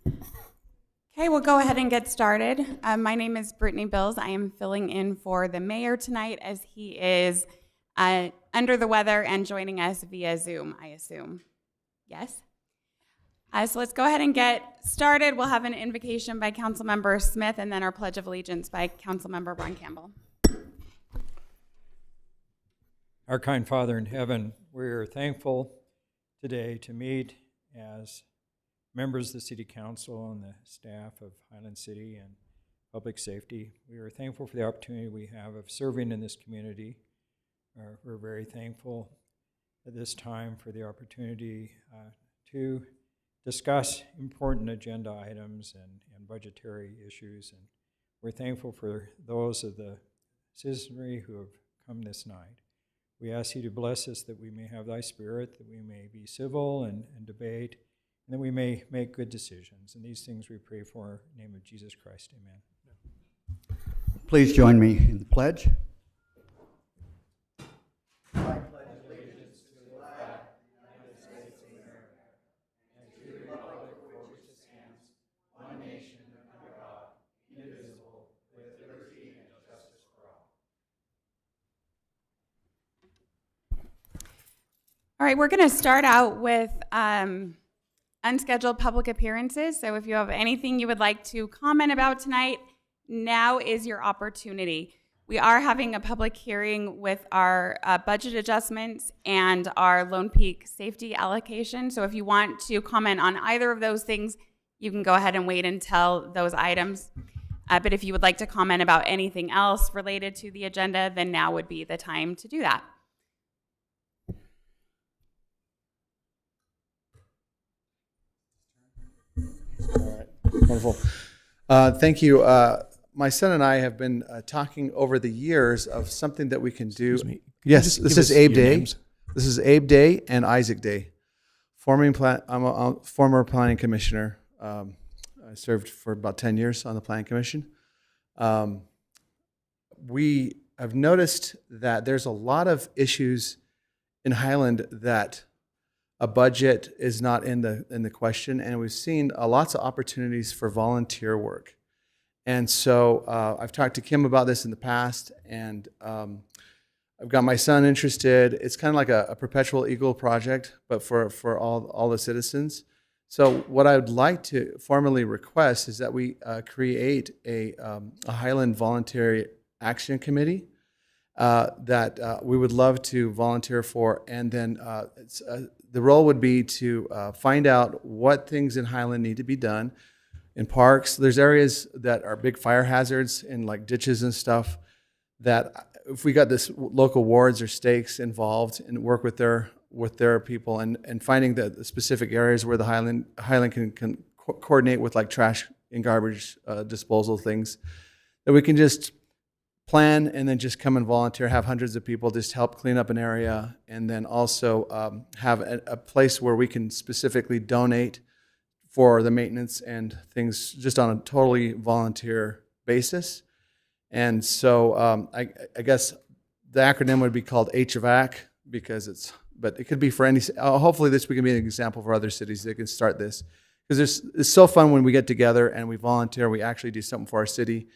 Okay, we'll go ahead and get started. My name is Brittany Bills. I am filling in for the mayor tonight as he is under the weather and joining us via Zoom, I assume. Yes? So let's go ahead and get started. We'll have an invocation by Councilmember Smith and then our Pledge of Allegiance by Councilmember Ron Campbell. Our kind Father in heaven, we're thankful today to meet as members of the City Council and the staff of Highland City and Public Safety. We are thankful for the opportunity we have of serving in this community. We're very thankful at this time for the opportunity to discuss important agenda items and budgetary issues. And we're thankful for those of the citizenry who have come this night. We ask you to bless us that we may have thy spirit, that we may be civil and debate, and that we may make good decisions. And these things we pray for in the name of Jesus Christ. Amen. Please join me in the pledge. I pledge allegiance to the flag of the United States of America and to the republic for which it stands, one nation under God, indivisible, with liberty and justice for all. All right, we're going to start out with unscheduled public appearances. So if you have anything you would like to comment about tonight, now is your opportunity. We are having a public hearing with our budget adjustments and our Lone Peak safety allocation. So if you want to comment on either of those things, you can go ahead and wait until those items. But if you would like to comment about anything else related to the agenda, then now would be the time to do that. All right, wonderful. Thank you. My son and I have been talking over the years of something that we can do. Excuse me. Yes, this is Abe Day. This is Abe Day and Isaac Day. I'm a former planning commissioner. I served for about 10 years on the planning commission. We have noticed that there's a lot of issues in Highland that a budget is not in the question, and we've seen lots of opportunities for volunteer work. And so I've talked to Kim about this in the past, and I've got my son interested. It's kind of like a perpetual eagle project, but for all the citizens. So what I would like to formally request is that we create a Highland Voluntary Action Committee that we would love to volunteer for, and then the role would be to find out what things in Highland need to be done in parks. There's areas that are big fire hazards in like ditches and stuff that if we got this local wards or stakes involved and work with their people and finding the specific areas where the Highland can coordinate with like trash and garbage disposal things, that we can just plan and then just come and volunteer, have hundreds of people just help clean up an area, and then also have a place where we can specifically donate for the maintenance and things just on a totally volunteer basis. And so I guess the acronym would be called HVAC but it could be for any, hopefully this can be an example for other cities that can start this. Because it's so fun when we get together and we volunteer, we actually do something for our city.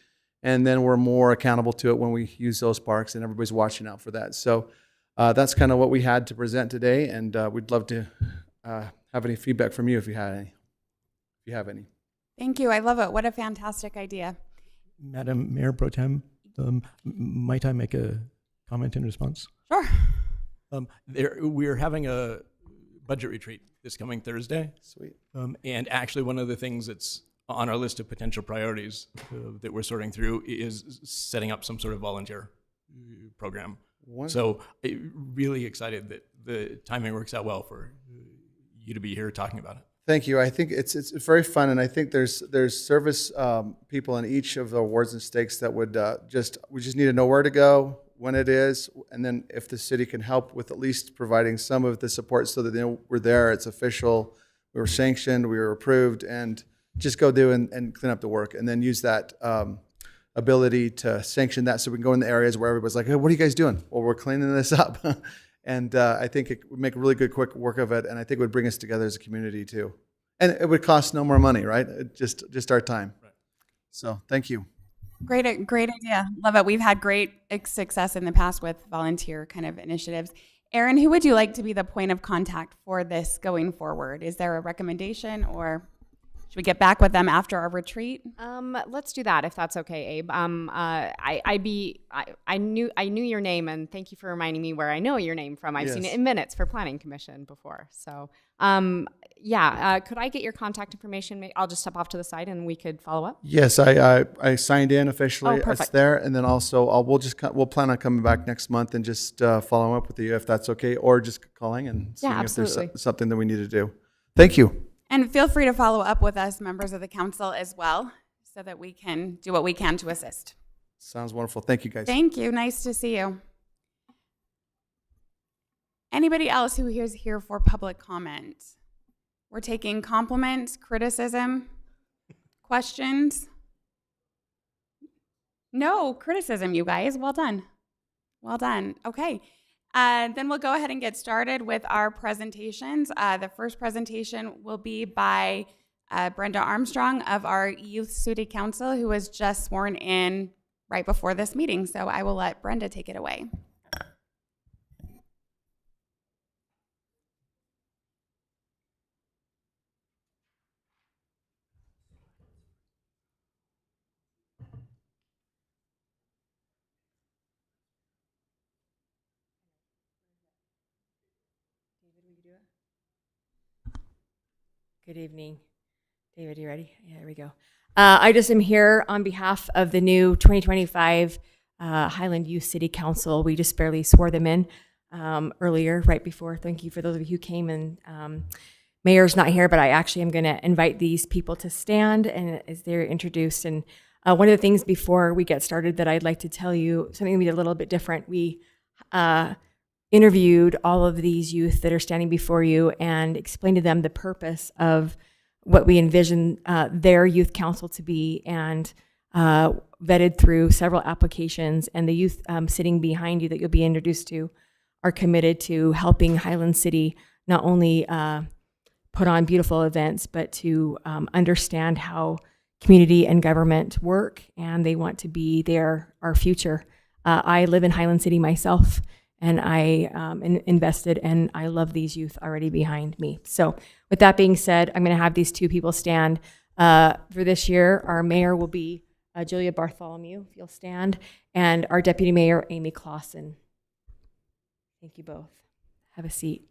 And then we're more accountable to it when we use those parks, and everybody's watching out for that. So that's kind of what we had to present today, and we'd love to have any feedback from you if you have any. Thank you. I love it. What a fantastic idea. Madam Mayor Pro Tem, might I make a comment in response? Sure. We're having a budget retreat this coming Thursday. Sweet. And actually one of the things that's on our list of potential priorities that we're sorting through is setting up some sort of volunteer program. Wonderful. So really excited that the timing works out well for you to be here talking about it. Thank you. I think it's very fun, and I think there's service people in each of the awards and stakes that would we just need to know where to go, when it is, and then if the city can help with at least providing some of the support so that they know we're there, it's official, we were sanctioned, we were approved, and just go do and clean up the work, and then use that ability to sanction that so we can go in the areas where everybody's like, hey, what are you guys doing? Well, we're cleaning this up. And I think it would make really good quick work of it, and I think it would bring us together as a community too. And it would cost no more money, right? Just our time. Right. So thank you. Great idea. Love it. We've had great success in the past with volunteer kind of initiatives. Erin, who would you like to be the point of contact for this going forward? Is there a recommendation, or should we get back with them after our retreat? Let's do that if that's okay, Abe. I knew your name, and thank you for reminding me where I know your name from. I've seen Yes. it in minutes for Planning Commission before. So, could I get your contact information? I'll just step off to the side and we could follow up. Yes, I signed in officially. Oh, It's perfect. there, and then also we'll plan on coming back next month and just following up with you if that's okay, or just calling and seeing if there's absolutely. something that we need to do. Thank you. And feel free to follow up with us, members of the council, as well, so that we can do what we can to assist. Sounds wonderful. Thank you, guys. Thank you. Nice to see you. Anybody else who is here for public comment? We're taking compliments, criticism, questions. No criticism, you guys. Well done. Well done. Okay. Then we'll go ahead and get started with our presentations. The first presentation will be by Brenda Armstrong of our Youth City Council, who was just sworn in right before this meeting. So I will let Brenda take it away. Good evening. David, you ready? Yeah, there we go. I just am here on behalf of the new 2025 Highland Youth City Council. We just barely swore them in earlier, right before. Thank you for those of you who came. And Mayor's not here, but I actually am going to invite these people to stand and as they're introduced. And one of the things before we get started that I'd like to tell you, something we did a little bit different. We interviewed all of these youth that are standing before you and explained to them the purpose of what we envision their youth council to be, and vetted through several applications. And the youth sitting behind you that you'll be introduced to are committed to helping Highland City not only put on beautiful events, but to understand how community and government work, and they want to be our future. I live in Highland City myself, and I invested, and I love these youth already behind me. So with that being said, I'm going to have these two people stand. For this year, our mayor will be Julia Bartholomew, if you'll stand, and our deputy mayor, Amy Clausen. Thank you both. Have a seat.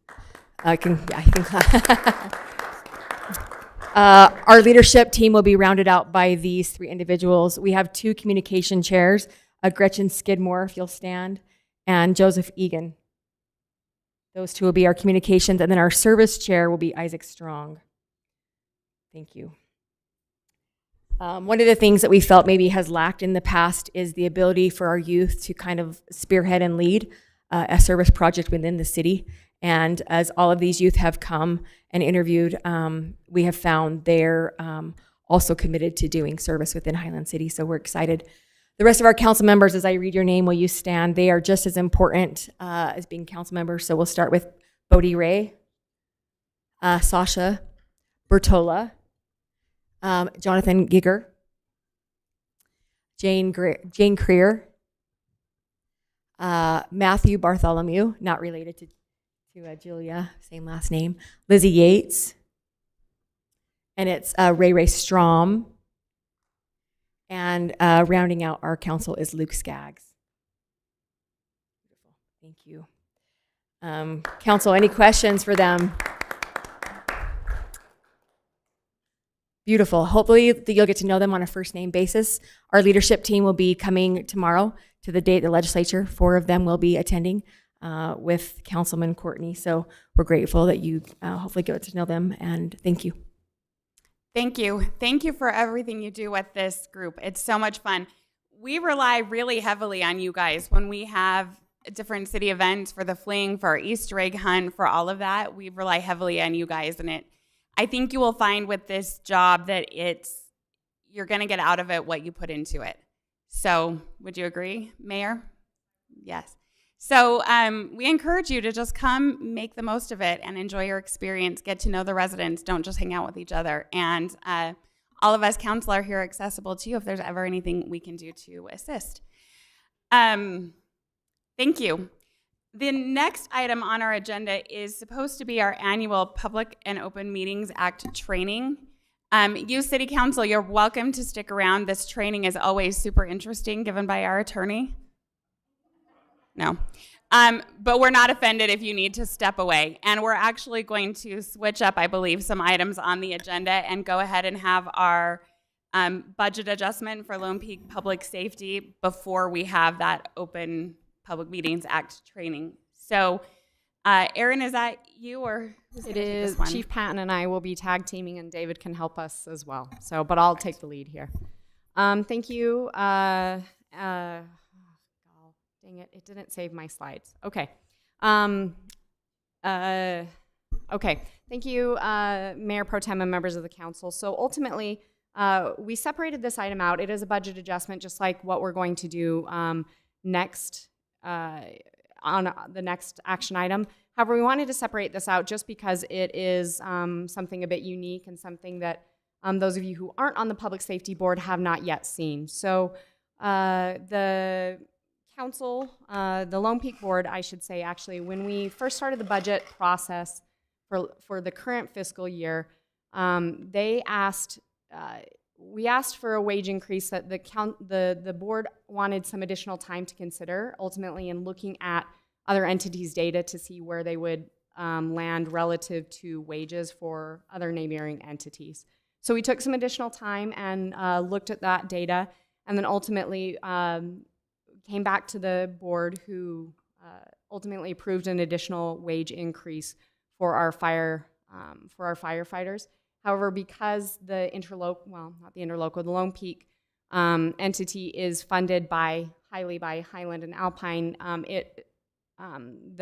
I can our leadership team will be rounded out by these three individuals. We have two communication chairs, Gretchen Skidmore, if you'll stand, and Joseph Egan. Those two will be our communications, and then our service chair will be Isaac Strong. Thank you. One of the things that we felt maybe has lacked in the past is the ability for our youth to kind of spearhead and lead a service project within the city. And as all of these youth have come and interviewed, we have found they're also committed to doing service within Highland City. So we're excited. The rest of our council members, as I read your name, will you stand? They are just as important as being council members. So we'll start with Bodie Ray, Sasha Bertola, Jonathan Giger, Jane Creer, Matthew Bartholomew, not related to Julia, same last name, Lizzie Yates, and it's Ray Strom, and rounding out our council is Luke Skaggs. Beautiful, thank you. Council, any questions for them? Beautiful. Hopefully you'll get to know them on a first name basis. Our leadership team will be coming tomorrow to the date the legislature. 4 of them will be attending with Councilman Courtney. So we're grateful that you hopefully get to know them, and thank you. Thank you. Thank you for everything you do with this group. It's so much fun. We rely really heavily on you guys when we have different city events for the fling, for our Easter egg hunt, for all of that. We rely heavily on you guys, and I think you will find with this job that you're going to get out of it what you put into it. So would you agree, Mayor? Yes. So we encourage you to just come, make the most of it, and enjoy your experience. Get to know the residents. Don't just hang out with each other. And all of us council are here accessible to you if there's ever anything we can do to assist. Thank you. The next item on our agenda is supposed to be our annual Public and Open Meetings Act training. You, City Council, you're welcome to stick around. This training is always super interesting, given by our attorney. No. But we're not offended if you need to step away. And we're actually going to switch up, I believe, some items on the agenda and go ahead and have our budget adjustment for Lone Peak Public Safety before we have that Open Public Meetings Act training. So, Erin, is that you or who's It gonna take this is one? Chief Patton and I will be tag teaming, and David can help us as well. So, but I'll take the lead here. Thank you. Dang it, it didn't save my slides. Okay. Okay. Thank you, Mayor Pro Tem and members of the council. So ultimately, we separated this item out. It is a budget adjustment, just like what we're going to do next on the next action item. However, we wanted to separate this out just because it is something a bit unique and something that those of you who aren't on the Public Safety Board have not yet seen. So the council, the Lone Peak Board, I should say, actually, when we first started the budget process for the current fiscal year, they asked, we asked for a wage increase that the board wanted some additional time to consider, ultimately in looking at other entities' data to see where they would land relative to wages for other neighboring entities. So we took some additional time and looked at that data, and then ultimately came back to the board, who ultimately approved an additional wage increase for our firefighters. However, because the the Lone Peak entity is funded highly by Highland and Alpine,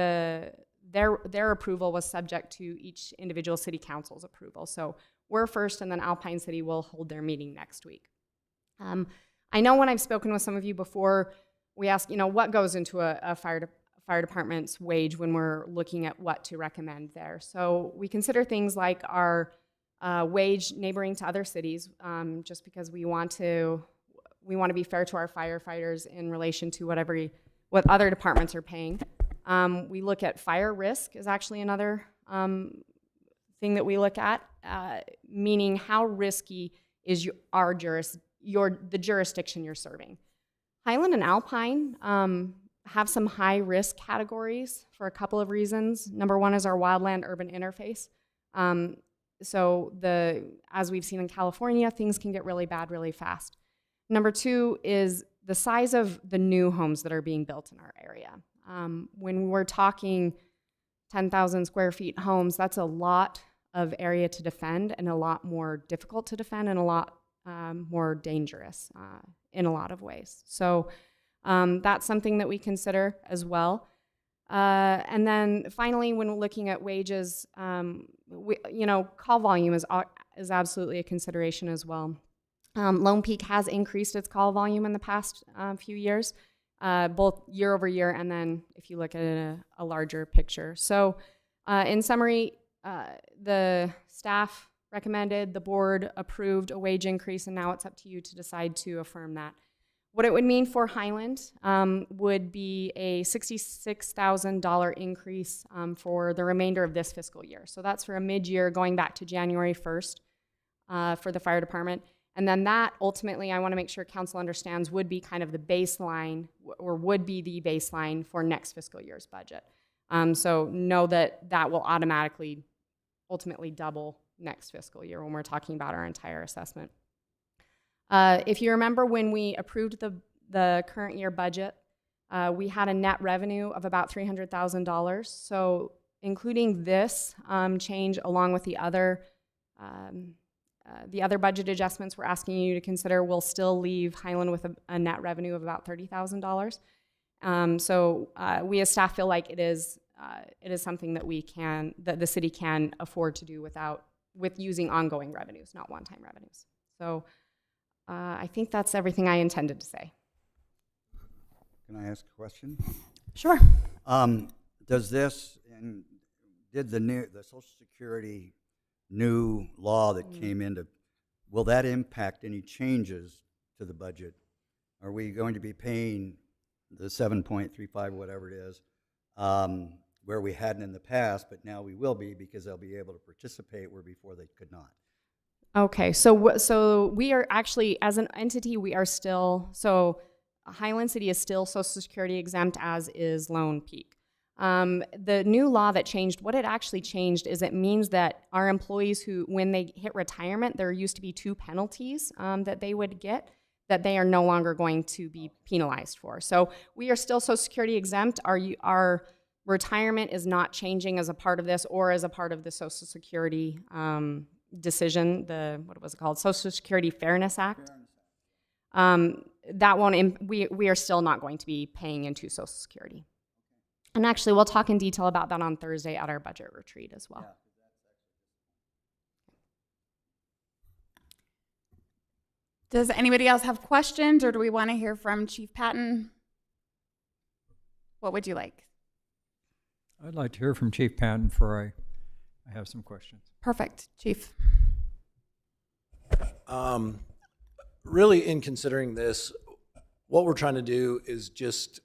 their approval was subject to each individual city council's approval. So we're first, and then Alpine City will hold their meeting next week. I know when I've spoken with some of you before, we ask, what goes into a fire department's wage when we're looking at what to recommend there. So we consider things like our wage neighboring to other cities, just because we want to be fair to our firefighters in relation to what other departments are paying. We look at fire risk is actually another thing that we look at, meaning how risky is the jurisdiction you're serving. Highland and Alpine have some high risk categories for a couple of reasons. Number one is our wildland urban interface. So as we've seen in California, things can get really bad really fast. Number two is the size of the new homes that are being built in our area. When we're talking 10,000 square feet homes, that's a lot of area to defend, and a lot more difficult to defend, and a lot more dangerous in a lot of ways. So that's something that we consider as well. And then finally, when looking at wages, call volume is absolutely a consideration as well. Lone Peak has increased its call volume in the past few years, both year over year, and then if you look at it in a larger picture. So in summary, the staff recommended, the board approved a wage increase, and now it's up to you to decide to affirm that. What it would mean for Highland would be a $66,000 increase for the remainder of this fiscal year. So that's for a mid-year going back to January 1st for the fire department. And then that ultimately, I want to make sure council understands, would be kind of the baseline, or would be the baseline for next fiscal year's budget. So know that will ultimately double next fiscal year when we're talking about our entire assessment. If you remember, when we approved the current year budget, we had a net revenue of about $300,000. So including this change along with the other budget adjustments we're asking you to consider, will still leave Highland with a net revenue of about $30,000. So we as staff feel like it is something that the city can afford to do with using ongoing revenues, not one-time revenues. So I think that's everything I intended to say. Can I ask a question? Sure. Does this, and did the Social Security new law that came into, will that impact any changes to the budget? Are we going to be paying the 7.35, whatever it is, where we hadn't in the past, but now we will be because they'll be able to participate where before they could not? Okay, so we are actually, as an entity, we are still, so Highland City is still Social Security exempt, as is Lone Peak. The new law that changed, what it actually changed is it means that our employees who, when they hit retirement, there used to be 2 penalties that they would get that they are no longer going to be penalized for. So we are still Social Security exempt. Our retirement is not changing as a part of this or as a part of the Social Security decision, what was it called? Social Security Fairness Act. That won't, we are still not going to be paying into Social Security. And actually, we'll talk in detail about that on Thursday at our budget retreat as well. Does anybody else have questions, or do we want to hear from Chief Patton? What would you like? I'd like to hear from Chief Patton before I have some questions. Perfect, Chief. Really, in considering this, what we're trying to do is just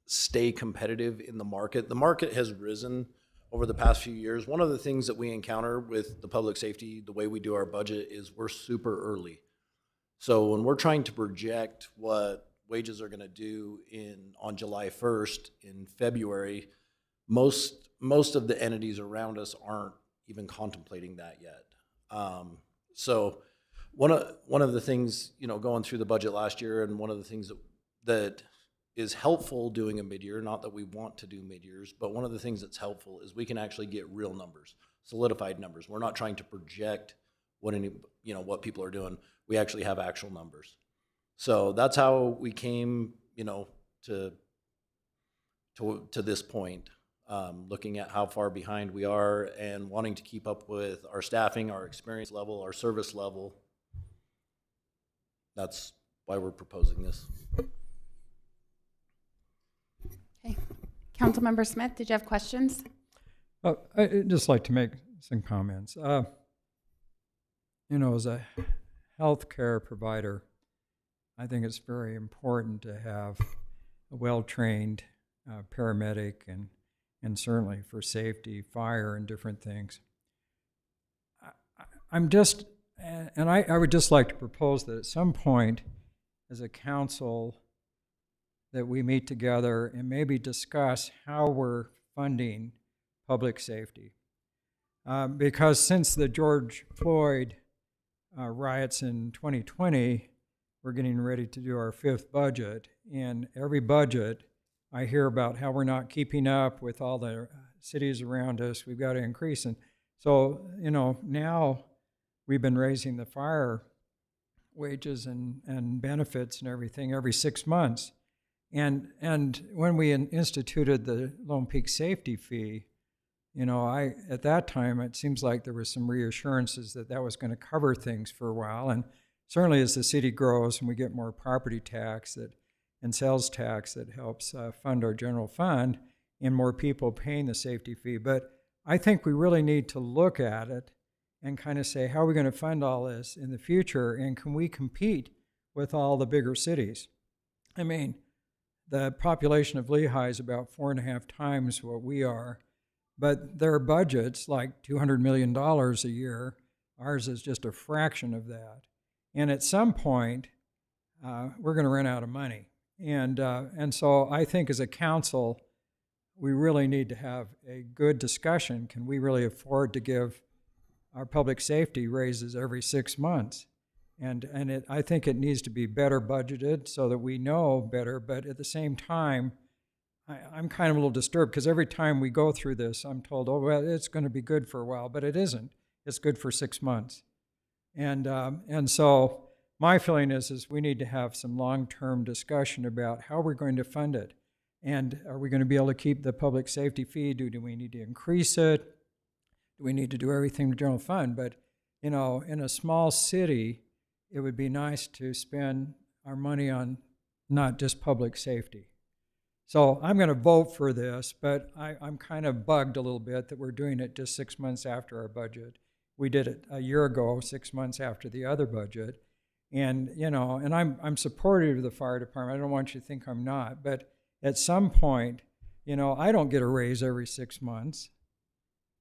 stay competitive in the market. The market has risen over the past few years. One of the things that we encounter with the public safety, the way we do our budget, is we're super early. So when we're trying to project what wages are going to do on July 1st in February, most of the entities around us aren't even contemplating that yet. So one of the things, going through the budget last year, and one of the things that is helpful doing a mid-year, not that we want to do mid-years, but one of the things that's helpful is we can actually get real numbers, solidified numbers. We're not trying to project what people are doing. We actually have actual numbers. So that's how we came, to this point, looking at how far behind we are and wanting to keep up with our staffing, our experience level, our service level. That's why we're proposing this. Okay. Councilmember Smith, did you have questions? I'd just like to make some comments. As a healthcare provider, I think it's very important to have a well-trained paramedic and certainly for safety, fire, and different things. I would just like to propose that at some point as a council that we meet together and maybe discuss how we're funding public safety. Because since the George Floyd riots in 2020, we're getting ready to do our 5th budget, and every budget I hear about how we're not keeping up with all the cities around us. We've got to increase. And so, now we've been raising the fire wages and benefits and everything every 6 months. And when we instituted the Lone Peak safety fee, at that time, it seems like there was some reassurances that was going to cover things for a while. And certainly as the city grows and we get more property tax and sales tax that helps fund our general fund and more people paying the safety fee. But I think we really need to look at it and kind of say, how are we going to fund all this in the future? And can we compete with all the bigger cities? I mean, the population of Lehigh is about 4.5 times what we are. But their budget's like $200 million a year. Ours is just a fraction of that. And at some point, we're going to run out of money. And so I think as a council, we really need to have a good discussion. Can we really afford to give our public safety raises every 6 months? And I think it needs to be better budgeted so that we know better. But at the same time, I'm kind of a little disturbed because every time we go through this, I'm told, oh, well, it's going to be good for a while, but it isn't. It's good for 6 months. And so my feeling is we need to have some long-term discussion about how we're going to fund it. And are we going to be able to keep the public safety fee? Do we need to increase it? Do we need to do everything with general fund? But, in a small city, it would be nice to spend our money on not just public safety. So I'm going to vote for this, but I'm kind of bugged a little bit that we're doing it just 6 months after our budget. We did it a year ago, 6 months after the other budget. And, you know, and I'm supportive of the fire department. I don't want you to think I'm not. But at some point, you know, I don't get a raise every 6 months.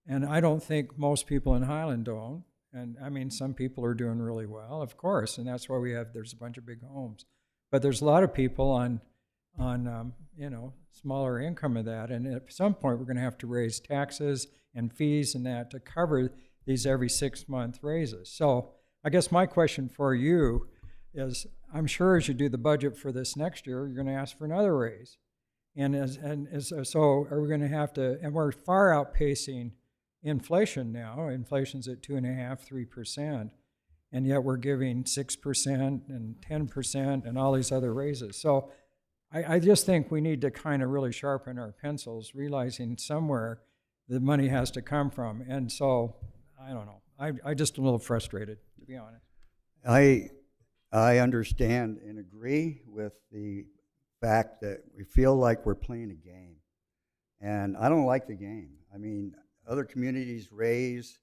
And I don't think most people in Highland don't. And I mean, some people are doing really well, of course. And that's why there's a bunch of big homes. But there's a lot of people on you know, smaller income of that. And at some point, we're going to have to raise taxes and fees and that to cover these every 6 month raises. So I guess my question for you is, I'm sure as you do the budget for this next year, you're going to ask for another raise. So are we going to have to, and we're far outpacing inflation now. Inflation's at 2.5%, 3%. And yet we're giving 6% and 10% and all these other raises. So I just think we need to kind of really sharpen our pencils, realizing somewhere the money has to come from. And so, I don't know. I just a little frustrated, to be honest. I understand and agree with the fact that we feel like we're playing a game. And I don't like the game. I mean, other communities raise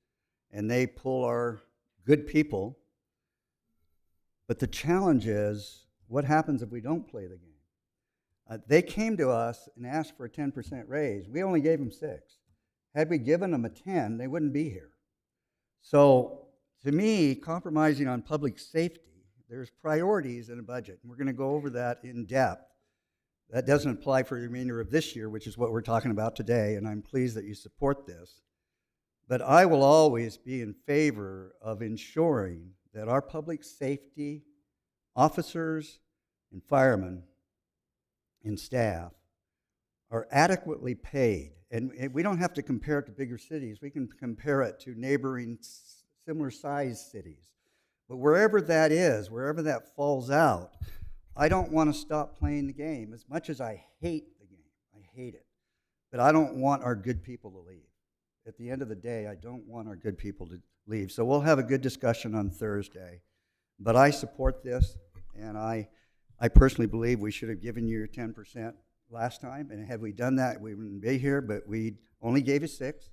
and they pull our good people. But the challenge is, what happens if we don't play the game? They came to us and asked for a 10% raise. We only gave them 6. Had we given them a 10, they wouldn't be here. So to me, compromising on public safety, there's priorities in a budget. And we're going to go over that in depth. That doesn't apply for the remainder of this year, which is what we're talking about today, and I'm pleased that you support this. But I will always be in favor of ensuring that our public safety officers and firemen and staff are adequately paid. And we don't have to compare it to bigger cities. We can compare it to neighboring similar sized cities. But wherever that is, wherever that falls out, I don't want to stop playing the game. As much as I hate the game, I hate it. But I don't want our good people to leave. At the end of the day, I don't want our good people to leave. So we'll have a good discussion on Thursday. But I support this, and I personally believe we should have given you your 10% last time. And had we done that, we wouldn't be here, but we only gave you 6.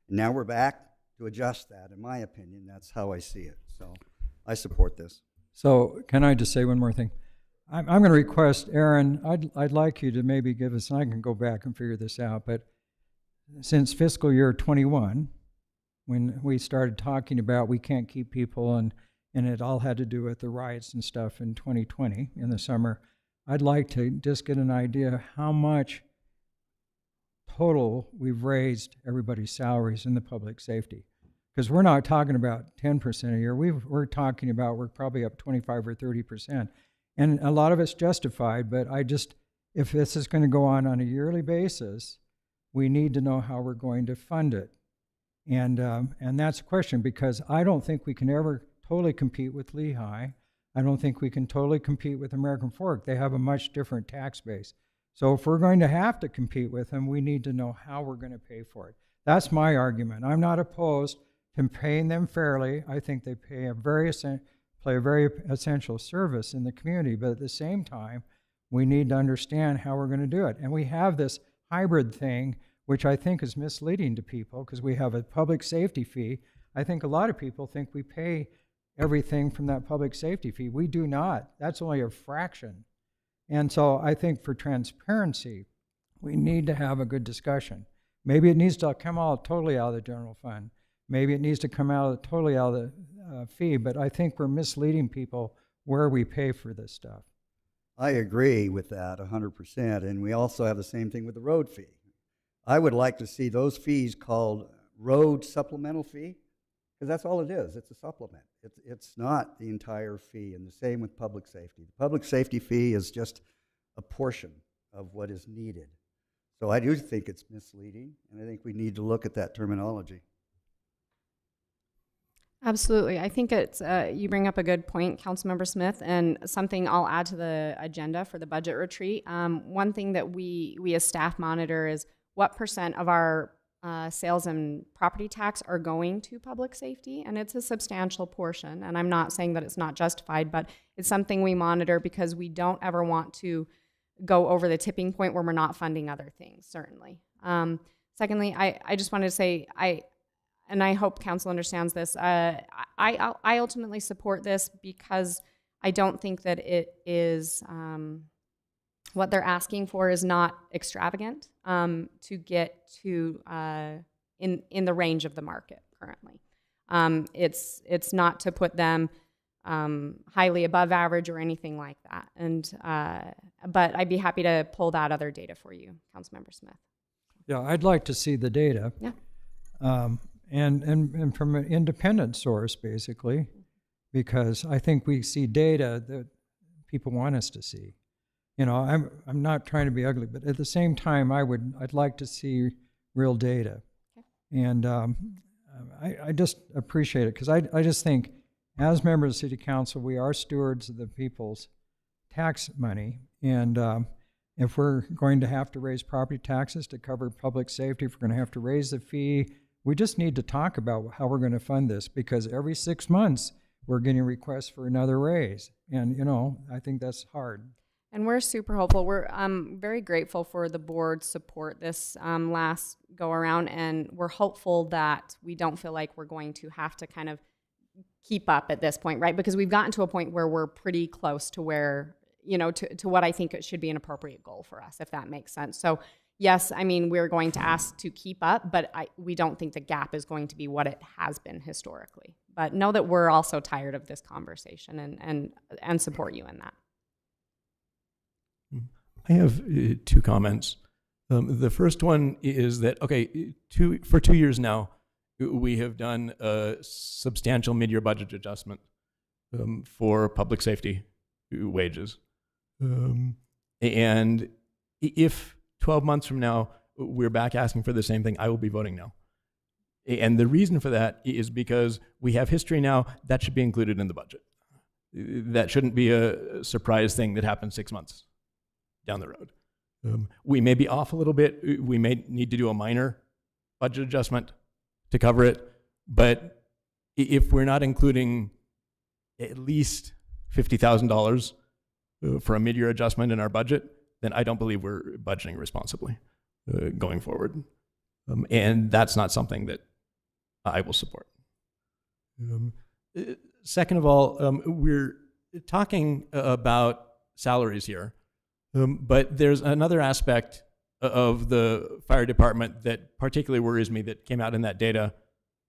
And now we're back to adjust that. In my opinion, that's how I see it. So I support this. So can I just say one more thing? I'm going to request, Aaron, I'd like you to maybe give us, and I can go back and figure this out, but since fiscal year 21, when we started talking about we can't keep people, and it all had to do with the riots and stuff in 2020 in the summer, I'd like to just get an idea how much total we've raised everybody's salaries in the public safety. Because we're not talking about 10% a year. We're talking about we're probably up 25 or 30%. And a lot of it's justified, but if this is going to go on a yearly basis, we need to know how we're going to fund it. And that's a question, because I don't think we can ever totally compete with Lehigh. I don't think we can totally compete with American Fork. They have a much different tax base. So if we're going to have to compete with them, we need to know how we're going to pay for it. That's my argument. I'm not opposed to paying them fairly. I think they play a very essential service in the community, but at the same time, we need to understand how we're going to do it. And we have this hybrid thing, which I think is misleading to people, because we have a public safety fee. I think a lot of people think we pay everything from that public safety fee. We do not. That's only a fraction. And so I think for transparency, we need to have a good discussion. Maybe it needs to come out totally out of the general fund. Maybe it needs to come totally out of the fee, but I think we're misleading people where we pay for this stuff. I agree with that 100%, and we also have the same thing with the road fee. I would like to see those fees called road supplemental fee, because that's all it is. It's a supplement. It's not the entire fee, and the same with public safety. The public safety fee is just a portion of what is needed. So I do think it's misleading, and I think we need to look at that terminology. Absolutely. I think it's you bring up a good point, Councilmember Smith, and something I'll add to the agenda for the budget retreat. One thing that we as staff monitor is what % of our sales and property tax are going to public safety, and it's a substantial portion. And I'm not saying that it's not justified, but it's something we monitor because we don't ever want to go over the tipping point where we're not funding other things, certainly. Secondly, I just wanted to say, and I hope council understands this, I ultimately support this because I don't think that it is, what they're asking for is not extravagant to get to in the range of the market currently. It's not to put them highly above average or anything like that. And but I'd be happy to pull that other data for you, Councilmember Smith. Yeah, I'd like to see the data. Yeah. And from an independent source, basically, because I think we see data that people want us to see. You know, I'm not trying to be ugly, but at the same time, I'd like to see real data. Okay. And I just appreciate it because I just think, as members of City Council, we are stewards of the people's tax money, and if we're going to have to raise property taxes to cover public safety, if we're going to have to raise the fee, we just need to talk about how we're going to fund this, because every 6 months we're getting requests for another raise, and you know, I think that's hard. And we're super hopeful. We're very grateful for the board's support this last go around, and we're hopeful that we don't feel like we're going to have to kind of keep up at this point, right? Because we've gotten to a point where we're pretty close to where, you know, to what I think it should be an appropriate goal for us, if that makes sense. So yes, I mean, we're going to ask to keep up, but we don't think the gap is going to be what it has been historically. But know that we're also tired of this conversation and support you in that. I have two comments. The first one is that, okay, for 2 years now, we have done a substantial mid-year budget adjustment for public safety wages. And if 12 months from now we're back asking for the same thing, I will be voting no. And the reason for that is because we have history now that should be included in the budget. That shouldn't be a surprise thing that happens 6 months down the road. We may be off a little bit. We may need to do a minor budget adjustment to cover it. But if we're not including at least $50,000 for a mid-year adjustment in our budget, then I don't believe we're budgeting responsibly going forward. And that's not something that I will support. Second of all, we're talking about salaries here. But there's another aspect of the fire department that particularly worries me that came out in that data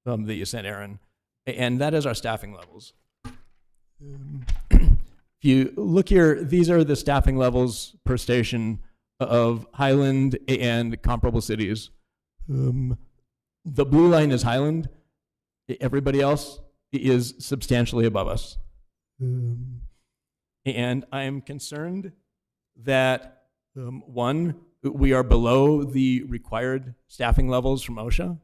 that you sent, Aaron, and that is our staffing levels. If you look here, these are the staffing levels per station of Highland and comparable cities. The blue line is Highland. Everybody else is substantially above us. And I am concerned that, one, we are below the required staffing levels from OSHA.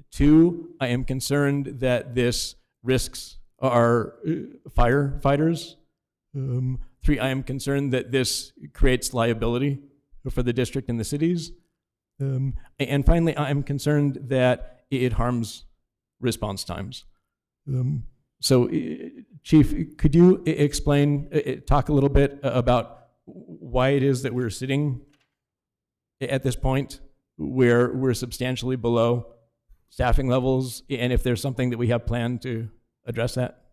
Two, I am concerned that this risks our firefighters. Three, I am concerned that this creates liability for the district and the cities. And finally, I am concerned that it harms response times. So, Chief, could you explain, talk a little bit about why it is that we're sitting at this point where we're substantially below staffing levels, and if there's something that we have planned to address that?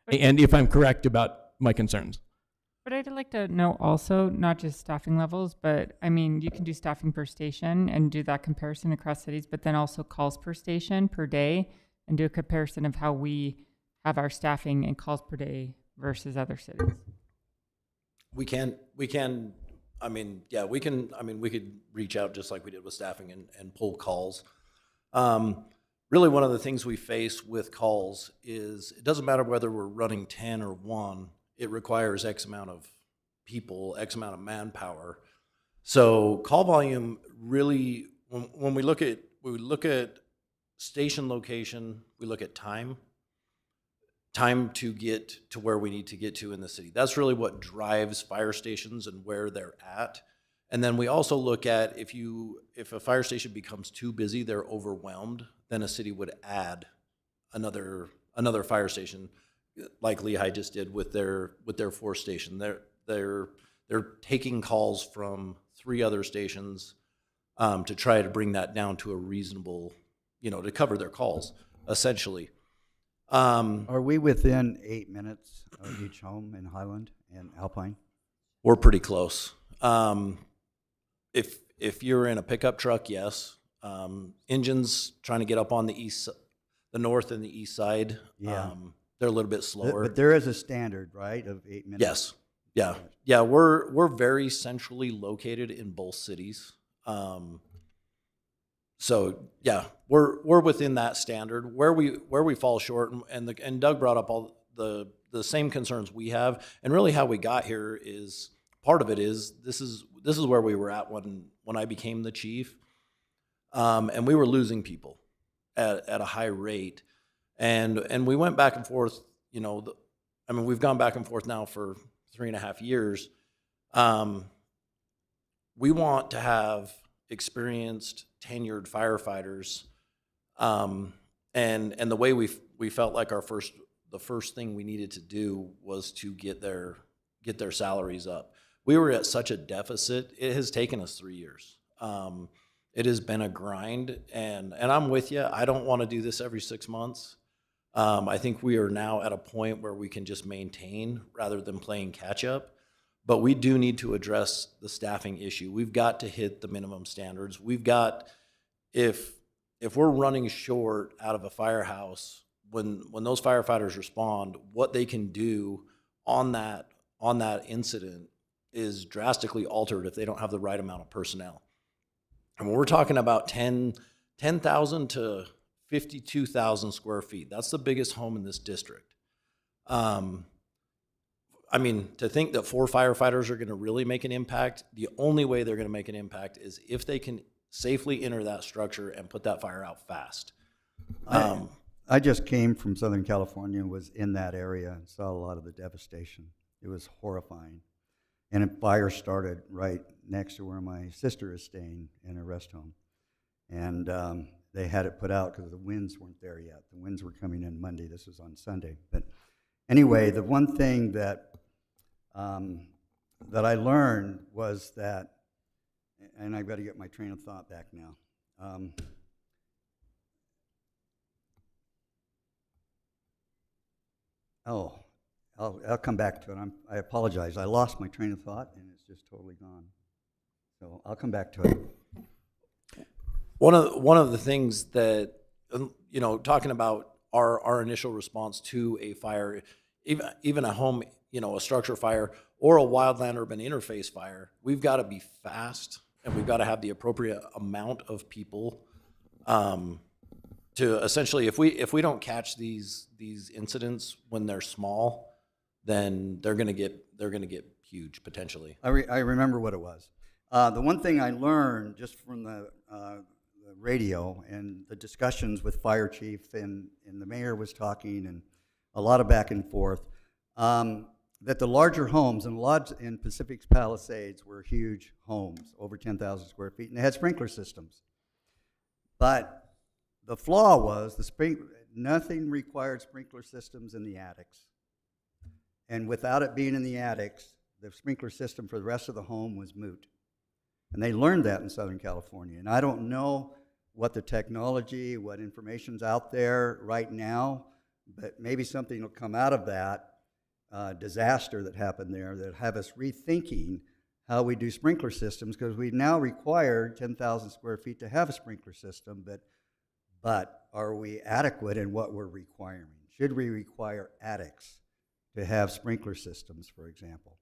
And if I'm correct about my concerns. But I'd like to know also, not just staffing levels, but I mean, you can do staffing per station and do that comparison across cities, but then also calls per station per day and do a comparison of how we have our staffing and calls per day versus other cities. We can, I mean, yeah, we could reach out just like we did with staffing and pull calls. Really, one of the things we face with calls is it doesn't matter whether we're running 10 or 1, it requires X amount of people, X amount of manpower. So call volume really, when we look at station location, we look at time to get to where we need to get to in the city. That's really what drives fire stations and where they're at. And then we also look at if a fire station becomes too busy, they're overwhelmed, then a city would add another fire station, like Lehigh just did with their 4th station. Their they're taking calls from 3 other stations to try to bring that down to a reasonable, to cover their calls, essentially. Are we within 8 minutes of each home in Highland and Alpine? We're pretty close. If you're in a pickup truck, yes. Engines trying to get up on the north and the east side, Yeah. they're a little bit slower. But there is a standard, right, of 8 minutes? Yes. Yeah. We're very centrally located in both cities. So yeah, we're within that standard. Where we fall short, and Doug brought up all the same concerns we have, and really how we got here is part of it is this is where we were at when I became the chief, and we were losing people at a high rate, and we went back and forth. We've gone back and forth now for 3.5 years. We want to have experienced, tenured firefighters, and the way we felt like the first thing we needed to do was to get their salaries up. We were at such a deficit. It has taken us 3 years. It has been a grind, and I'm with you. I don't want to do this every 6 months. I think we are now at a point where we can just maintain rather than playing catch up. But we do need to address the staffing issue. We've got to hit the minimum standards. We've got, if we're running short out of a firehouse, when those firefighters respond, what they can do on that incident is drastically altered if they don't have the right amount of personnel. And when we're talking about 10,000 to 52,000 square feet, that's the biggest home in this district. To think that 4 firefighters are going to really make an impact, the only way they're going to make an impact is if they can safely enter that structure and put that fire out fast. I just came from Southern California and was in that area and saw a lot of the devastation. It was horrifying. And a fire started right next to where my sister is staying in a rest home. And they had it put out because the winds weren't there yet. The winds were coming in Monday. This was on Sunday. But anyway, the one thing that I learned was that, and I've got to get my train of thought back now. I'll come back to it. I apologize. I lost my train of thought, and it's just totally gone. So I'll come back to it. One of the things that, talking about our initial response to a fire, even a home, a structure fire or a wildland urban interface fire, we've got to be fast and we've got to have the appropriate amount of people to essentially, if we don't catch these incidents when they're small, then they're gonna get huge potentially. I remember what it was. The one thing I learned just from the radio and the discussions with fire chief and the mayor was talking and a lot of back and forth, that the larger homes in Pacific Palisades were huge homes, over 10,000 square feet, and they had sprinkler systems. But the flaw was nothing required sprinkler systems in the attics. And without it being in the attics, the sprinkler system for the rest of the home was moot. And they learned that in Southern California. And I don't know what the technology, what information's out there right now, but maybe something will come out of that disaster that happened there that have us rethinking how we do sprinkler systems, because we now require 10,000 square feet to have a sprinkler system, but are we adequate in what we're requiring? Should we require attics to have sprinkler systems, for example?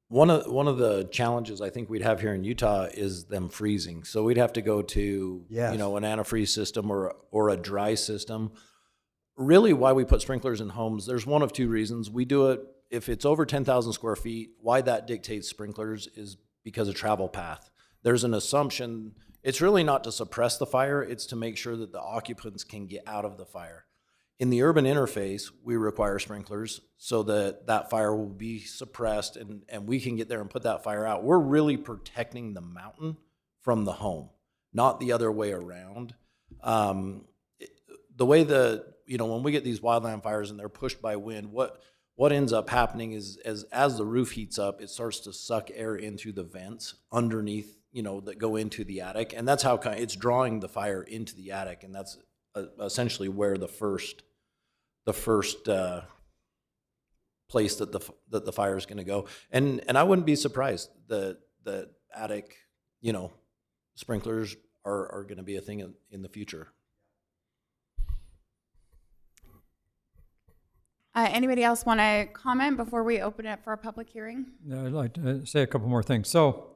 One of the challenges I think we'd have here in Utah is them freezing. So we'd have to go to Yes. an antifreeze system or a dry system. Really, why we put sprinklers in homes, there's one of two reasons. We do it if it's over 10,000 square feet. Why that dictates sprinklers is because of travel path. There's an assumption. It's really not to suppress the fire. It's to make sure that the occupants can get out of the fire. In the urban interface, we require sprinklers so that fire will be suppressed and we can get there and put that fire out. We're really protecting the mountain from the home, not the other way around. The way when we get these wildland fires and they're pushed by wind, what what ends up happening is as the roof heats up, it starts to suck air into the vents underneath, that go into the attic. And that's how it's drawing the fire into the attic. And that's essentially where the first place that the fire is going to go. And I wouldn't be surprised that the attic, sprinklers are going to be a thing in the future. Anybody else want to comment before we open it up for a public hearing? No, I'd like to say a couple more things. So,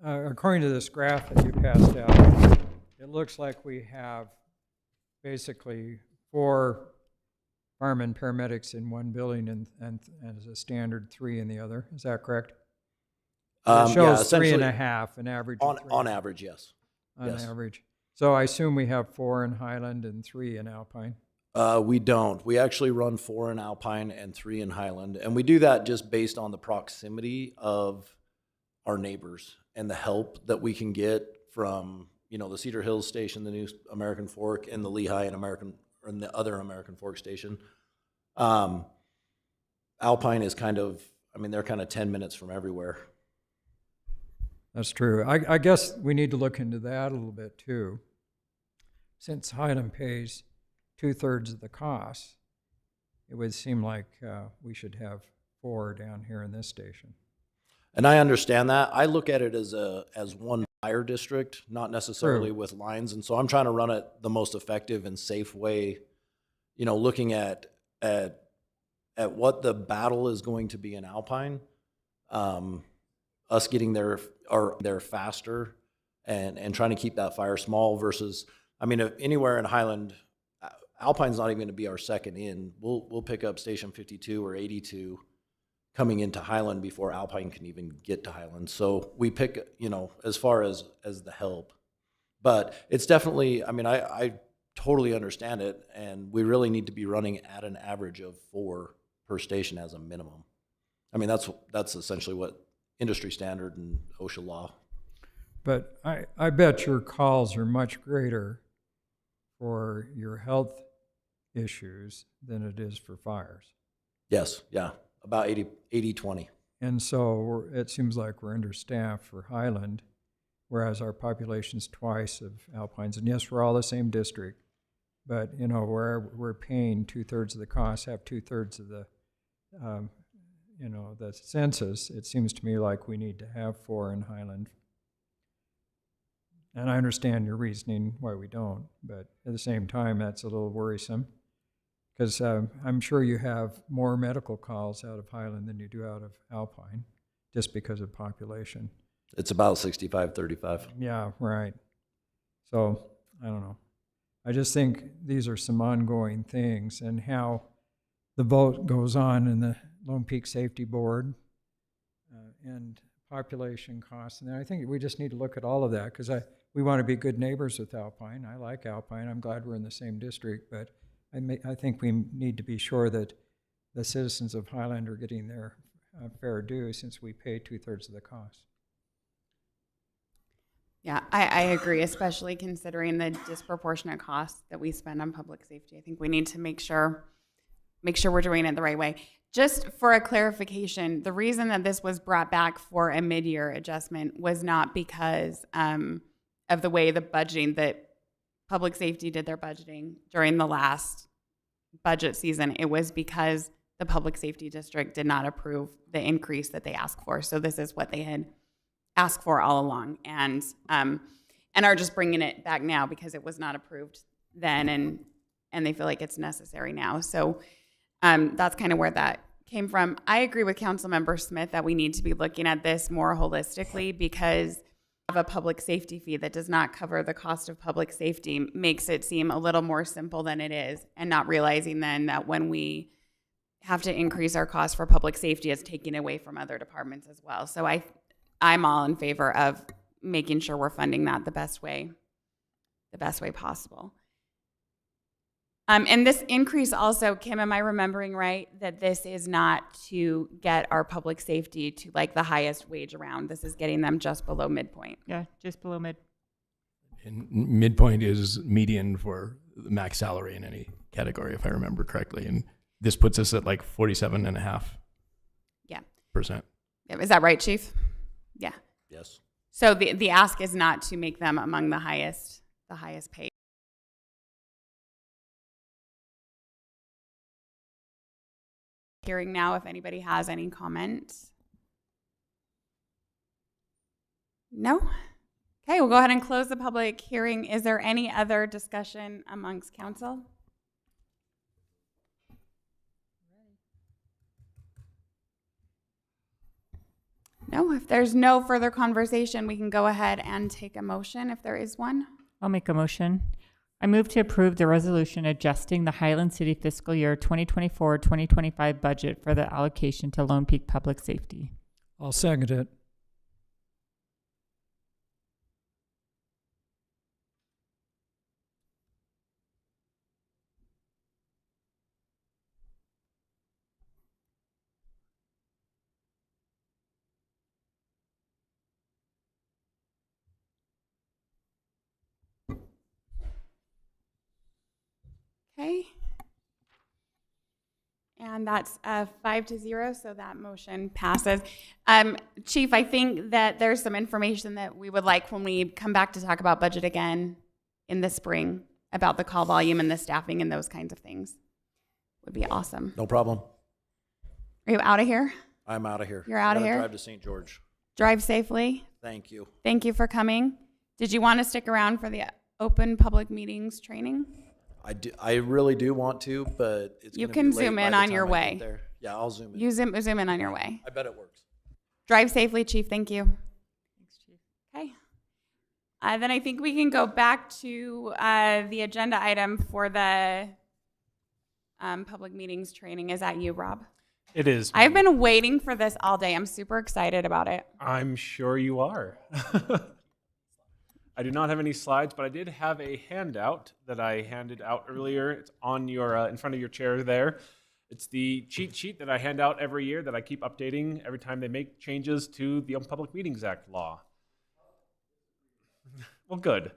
according to this graph that you passed out, it looks like we have basically 4 firemen, paramedics in one building and as a standard 3 in the other. Is that correct? It shows 3.5, an average of 3. On average, yes. On Yes. average. So I assume we have 4 in Highland and 3 in Alpine. We don't. We actually run 4 in Alpine and 3 in Highland. And we do that just based on the proximity of our neighbors and the help that we can get from, the Cedar Hills station, the new American Fork, and the Lehigh and the other American Fork station. Alpine is they're kind of 10 minutes from everywhere. That's true. I guess we need to look into that a little bit too. Since Highland pays 2/3 of the cost, it would seem like we should have 4 down here in this station. And I understand that. I look at it as one fire district, not necessarily with lines. And so I'm trying to run it the most effective and safe way, looking at what the battle is going to be in Alpine, us getting there faster and trying to keep that fire small versus, if anywhere in Highland, Alpine's not even going to be our second in. We'll pick up Station 52 or 82 coming into Highland before Alpine can even get to Highland. So we pick, as far as the help. But it's definitely, I totally understand it, and we really need to be running at an average of 4 per station as a minimum. That's essentially what industry standard and OSHA law. But I bet your calls are much greater for your health issues than it is for fires. Yes, yeah, about 80-20. And so it seems like we're understaffed for Highland, whereas our population's twice of Alpines. And yes, we're all the same district, but where we're paying 2/3 of the cost, have 2/3 of the the census, it seems to me like we need to have 4 in Highland. And I understand your reasoning why we don't, but at the same time, that's a little worrisome because I'm sure you have more medical calls out of Highland than you do out of Alpine just because of population. It's about 65-35. Yeah, right. So, I don't know. I just think these are some ongoing things and how the vote goes on in the Lone Peak Safety Board and population costs. And I think we just need to look at all of that because we want to be good neighbors with Alpine. I like Alpine. I'm glad we're in the same district, but I think we need to be sure that the citizens of Highland are getting their fair due since we pay 2/3 of the cost. Yeah, I agree, especially considering the disproportionate costs that we spend on public safety. I think we need to make sure we're doing it the right way. Just for a clarification, the reason that this was brought back for a mid-year adjustment was not because of the way the budgeting that public safety did their budgeting during the last budget season. It was because the public safety district did not approve the increase that they asked for. So this is what they had asked for all along, and are just bringing it back now because it was not approved then, and they feel like it's necessary now. So that's kind of where that came from. I agree with Councilmember Smith that we need to be looking at this more holistically because of a public safety fee that does not cover the cost of public safety makes it seem a little more simple than it is, and not realizing then that when we have to increase our cost for public safety, it's taking away from other departments as well. So I'm all in favor of making sure we're funding that the best way possible. And this increase also, Kim, am I remembering right that this is not to get our public safety to like the highest wage around? This is getting them just below midpoint. Yeah, just below mid. And midpoint is median for the max salary in any category, if I remember correctly. And this puts us at like 47.5%. Yeah. Is that right, Chief? Yeah. Yes. So the ask is not to make them among the highest paid. Hearing now if anybody has any comments. No? Okay, we'll go ahead and close the public hearing. Is there any other discussion amongst council? No, if there's no further conversation, we can go ahead and take a motion if there is one. I'll make a motion. I move to approve the resolution adjusting the Highland City fiscal year 2024-2025 budget for the allocation to Lone Peak Public Safety. I'll second it. Okay. And that's 5-0, so that motion passes. Chief, I think that there's some information that we would like when we come back to talk about budget again in the spring about the call volume and the staffing and those kinds of things. Would be awesome. No problem. Are you out of here? I'm out of here. You're out of Gotta here? Drive to St. George. Drive safely. Thank you. Thank you for coming. Did you want to stick around for the open public meetings training? I really do want to, but it's You gonna can be late zoom by in the on time your I get way. there. Yeah, I'll zoom in. You zoom in on your way. I bet it works. Drive safely, Chief. Thank you. Thanks, Chief. Okay. Then I think we can go back to the agenda item for the public meetings training. Is that you, Rob? It is. I've been waiting for this all day. I'm super excited about it. I'm sure you are. I do not have any slides, but I did have a handout that I handed out earlier. It's on your in front of your chair there. It's the cheat sheet that I hand out every year that I keep updating every time they make changes to the Open Public Meetings Act law. Well, good.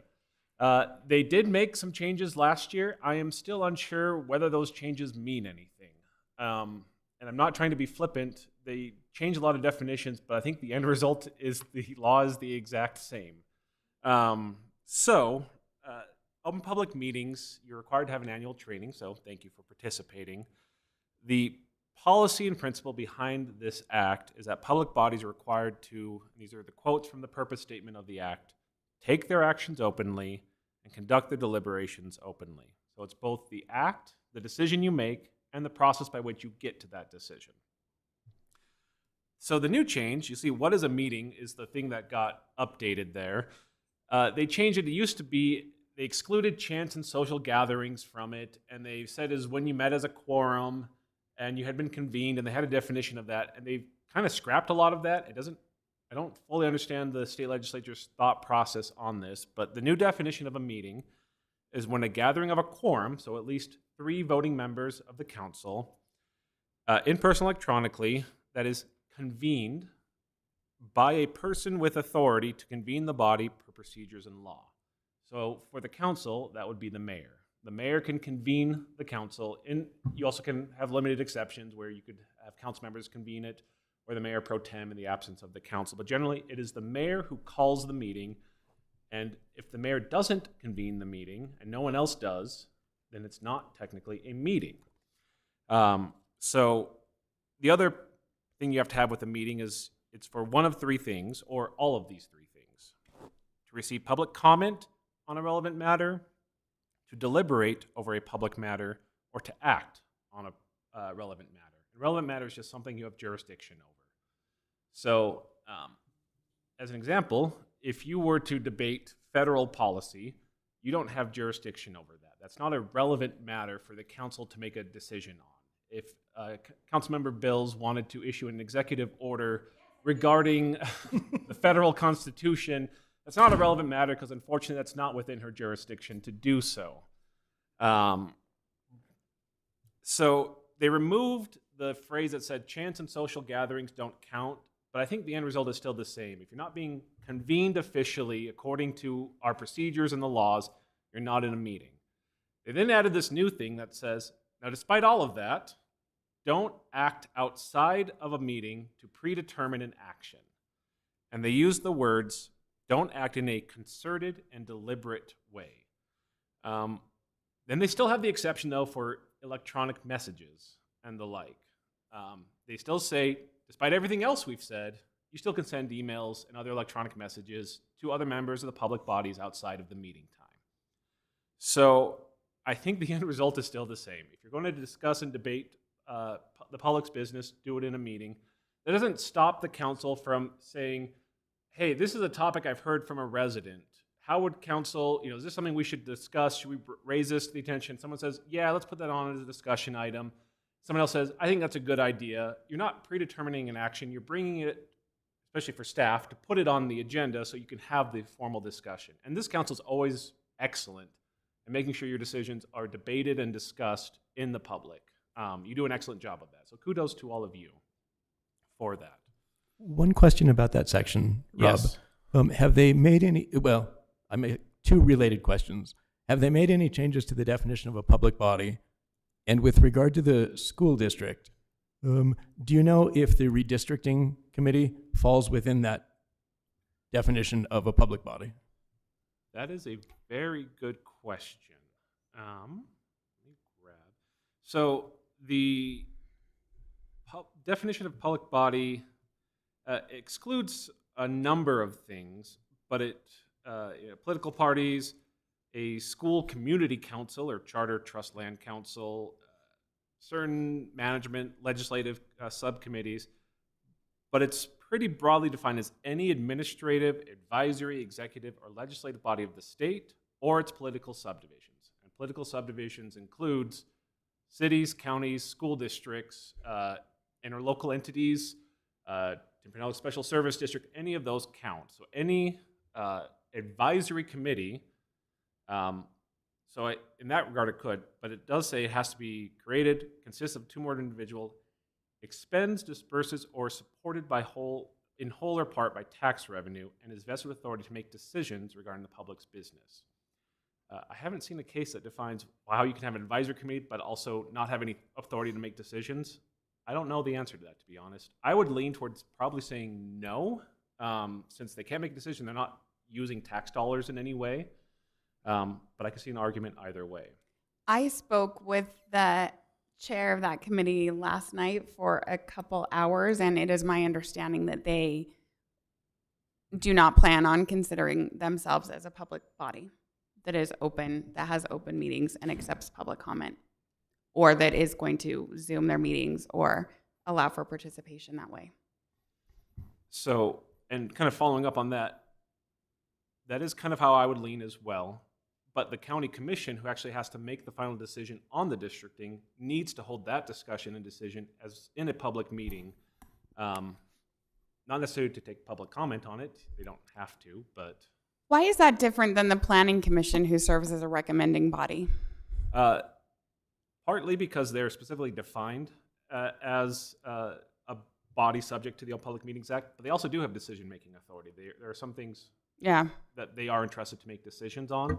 They did make some changes last year. I am still unsure whether those changes mean anything. And I'm not trying to be flippant. They changed a lot of definitions, but I think the end result is the law is the exact same. Open public meetings, you're required to have an annual training, so thank you for participating. The policy and principle behind this act is that public bodies are required to, these are the quotes from the purpose statement of the act, take their actions openly and conduct their deliberations openly. So it's both the act, the decision you make, and the process by which you get to that decision. So the new change, you see, what is a meeting is the thing that got updated there. They changed it. It used to be, they excluded chance and social gatherings from it, and they said is when you met as a quorum and you had been convened, and they had a definition of that, and they've kind of scrapped a lot of that. I don't fully understand the state legislature's thought process on this, but the new definition of a meeting is when a gathering of a quorum, so at least 3 voting members of the council, in person electronically, that is convened by a person with authority to convene the body per procedures and law. So for the council, that would be the mayor. The mayor can convene the council. You also can have limited exceptions where you could have council members convene it, or the mayor pro tem in the absence of the council. But generally, it is the mayor who calls the meeting. And if the mayor doesn't convene the meeting and no one else does, then it's not technically a meeting. So the other thing you have to have with a meeting is it's for one of 3 things, or all of these 3 things: to receive public comment on a relevant matter, to deliberate over a public matter, or to act on a relevant matter. And relevant matter is just something you have jurisdiction over. So, as an example, if you were to debate federal policy, you don't have jurisdiction over that. That's not a relevant matter for the council to make a decision on. If Councilmember Bills wanted to issue an executive order regarding the federal constitution, that's not a relevant matter because unfortunately that's not within her jurisdiction to do so. So they removed the phrase that said chance and social gatherings don't count, but I think the end result is still the same. If you're not being convened officially according to our procedures and the laws, you're not in a meeting. They then added this new thing that says, now despite all of that, don't act outside of a meeting to predetermine an action. And they use the words, don't act in a concerted and deliberate way. Then they still have the exception, though, for electronic messages and the like. They still say, despite everything else we've said, you still can send emails and other electronic messages to other members of the public bodies outside of the meeting time. So I think the end result is still the same. If you're going to discuss and debate the public's business, do it in a meeting. That doesn't stop the council from saying, hey, this is a topic I've heard from a resident. How would council, is this something we should discuss? Should we raise this to the attention? Someone says, yeah, let's put that on as a discussion item. Someone else says, I think that's a good idea. You're not predetermining an action. You're bringing it, especially for staff, to put it on the agenda so you can have the formal discussion. And this council is always excellent in making sure your decisions are debated and discussed in the public. You do an excellent job of that. So kudos to all of you for that. One question about that section, Rob. Yes. Have they made any, well, I made two related questions. Have they made any changes to the definition of a public body? And with regard to the school district, do you know if the redistricting committee falls within that definition of a public body? That is a very good question. Let me grab. So the definition of public body excludes a number of things, but it political parties, a school community council or charter trust land council, certain management legislative subcommittees, but it's pretty broadly defined as any administrative, advisory, executive, or legislative body of the state or its political subdivisions. And political subdivisions includes cities, counties, school districts, interlocal entities, Timberlake Special Service District, any of those count. So any advisory committee, in that regard it could, but it does say it has to be created, consists of 2 or more individuals, expends, disperses, or supported by in whole or part by tax revenue, and is vested with authority to make decisions regarding the public's business. I haven't seen a case that defines how you can have an advisory committee but also not have any authority to make decisions. I don't know the answer to that, to be honest. I would lean towards probably saying no, since they can't make a decision, they're not using tax dollars in any way. But I can see an argument either way. I spoke with the chair of that committee last night for a couple hours, and it is my understanding that they do not plan on considering themselves as a public body that is open, that has open meetings and accepts public comment, or that is going to Zoom their meetings or allow for participation that way. So, and kind of following up on that, that is kind of how I would lean as well. But the county commission, who actually has to make the final decision on the districting, needs to hold that discussion and decision as in a public meeting. Not necessarily to take public comment on it. They don't have to, but... Why is that different than the planning commission, who serves as a recommending body? Partly because they're specifically defined as a body subject to the Open Public Meetings Act, but they also do have decision-making authority. There are some things that they are entrusted to make decisions on.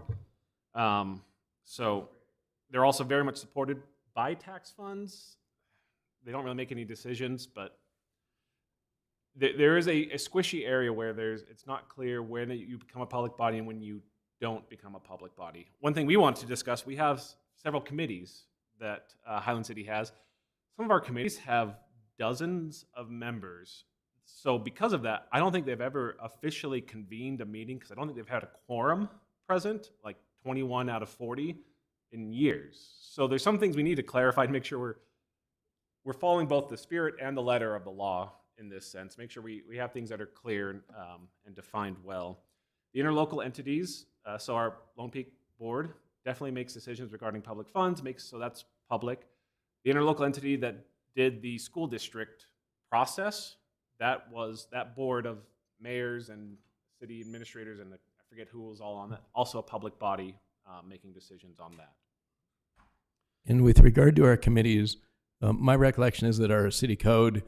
So they're also very much supported by tax funds. They don't really make any decisions, but there is a squishy area where it's not clear when you become a public body and when you don't become a public body. One thing we want to discuss, we have several committees that Highland City has. Some of our committees have dozens of members. So because of that, I don't think they've ever officially convened a meeting, because I don't think they've had a quorum present, like 21 out of 40 in years. So there's some things we need to clarify to make sure we're following both the spirit and the letter of the law in this sense. Make sure we have things that are clear and defined well. The interlocal entities, so our Lone Peak board definitely makes decisions regarding public funds, so that's public. The interlocal entity that did the school district process, that was that board of mayors and city administrators, and I forget who was all on that, also a public body making decisions on that. And with regard to our committees, my recollection is that our city code,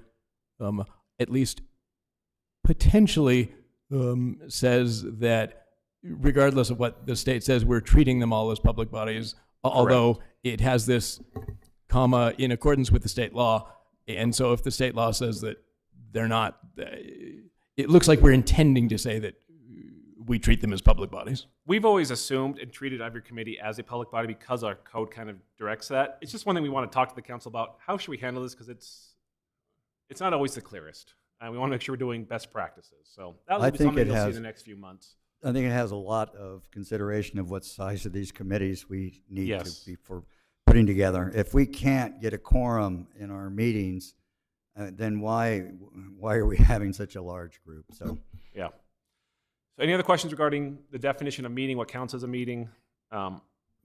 at least potentially, says that regardless of what the state says, we're treating them all as public bodies, although it has this comma, in accordance with the state law. And so if the state law says that they're not, it looks like we're intending to say that we treat them as public bodies. We've always assumed and treated every committee as a public body because our code kind of directs that. It's just one thing we want to talk to the council about. How should we handle this? Because it's not always the clearest. And we want to make sure we're doing best practices. So that will I be think something it you'll see has- in the next few months. I think it has a lot of consideration of what size of these committees we need Yes. to be for putting together. If we can't get a quorum in our meetings, then why are we having such a large group? So Yeah. So any other questions regarding the definition of meeting, what counts as a meeting?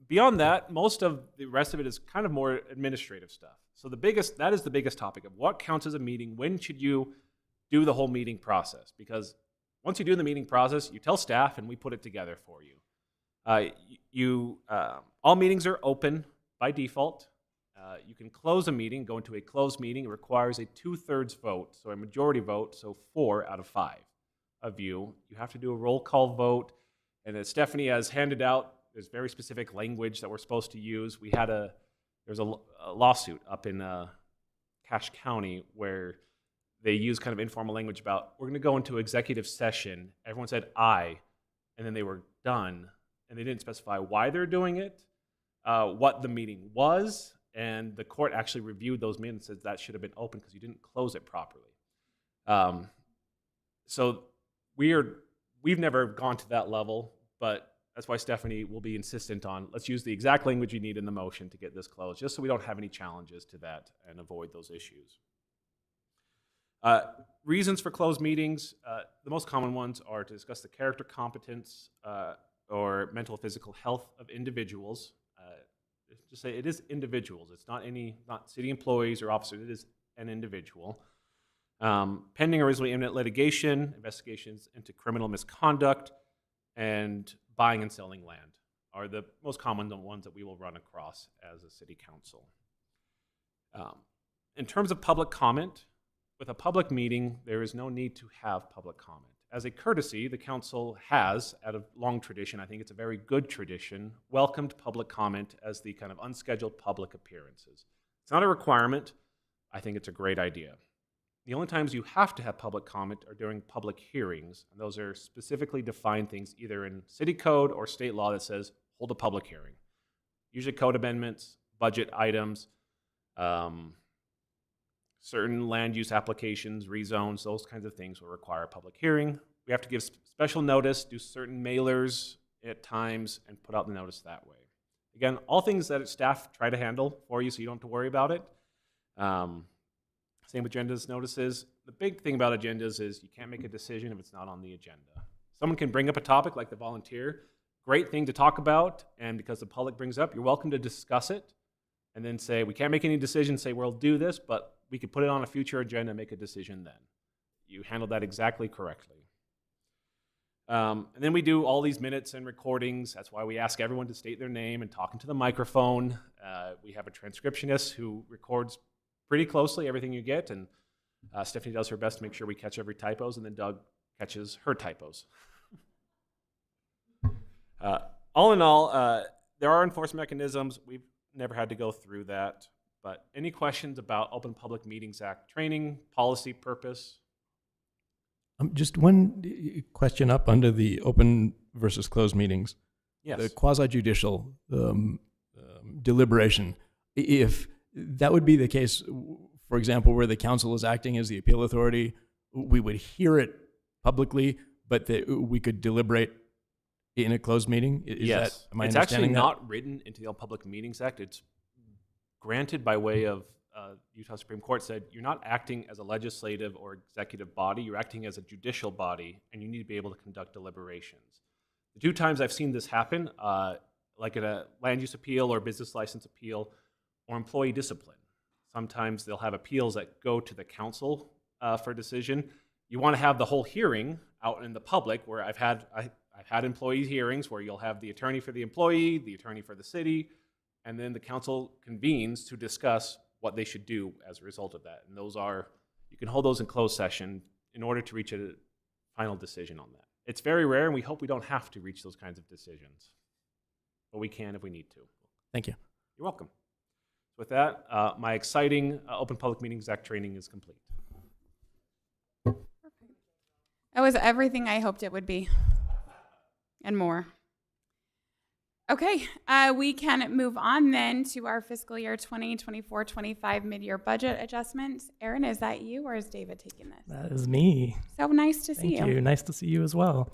Beyond that, most of the rest of it is kind of more administrative stuff. So that is the biggest topic of what counts as a meeting. When should you do the whole meeting process? Because once you do the meeting process, you tell staff and we put it together for you. All meetings are open by default. You can close a meeting, go into a closed meeting. It requires a 2/3 vote, so a majority vote, so 4 out of 5 of you. You have to do a roll call vote. And as Stephanie has handed out, there's very specific language that we're supposed to use. There's a lawsuit up in Cache County where they use kind of informal language about, we're going to go into executive session. Everyone said aye, and then they were done. And they didn't specify why they're doing it, what the meeting was, and the court actually reviewed those minutes and said that should have been open because you didn't close it properly. So we've never gone to that level, but that's why Stephanie will be insistent on, let's use the exact language you need in the motion to get this closed, just so we don't have any challenges to that and avoid those issues. Reasons for closed meetings, the most common ones are to discuss the character, competence, or mental or physical health of individuals. Just say it is individuals. It's not city employees or officers. It is an individual. Pending or reasonably imminent litigation, investigations into criminal misconduct, and buying and selling land are the most common ones that we will run across as a city council. In terms of public comment, with a public meeting, there is no need to have public comment. As a courtesy, the council has, out of long tradition, I think it's a very good tradition, welcomed public comment as the kind of unscheduled public appearances. It's not a requirement. I think it's a great idea. The only times you have to have public comment are during public hearings, and those are specifically defined things either in city code or state law that says hold a public hearing. Usually code amendments, budget items, certain land use applications, rezones, those kinds of things will require a public hearing. We have to give special notice, do certain mailers at times, and put out the notice that way. Again, all things that staff try to handle for you so you don't have to worry about it. Same with agendas, notices. The big thing about agendas is you can't make a decision if it's not on the agenda. Someone can bring up a topic like the volunteer, great thing to talk about, and because the public brings up, you're welcome to discuss it, and then say, we can't make any decisions, say, we'll do this, but we could put it on a future agenda and make a decision then. You handled that exactly correctly. And then we do all these minutes and recordings. That's why we ask everyone to state their name and talk into the microphone. We have a transcriptionist who records pretty closely everything you get, and Stephanie does her best to make sure we catch every typos, and then Doug catches her typos. All in all, there are enforcement mechanisms. We've never had to go through that. But any questions about Open Public Meetings Act training, policy, purpose? Just one question up under the open versus closed meetings. Yes. The quasi-judicial deliberation. If that would be the case, for example, where the council is acting as the appeal authority, we would hear it publicly, but we could deliberate in a closed meeting? Yes. Am I it's actually understanding that? not written into the Open Public Meetings Act. It's granted by way of Utah Supreme Court said you're not acting as a legislative or executive body, you're acting as a judicial body, and you need to be able to conduct deliberations. The 2 times I've seen this happen, like at a land use appeal or business license appeal or employee discipline. Sometimes they'll have appeals that go to the council for a decision. You want to have the whole hearing out in the public, where I've had employee hearings where you'll have the attorney for the employee, the attorney for the city, and then the council convenes to discuss what they should do as a result of that. And you can hold those in closed session in order to reach a final decision on that. It's very rare, and we hope we don't have to reach those kinds of decisions. But we can if we need to. Thank you. You're welcome. So With that, my exciting Open Public Meetings Act training is complete. That was everything I hoped it would be, and more. Okay, we can move on then to our fiscal year 2024-25 mid-year budget adjustments. Aaron, is that you or is David taking this? That is me. So nice to see Thank you. Nice to see you as well.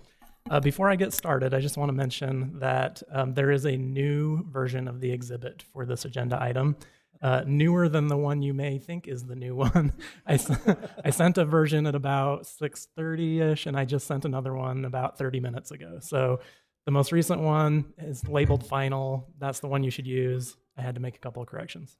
Before I get started, I just want to mention that there is a new version of the exhibit for this agenda item. Newer than the one you may think is the new one. I sent a version at about 6:30ish, and I just sent another one about 30 minutes ago. So the most recent one is labeled final. That's the one you should use. I had to make a couple of corrections.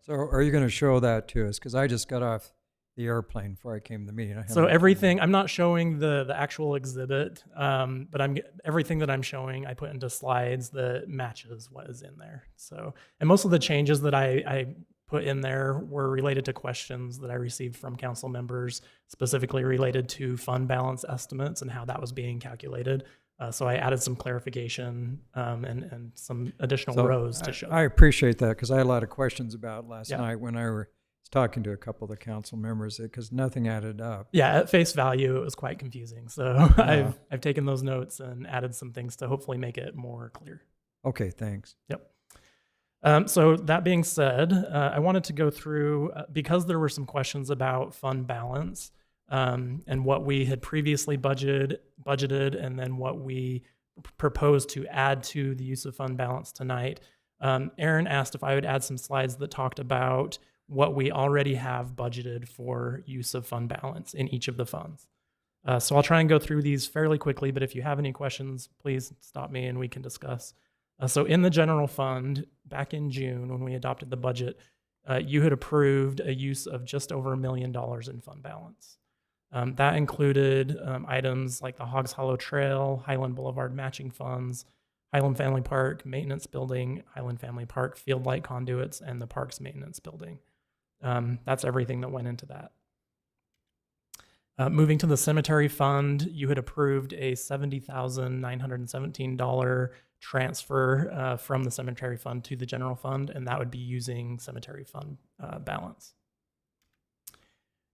So are you going to show that to us? Because I just got off the airplane before I came to the meeting. So everything, I'm not showing the actual exhibit, but everything that I'm showing, I put into slides that matches what is in there. So, and most of the changes that I put in there were related to questions that I received from council members, specifically related to fund balance estimates and how that was being calculated. So I added some clarification and some additional rows to show. I appreciate that because I had a lot of questions about last Yeah. night when I was talking to a couple of the council members because nothing added up. Yeah, at face value, it was quite confusing. So Yeah. I've taken those notes and added some things to hopefully make it more clear. Okay, thanks. Yep. So that being said, I wanted to go through, because there were some questions about fund balance and what we had previously budgeted and then what we proposed to add to the use of fund balance tonight. Aaron asked if I would add some slides that talked about what we already have budgeted for use of fund balance in each of the funds. So I'll try and go through these fairly quickly, but if you have any questions, please stop me and we can discuss. So in the general fund, back in June, when we adopted the budget, you had approved a use of just over $1 million in fund balance. That included items like the Hogs Hollow Trail, Highland Boulevard matching funds, Highland Family Park maintenance building, Highland Family Park field light conduits, and the parks maintenance building. That's everything that went into that. Moving to the cemetery fund, you had approved a $70,917 transfer from the cemetery fund to the general fund, and that would be using cemetery fund balance.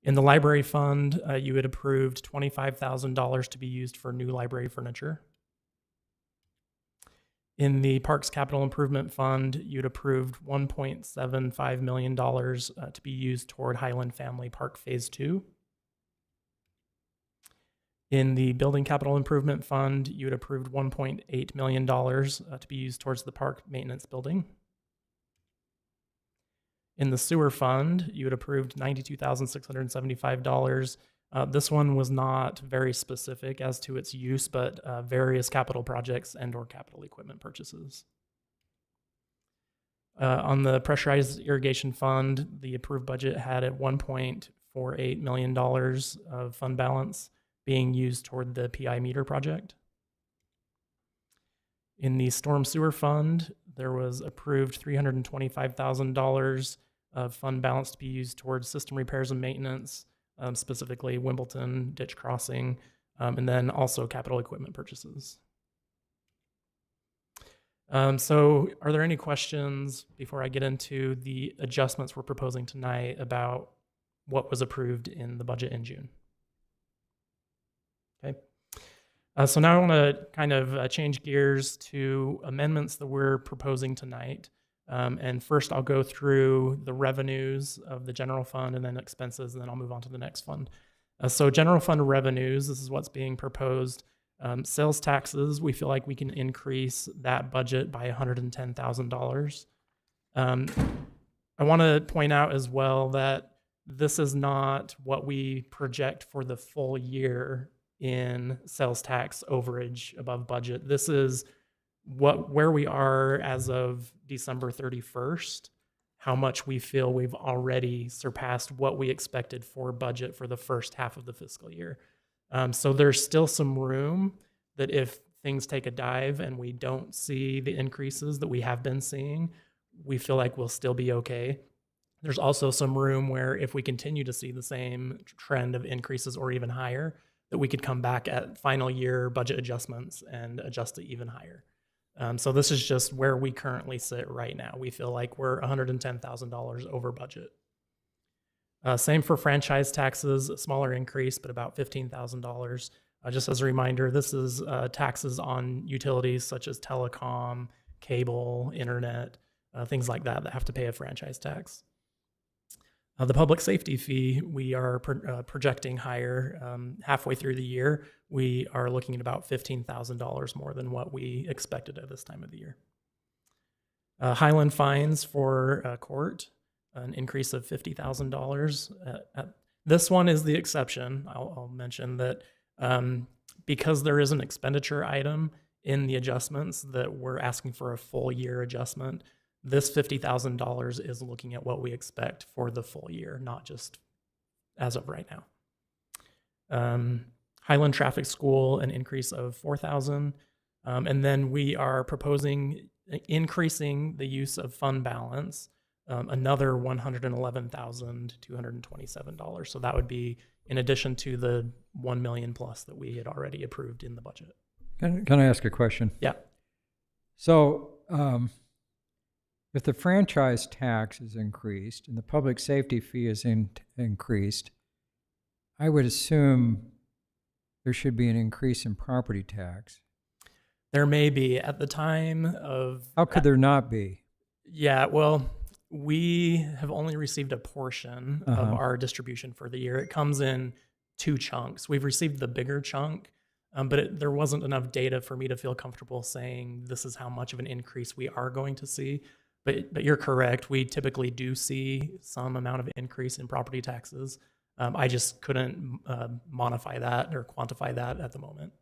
In the library fund, you had approved $25,000 to be used for new library furniture. In the Parks Capital Improvement Fund, you'd approved $1.75 million to be used toward Highland Family Park Phase 2. In the Building Capital Improvement Fund, you had approved $1.8 million to be used towards the park maintenance building. In the Sewer Fund, you had approved $92,675. This one was not very specific as to its use, but various capital projects and or capital equipment purchases. On the Pressurized Irrigation Fund, the approved budget had at $1.48 million of fund balance being used toward the PI meter project. In the Storm Sewer Fund, there was approved $325,000 of fund balance to be used towards system repairs and maintenance, specifically Wimbledon ditch crossing, and then also capital equipment purchases. So are there any questions before I get into the adjustments we're proposing tonight about what was approved in the budget in June? Okay. So now I want to kind of change gears to amendments that we're proposing tonight. And first I'll go through the revenues of the general fund and then expenses, and then I'll move on to the next fund. So general fund revenues, this is what's being proposed. Sales taxes, we feel like we can increase that budget by $110,000. I want to point out as well that this is not what we project for the full year in sales tax overage above budget. This is where we are as of December 31st, how much we feel we've already surpassed what we expected for budget for the first half of the fiscal year. So there's still some room that if things take a dive and we don't see the increases that we have been seeing, we feel like we'll still be okay. There's also some room where if we continue to see the same trend of increases or even higher, that we could come back at final year budget adjustments and adjust it even higher. So this is just where we currently sit right now. We feel like we're $110,000 over budget. Same for franchise taxes, a smaller increase, but about $15,000. Just as a reminder, this is taxes on utilities such as telecom, cable, internet, things like that have to pay a franchise tax. The public safety fee, we are projecting higher. Halfway through the year, we are looking at about $15,000 more than what we expected at this time of the year. Highland fines for court, an increase of $50,000. This one is the exception. I'll mention that because there is an expenditure item in the adjustments that we're asking for a full year adjustment, this $50,000 is looking at what we expect for the full year, not just as of right now. Highland Traffic School, an increase of $4,000. And then we are proposing increasing the use of fund balance, another $111,227. So that would be in addition to the $1 million plus that we had already approved in the budget. Can I ask a question? Yeah. So, if the franchise tax is increased and the public safety fee is increased, I would assume there should be an increase in property tax. There may be at the time of... How could there not be? Yeah, well, we have only received a portion of our distribution for the year. It comes in 2 chunks. We've received the bigger chunk, but there wasn't enough data for me to feel comfortable saying this is how much of an increase we are going to see. But you're correct. We typically do see some amount of increase in property taxes. I just couldn't modify that or quantify that at the moment.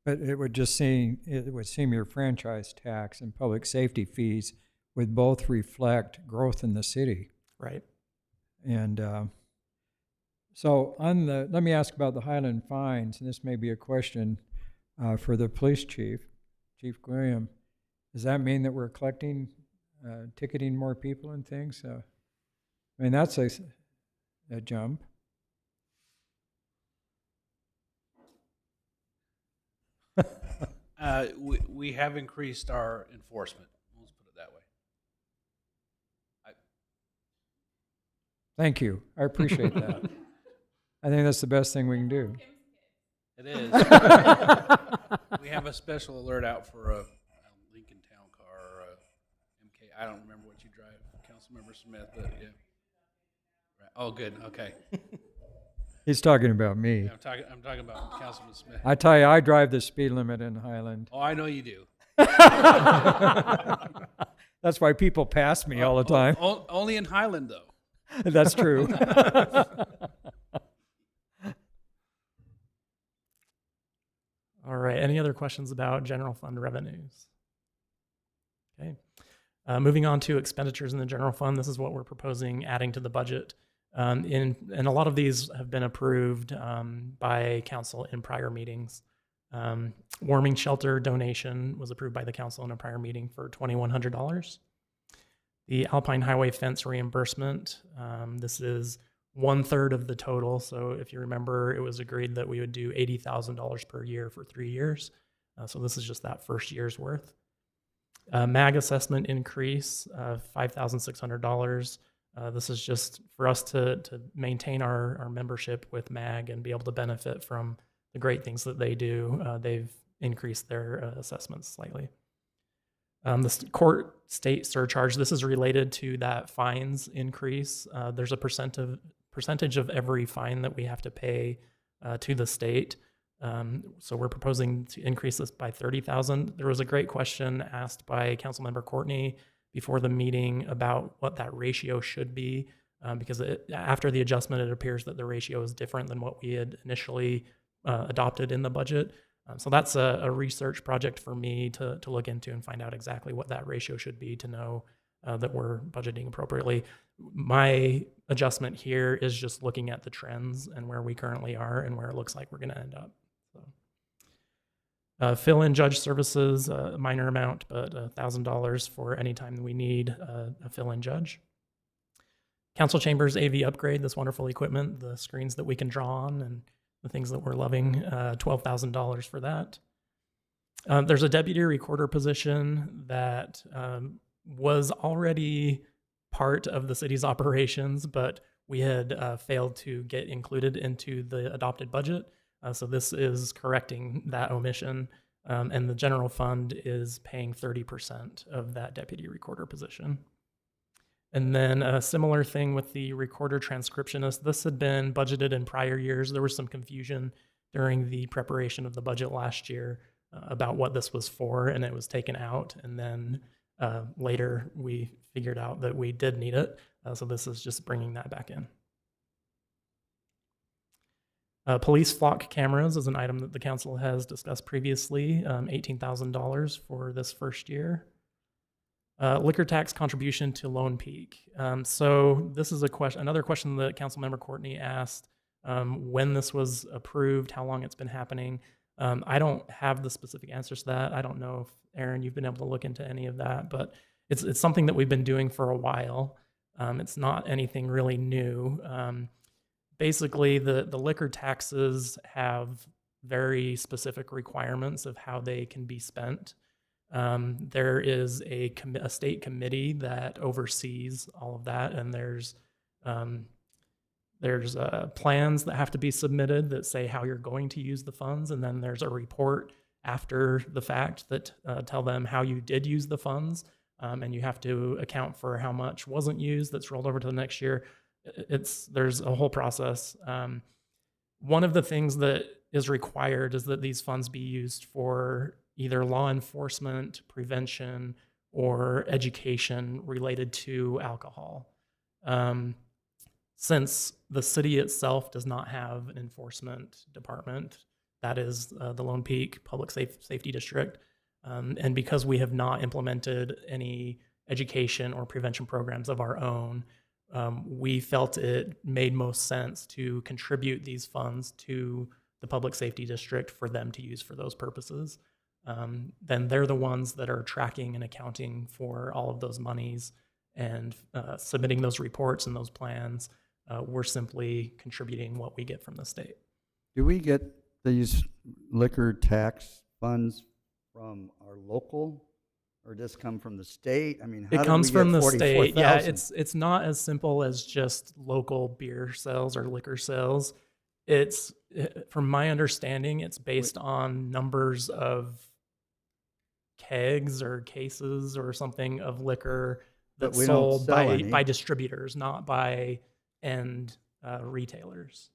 But it would seem your franchise tax and public safety fees would both reflect growth in the city. Right. And so let me ask about the Highland fines, and this may be a question for the police chief, Chief Graham. Does that mean that we're ticketing more people and things? I mean, that's a jump. We have increased our enforcement. Let's put it that way. Thank you. I appreciate that. I think that's the best thing we can do. It is. We have a special alert out for a Lincoln Town Car or a MK. I don't remember what you drive, Councilmember Smith, but yeah. Right. Oh, good. Okay. He's talking about me. Yeah, I'm talking about Councilman Smith. I tell you, I drive the speed limit in Highland. Oh, I know you do. That's why people pass me all the time. Only in Highland, though. That's true. All right. Any other questions about general fund revenues? Okay. Moving on to expenditures in the general fund. This is what we're proposing adding to the budget. And a lot of these have been approved by council in prior meetings. Warming shelter donation was approved by the council in a prior meeting for $2,100. The Alpine Highway fence reimbursement, this is 1/3 of the total. So if you remember, it was agreed that we would do $80,000 per year for 3 years. So this is just that first year's worth. MAG assessment increase of $5,600. This is just for us to maintain our membership with MAG and be able to benefit from the great things that they do. They've increased their assessments slightly. The court state surcharge, this is related to that fines increase. There's a percentage of every fine that we have to pay to the state. So we're proposing to increase this by $30,000. There was a great question asked by Councilmember Courtney before the meeting about what that ratio should be, because after the adjustment, it appears that the ratio is different than what we had initially adopted in the budget. So that's a research project for me to look into and find out exactly what that ratio should be to know that we're budgeting appropriately. My adjustment here is just looking at the trends and where we currently are and where it looks like we're going to end up. So, fill-in judge services, a minor amount, but $1,000 for any time we need a fill-in judge. Council chambers AV upgrade, this wonderful equipment, the screens that we can draw on and the things that we're loving, $12,000 for that. There's a deputy recorder position that was already part of the city's operations, but we had failed to get included into the adopted budget. So this is correcting that omission, and the general fund is paying 30% of that deputy recorder position. And then a similar thing with the recorder transcriptionist. This had been budgeted in prior years. There was some confusion during the preparation of the budget last year about what this was for, and it was taken out. And then later we figured out that we did need it. So this is just bringing that back in. Police flock cameras is an item that the council has discussed previously, $18,000 for this first year. Liquor tax contribution to Lone Peak. So this is another question that Councilmember Courtney asked, when this was approved, how long it's been happening. I don't have the specific answers to that. I don't know if, Aaron, you've been able to look into any of that, but it's something that we've been doing for a while. It's not anything really new. Basically, the liquor taxes have very specific requirements of how they can be spent. There is a state committee that oversees all of that, and there's plans that have to be submitted that say how you're going to use the funds, and then there's a report after the fact that tell them how you did use the funds, and you have to account for how much wasn't used that's rolled over to the next year. There's a whole process. One of the things that is required is that these funds be used for either law enforcement, prevention, or education related to alcohol. Since the city itself does not have an enforcement department, that is the Lone Peak Public Safety District, and because we have not implemented any education or prevention programs of our own, we felt it made most sense to contribute these funds to the Public Safety District for them to use for those purposes. Then they're the ones that are tracking and accounting for all of those monies and submitting those reports and those plans. We're simply contributing what we get from the state. Do we get these liquor tax funds from our local, or does this come from the state? I mean, how It comes from the state. Yeah, 44,000? it's not as simple as just local beer sales or liquor sales. It's, from my understanding, it's based on numbers of kegs or cases or something of liquor that's we don't sold sell any. by distributors, not by end retailers.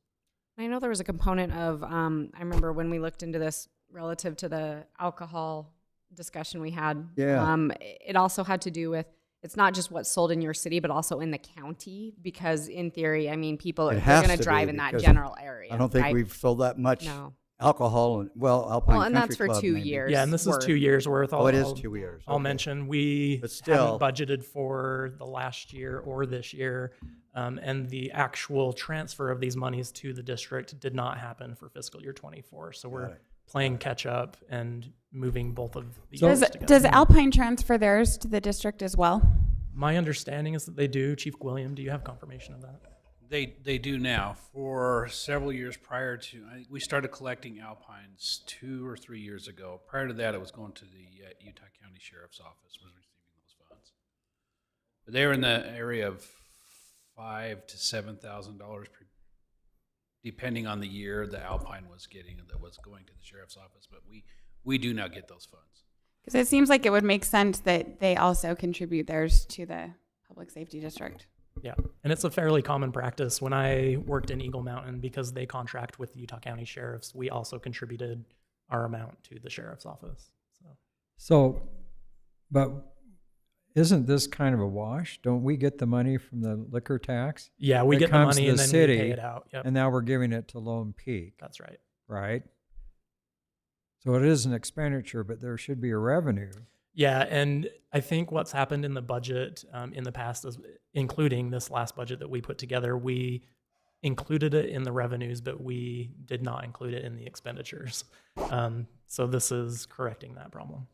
I know there was a component of, I remember when we looked into this relative to the alcohol discussion we had. Yeah. It also had to do with, it's not just what's sold in your city, but also in the county, because in theory, I mean, people are It has going to to drive be, in that because general area. I don't think right? we've sold that much No. alcohol. Alpine Well, and Country that's for Club, 2 maybe. years. Yeah, and this worth. is 2 years worth. Oh, it is 2 years. I'll Okay. mention we But still- haven't budgeted for the last year or this year, and the actual transfer of these monies to the district did not happen for fiscal year 24. So we're Got it. playing catch up and moving both of these Does together. Alpine transfer theirs to the district as well? My understanding is that they do. Chief William, do you have confirmation of that? They do now. For several years prior to, we started collecting Alpines 2 or 3 years ago. Prior to that, it was going to the Utah County Sheriff's Office was receiving those funds. But they were in the area of $5,000 to $7,000 depending on the year the Alpine was getting that was going to the Sheriff's Office. But we do not get those funds. Because it seems like it would make sense that they also contribute theirs to the Public Safety District. Yeah, and it's a fairly common practice. When I worked in Eagle Mountain, because they contract with the Utah County Sheriffs, we also contributed our amount to the Sheriff's Office. So, but isn't this kind of a wash? Don't we get the money from the liquor tax? Yeah, we It get the comes to money and then city, we pay it out. Yep. And now we're giving it to Lone Peak, That's right. right? So it is an expenditure, but there should be a revenue. Yeah, and I think what's happened in the budget in the past, is, including this last budget that we put together, we included it in the revenues, but we did not include it in the expenditures. So this is correcting that problem.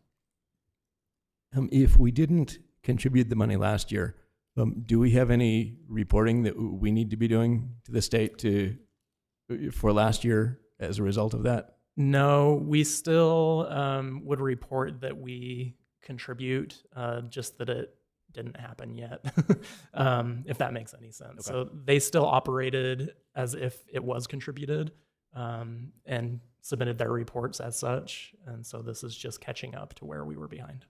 If we didn't contribute the money last year, do we have any reporting that we need to be doing to the state for last year as a result of that? No, we still would report that we contribute, just that it didn't happen yet, if that makes any sense. So they still operated as if it was contributed, and submitted their reports as such. And so this is just catching up to where we were behind.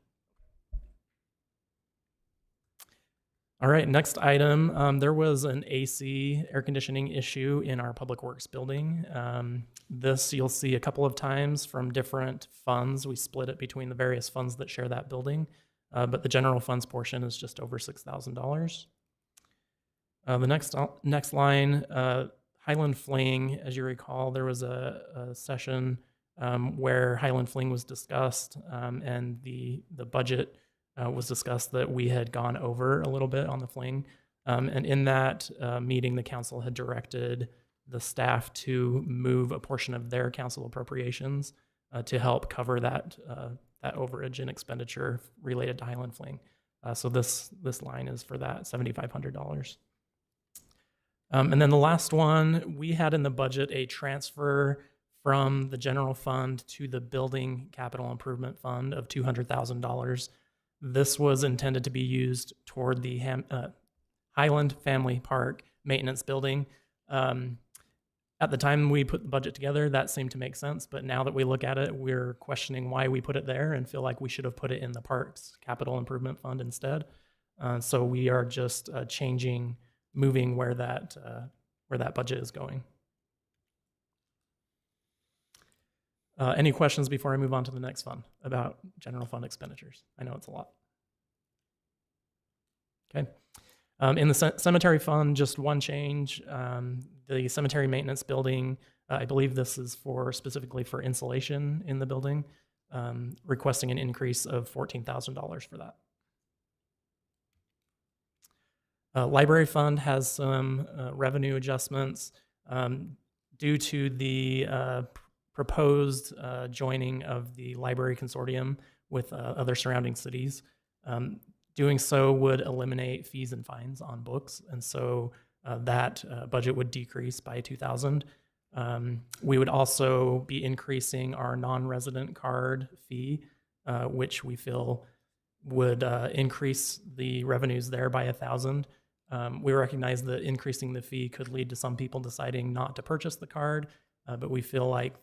All right, next item. There was an AC air conditioning issue in our Public Works building. This you'll see a couple of times from different funds. We split it between the various funds that share that building, but the general funds portion is just over $6,000. The next line, Highland Fling. As you recall, there was a session where Highland Fling was discussed, and the budget was discussed that we had gone over a little bit on the Fling. And in that meeting, the council had directed the staff to move a portion of their council appropriations to help cover that overage and expenditure related to Highland Fling. So this line is for that $7,500. And then the last one, we had in the budget a transfer from the general fund to the building capital improvement fund of $200,000. This was intended to be used toward the Highland Family Park maintenance building. At the time we put the budget together, that seemed to make sense, but now that we look at it, we're questioning why we put it there and feel like we should have put it in the Parks Capital Improvement Fund instead. So we are just moving where that budget is going. Any questions before I move on to the next fund about general fund expenditures? I know it's a lot. Okay. In the cemetery fund, just one change. The cemetery maintenance building, I believe this is specifically for insulation in the building, requesting an increase of $14,000 for that. Library fund has some revenue adjustments due to the proposed joining of the library consortium with other surrounding cities. Doing so would eliminate fees and fines on books, and so that budget would decrease by $2,000. We would also be increasing our non-resident card fee, which we feel would increase the revenues there by $1,000. We recognize that increasing the fee could lead to some people deciding not to purchase the card, but we feel like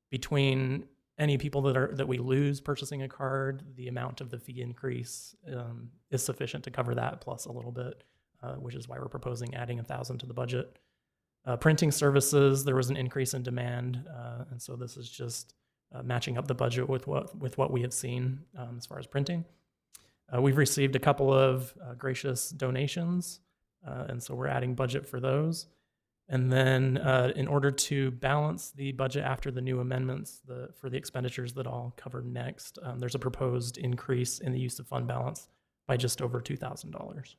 between any people that we lose purchasing a card, the amount of the fee increase is sufficient to cover that plus a little bit, which is why we're proposing adding $1,000 to the budget. Printing services, there was an increase in demand, and so this is just matching up the budget with what we have seen as far as printing. We've received a couple of gracious donations, and so we're adding budget for those. And then in order to balance the budget after the new amendments for the expenditures that I'll cover next, there's a proposed increase in the use of fund balance by just over $2,000.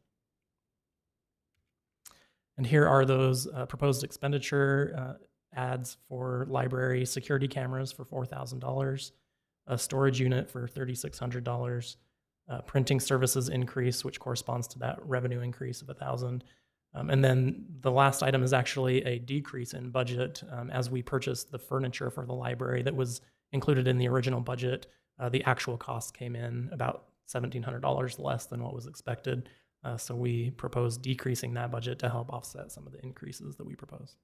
And here are those proposed expenditure adds for library: security cameras for $4,000, a storage unit for $3,600, printing services increase, which corresponds to that revenue increase of $1,000. And then the last item is actually a decrease in budget as we purchased the furniture for the library that was included in the original budget. The actual cost came in about $1,700 less than what was expected. So we proposed decreasing that budget to help offset some of the increases that we proposed.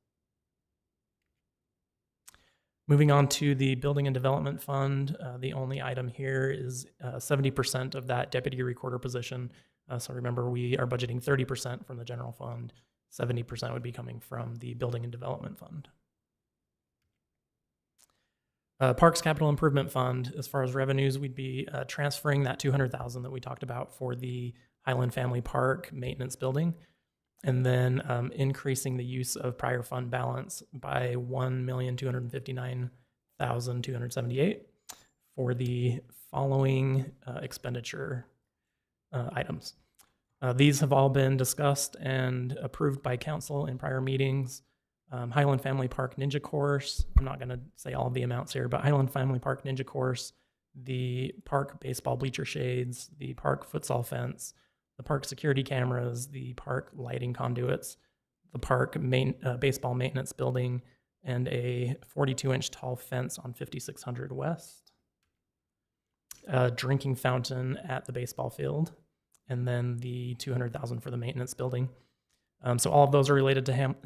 Moving on to the Building and Development Fund, the only item here is 70% of that deputy recorder position. So remember, we are budgeting 30% from the general fund. 70% would be coming from the Building and Development Fund. Parks Capital Improvement Fund, as far as revenues, we'd be transferring that $200,000 that we talked about for the Highland Family Park maintenance building, and then increasing the use of prior fund balance by $1,259,278 for the following expenditure items. These have all been discussed and approved by council in prior meetings. Highland Family Park Ninja Course, I'm not going to say all of the amounts here, but Highland Family Park Ninja Course, the park baseball bleacher shades, the park futsal fence, the park security cameras, the park lighting conduits, the park baseball maintenance building, and a 42-inch tall fence on 5600 West, a drinking fountain at the baseball field, and then the $200,000 for the maintenance building. So all of those are related to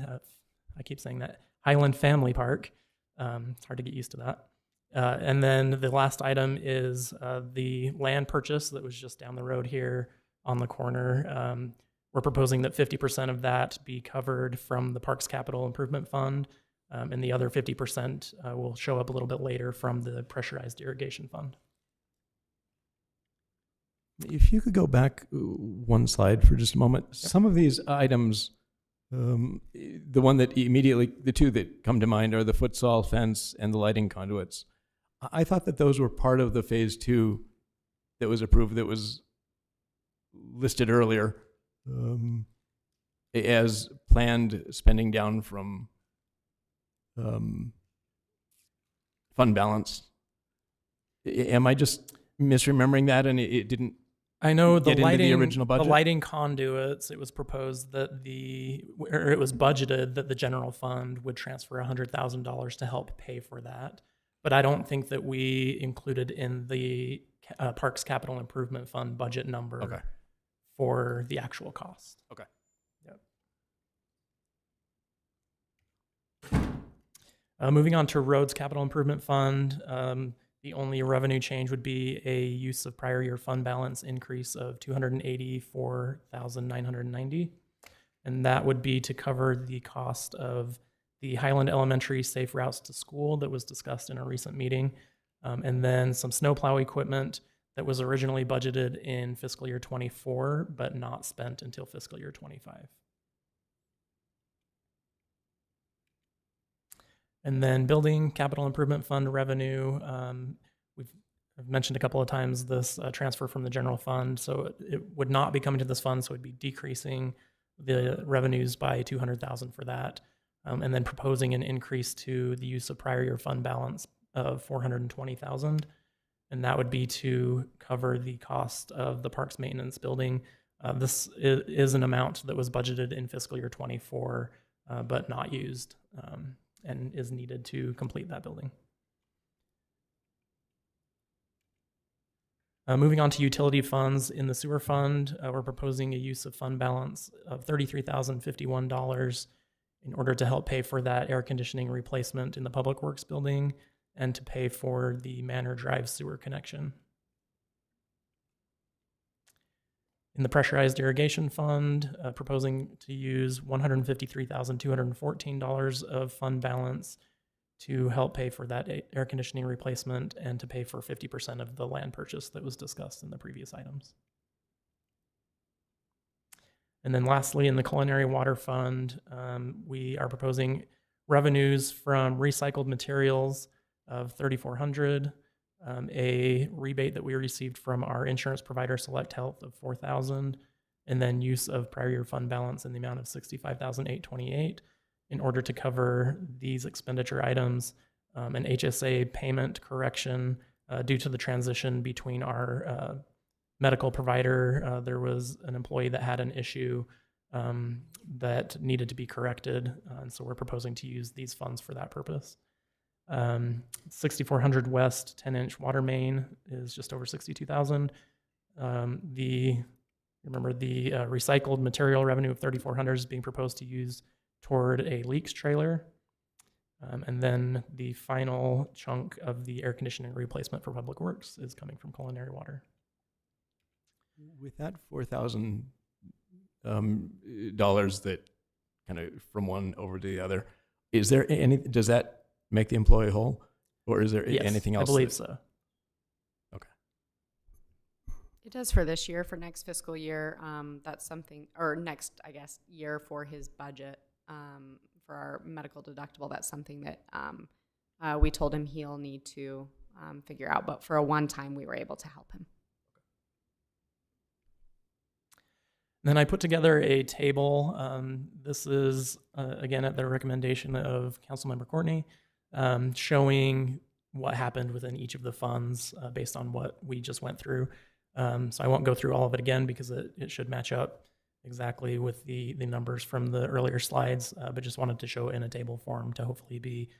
I keep saying that, Highland Family Park. It's hard to get used to that. And then the last item is the land purchase that was just down the road here on the corner. We're proposing that 50% of that be covered from the Parks Capital Improvement Fund, and the other 50% will show up a little bit later from the pressurized irrigation fund. If you could go back one slide for just a moment. Some of these items, the one that immediately, the two that come to mind are the futsal fence and the lighting conduits. I thought that those were part of the phase 2 that was approved, that was listed earlier as planned spending down from fund balance. Am I just misremembering that, and it didn't? I know the get into lighting, the original budget? the lighting conduits, it was proposed that it was budgeted that the general fund would transfer $100,000 to help pay for that. But I don't think that we included in the Parks Capital Improvement Fund budget number for the actual cost. Okay. Yep. Moving on to Roads Capital Improvement Fund, the only revenue change would be a use of prior year fund balance increase of $284,990. And that would be to cover the cost of the Highland Elementary Safe Routes to School that was discussed in a recent meeting. And then some snowplow equipment that was originally budgeted in fiscal year 24, but not spent until fiscal year 25. And then Building Capital Improvement Fund revenue, I've mentioned a couple of times this transfer from the general fund, so it would not be coming to this fund, so it'd be decreasing the revenues by $200,000 for that, and then proposing an increase to the use of prior year fund balance of $420,000, and that would be to cover the cost of the parks maintenance building. This is an amount that was budgeted in fiscal year 24, but not used. And is needed to complete that building. Moving on to utility funds, in the sewer fund, we're proposing a use of fund balance of $33,051 in order to help pay for that air conditioning replacement in the Public Works building and to pay for the Manor Drive sewer connection. In the pressurized irrigation fund, proposing to use $153,214 of fund balance to help pay for that air conditioning replacement and to pay for 50% of the land purchase that was discussed in the previous items. And then lastly, in the culinary water fund, we are proposing revenues from recycled materials of $3,400, a rebate that we received from our insurance provider Select Health of $4,000, and then use of prior year fund balance in the amount of $65,828 in order to cover these expenditure items, an HSA payment correction due to the transition between our medical provider. There was an employee that had an issue that needed to be corrected, and so we're proposing to use these funds for that purpose. 6400 West 10-inch water main is just over $62,000. Remember the recycled material revenue of $3,400 is being proposed to use toward a leaks trailer. And then the final chunk of the air conditioning replacement for Public Works is coming from culinary water. With that $4,000 that kind of from one over to the other, is there any, does that make the employee whole, or is there anything else? I believe so. Okay. It does for this year. For next fiscal year, that's something, or next, I guess, year for his budget, for our medical deductible, that's something that we told him he'll need to figure out. But for a one-time, we were able to help him. Then I put together a table. This is, again, at the recommendation of Councilmember Courtney, showing what happened within each of the funds based on what we just went through. So I won't go through all of it again because it should match up. exactly with the numbers from the earlier slides, but just wanted to show it in a table form to hopefully be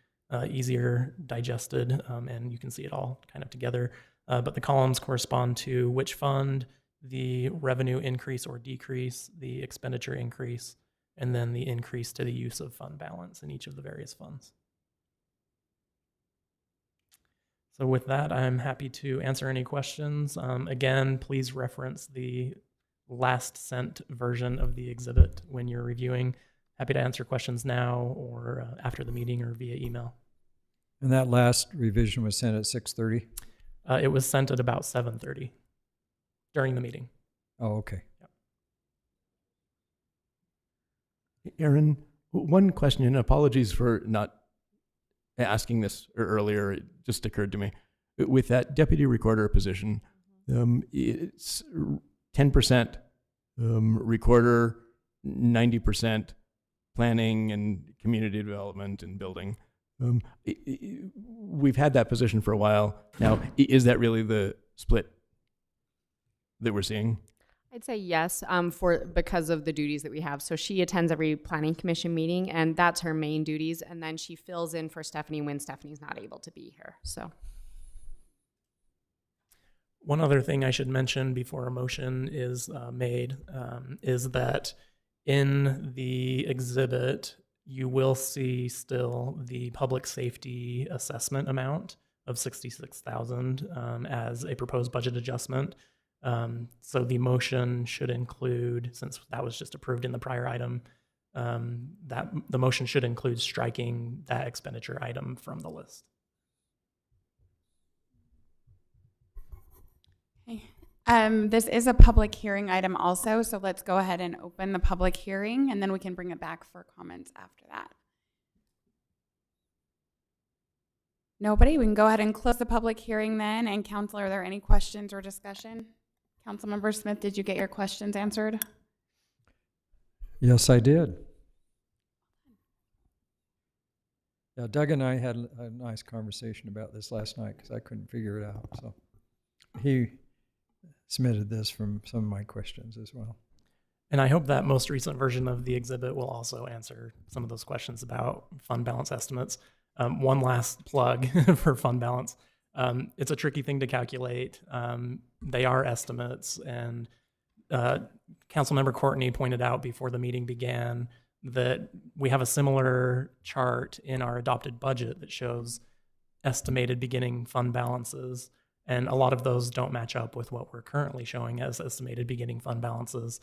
easier digested, and you can see it all kind of together. But the columns correspond to which fund, the revenue increase or decrease, the expenditure increase, and then the increase to the use of fund balance in each of the various funds. So with that, I'm happy to answer any questions. Again, please reference the last sent version of the exhibit when you're reviewing. Happy to answer questions now or after the meeting or via email. And that last revision was sent at 6:30? It was sent at about 7:30 during the meeting. Oh, okay. Aaron, one question, and apologies for not asking this earlier, it just occurred to me. With that deputy recorder position, it's 10% recorder, 90% planning and community development and building. We've had that position for a while now. Is that really the split that we're seeing? I'd say yes, because of the duties that we have. So she attends every planning commission meeting, and that's her main duties. And then she fills in for Stephanie when Stephanie's not able to be here. So one other thing I should mention before a motion is made is that in the exhibit, you will see still the public safety assessment amount of $66,000 as a proposed budget adjustment. So the motion should include, since that was just approved in the prior item, that the motion should include striking that expenditure item from the list. Okay. This is a public hearing item also, so let's go ahead and open the public hearing, and then we can bring it back for comments after that. Nobody? We can go ahead and close the public hearing then. And council, are there any questions or discussion? Councilmember Smith, did you get your questions answered? Yes, I did. Yeah, Doug and I had a nice conversation about this last night because I couldn't figure it out. So he submitted this from some of my questions as well. And I hope that most recent version of the exhibit will also answer some of those questions about fund balance estimates. One last plug for fund balance. It's a tricky thing to calculate. They are estimates, and Councilmember Courtney pointed out before the meeting began that we have a similar chart in our adopted budget that shows estimated beginning fund balances, and a lot of those don't match up with what we're currently showing as estimated beginning fund balances.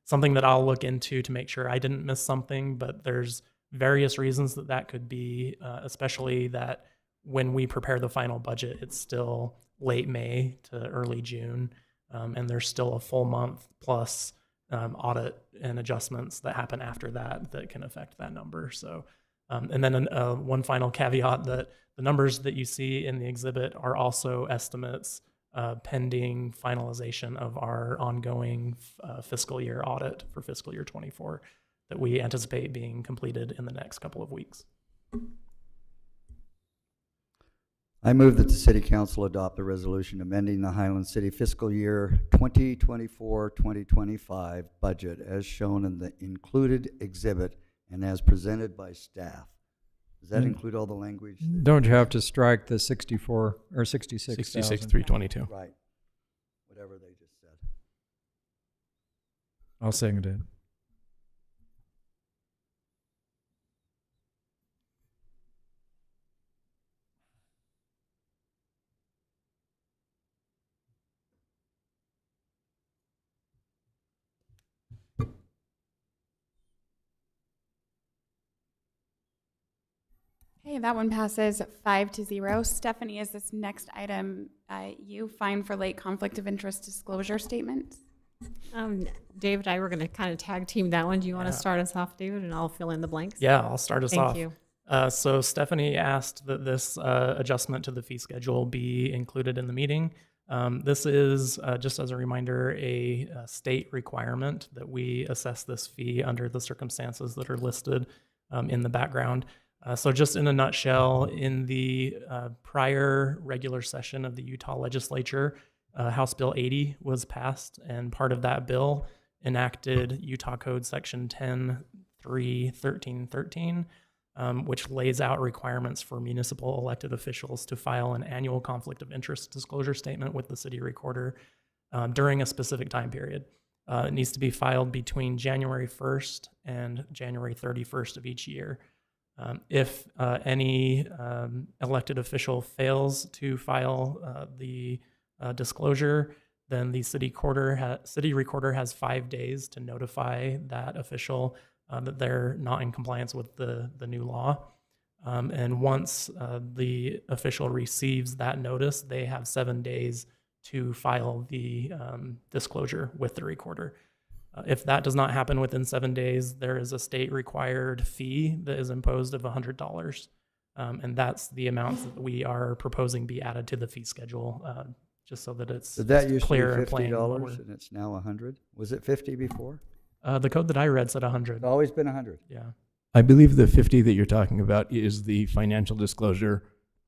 Something that I'll look into to make sure I didn't miss something, but there's various reasons that that could be, especially that when we prepare the final budget, it's still late May to early June, and there's still a full month plus audit and adjustments that happen after that that can affect that number. So, and then one final caveat that the numbers that you see in the exhibit are also estimates pending finalization of our ongoing fiscal year audit for fiscal year 24 that we anticipate being completed in the next couple of weeks. I move that the City Council adopt a resolution amending the Highland City fiscal year 2024-2025 budget as shown in the included exhibit and as presented by staff. Does that include all the language? Don't you have to strike the 64 or 66,000? 66,322. Right. Whatever they just said. I'll second it. Okay, that one passes 5-0. Stephanie, is this next item you fine for late conflict of interest disclosure statements? David and I were going to kind of tag team that one. Do you want to start us off, David, and I'll fill in the blanks? Yeah, I'll start us off. Thank you. So Stephanie asked that this adjustment to the fee schedule be included in the meeting. This is, just as a reminder, a state requirement that we assess this fee under the circumstances that are listed in the background. So just in a nutshell, in the prior regular session of the Utah legislature, House Bill 80 was passed, and part of that bill enacted Utah Code Section 10.3.13.13, which lays out requirements for municipal elected officials to file an annual conflict of interest disclosure statement with the city recorder during a specific time period. It needs to be filed between January 1st and January 31st of each year. If any elected official fails to file the disclosure, then the city recorder has 5 days to notify that official that they're not in compliance with the new law. And once the official receives that notice, they have 7 days to file the disclosure with the recorder. If that does not happen within 7 days, there is a state required fee that is imposed of $100. And that's the amounts that we are proposing be added to the fee schedule, just so that it's Did that used clear to and be plain. $50 and it's now 100? Was it 50 before? The code that I read said 100. It's always been 100. Yeah. I believe the 50 that you're talking about is the financial disclosure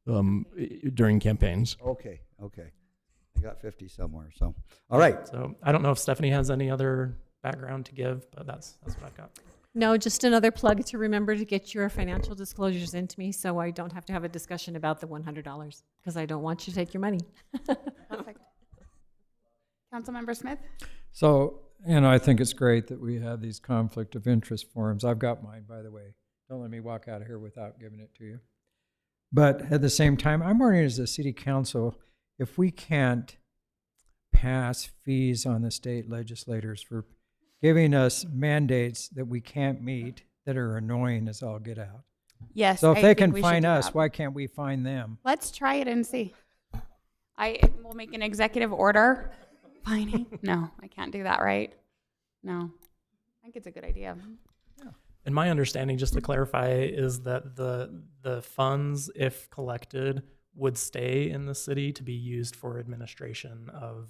during campaigns. Okay. I got 50 somewhere. So, all right. So I don't know if Stephanie has any other background to give, but that's what I've got. No, just another plug to remember to get your financial disclosures into me so I don't have to have a discussion about the $100 because I don't want you to take your money. Perfect. Councilmember Smith? So, I think it's great that we have these conflict of interest forms. I've got mine, by the way. Don't let me walk out of here without giving it to you. But at the same time, I'm wondering as a city council, if we can't pass fees on the state legislators for giving us mandates that we can't meet that are annoying as all get out. Yes. So if I they think can we should fine do us, that. why can't we fine them? Let's try it and see. I will make an executive order. Fining? No, I can't do that, right? No. I think it's a good idea. And my understanding, just to clarify, is that the funds, if collected, would stay in the city to be used for administration of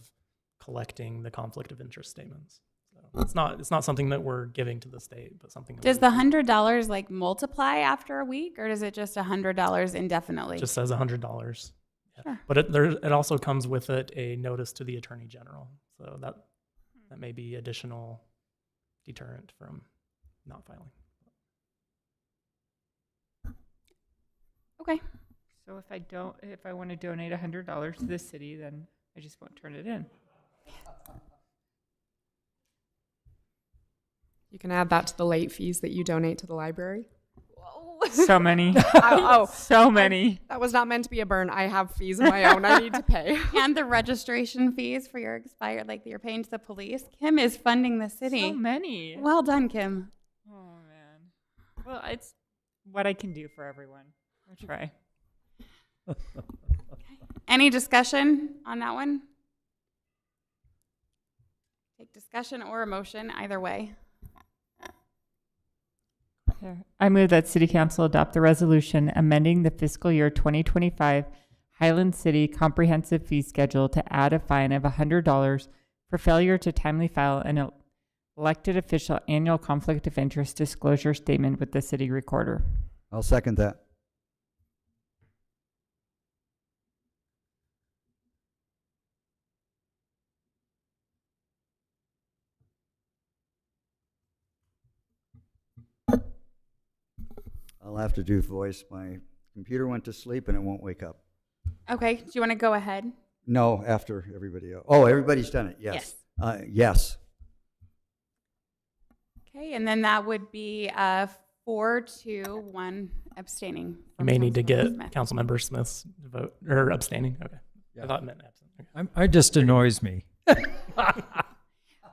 collecting the conflict of interest statements. So it's not something that we're giving to the state, but something that Does the $100 like multiply after a week, or does it just $100 indefinitely? just says $100. Yeah. Sure. But it also comes with it a notice to the Attorney General, so that may be additional deterrent from not filing. Okay. So if I want to donate $100 to the city, then I just won't turn it in. You can add that to the late fees that you donate to the library. So many. So many. That was not meant to be a burn. I have fees of my own I need to pay. And the registration fees for your expired, like that you're paying to the police. Kim is funding the city. So many. Well done, Kim. Oh, man. Well, it's what I can do for everyone. I'll try. Any discussion on that one? Take discussion or a motion, either way. I move that City Council adopt the resolution amending the fiscal year 2025 Highland City Comprehensive Fee Schedule to add a fine of $100 for failure to timely file an elected official annual conflict of interest disclosure statement with the city recorder. I'll second that. I'll have to do voice. My computer went to sleep and it won't wake up. Okay, do you want to go ahead? No, after everybody else. Oh, everybody's done it. Yes. Yes. Okay, and then that would be 4-1 abstaining. You from may need to get Councilmember Smith. Councilmember Smith's vote or abstaining. Okay. Yeah. I thought it meant absent. Okay. It just annoys me.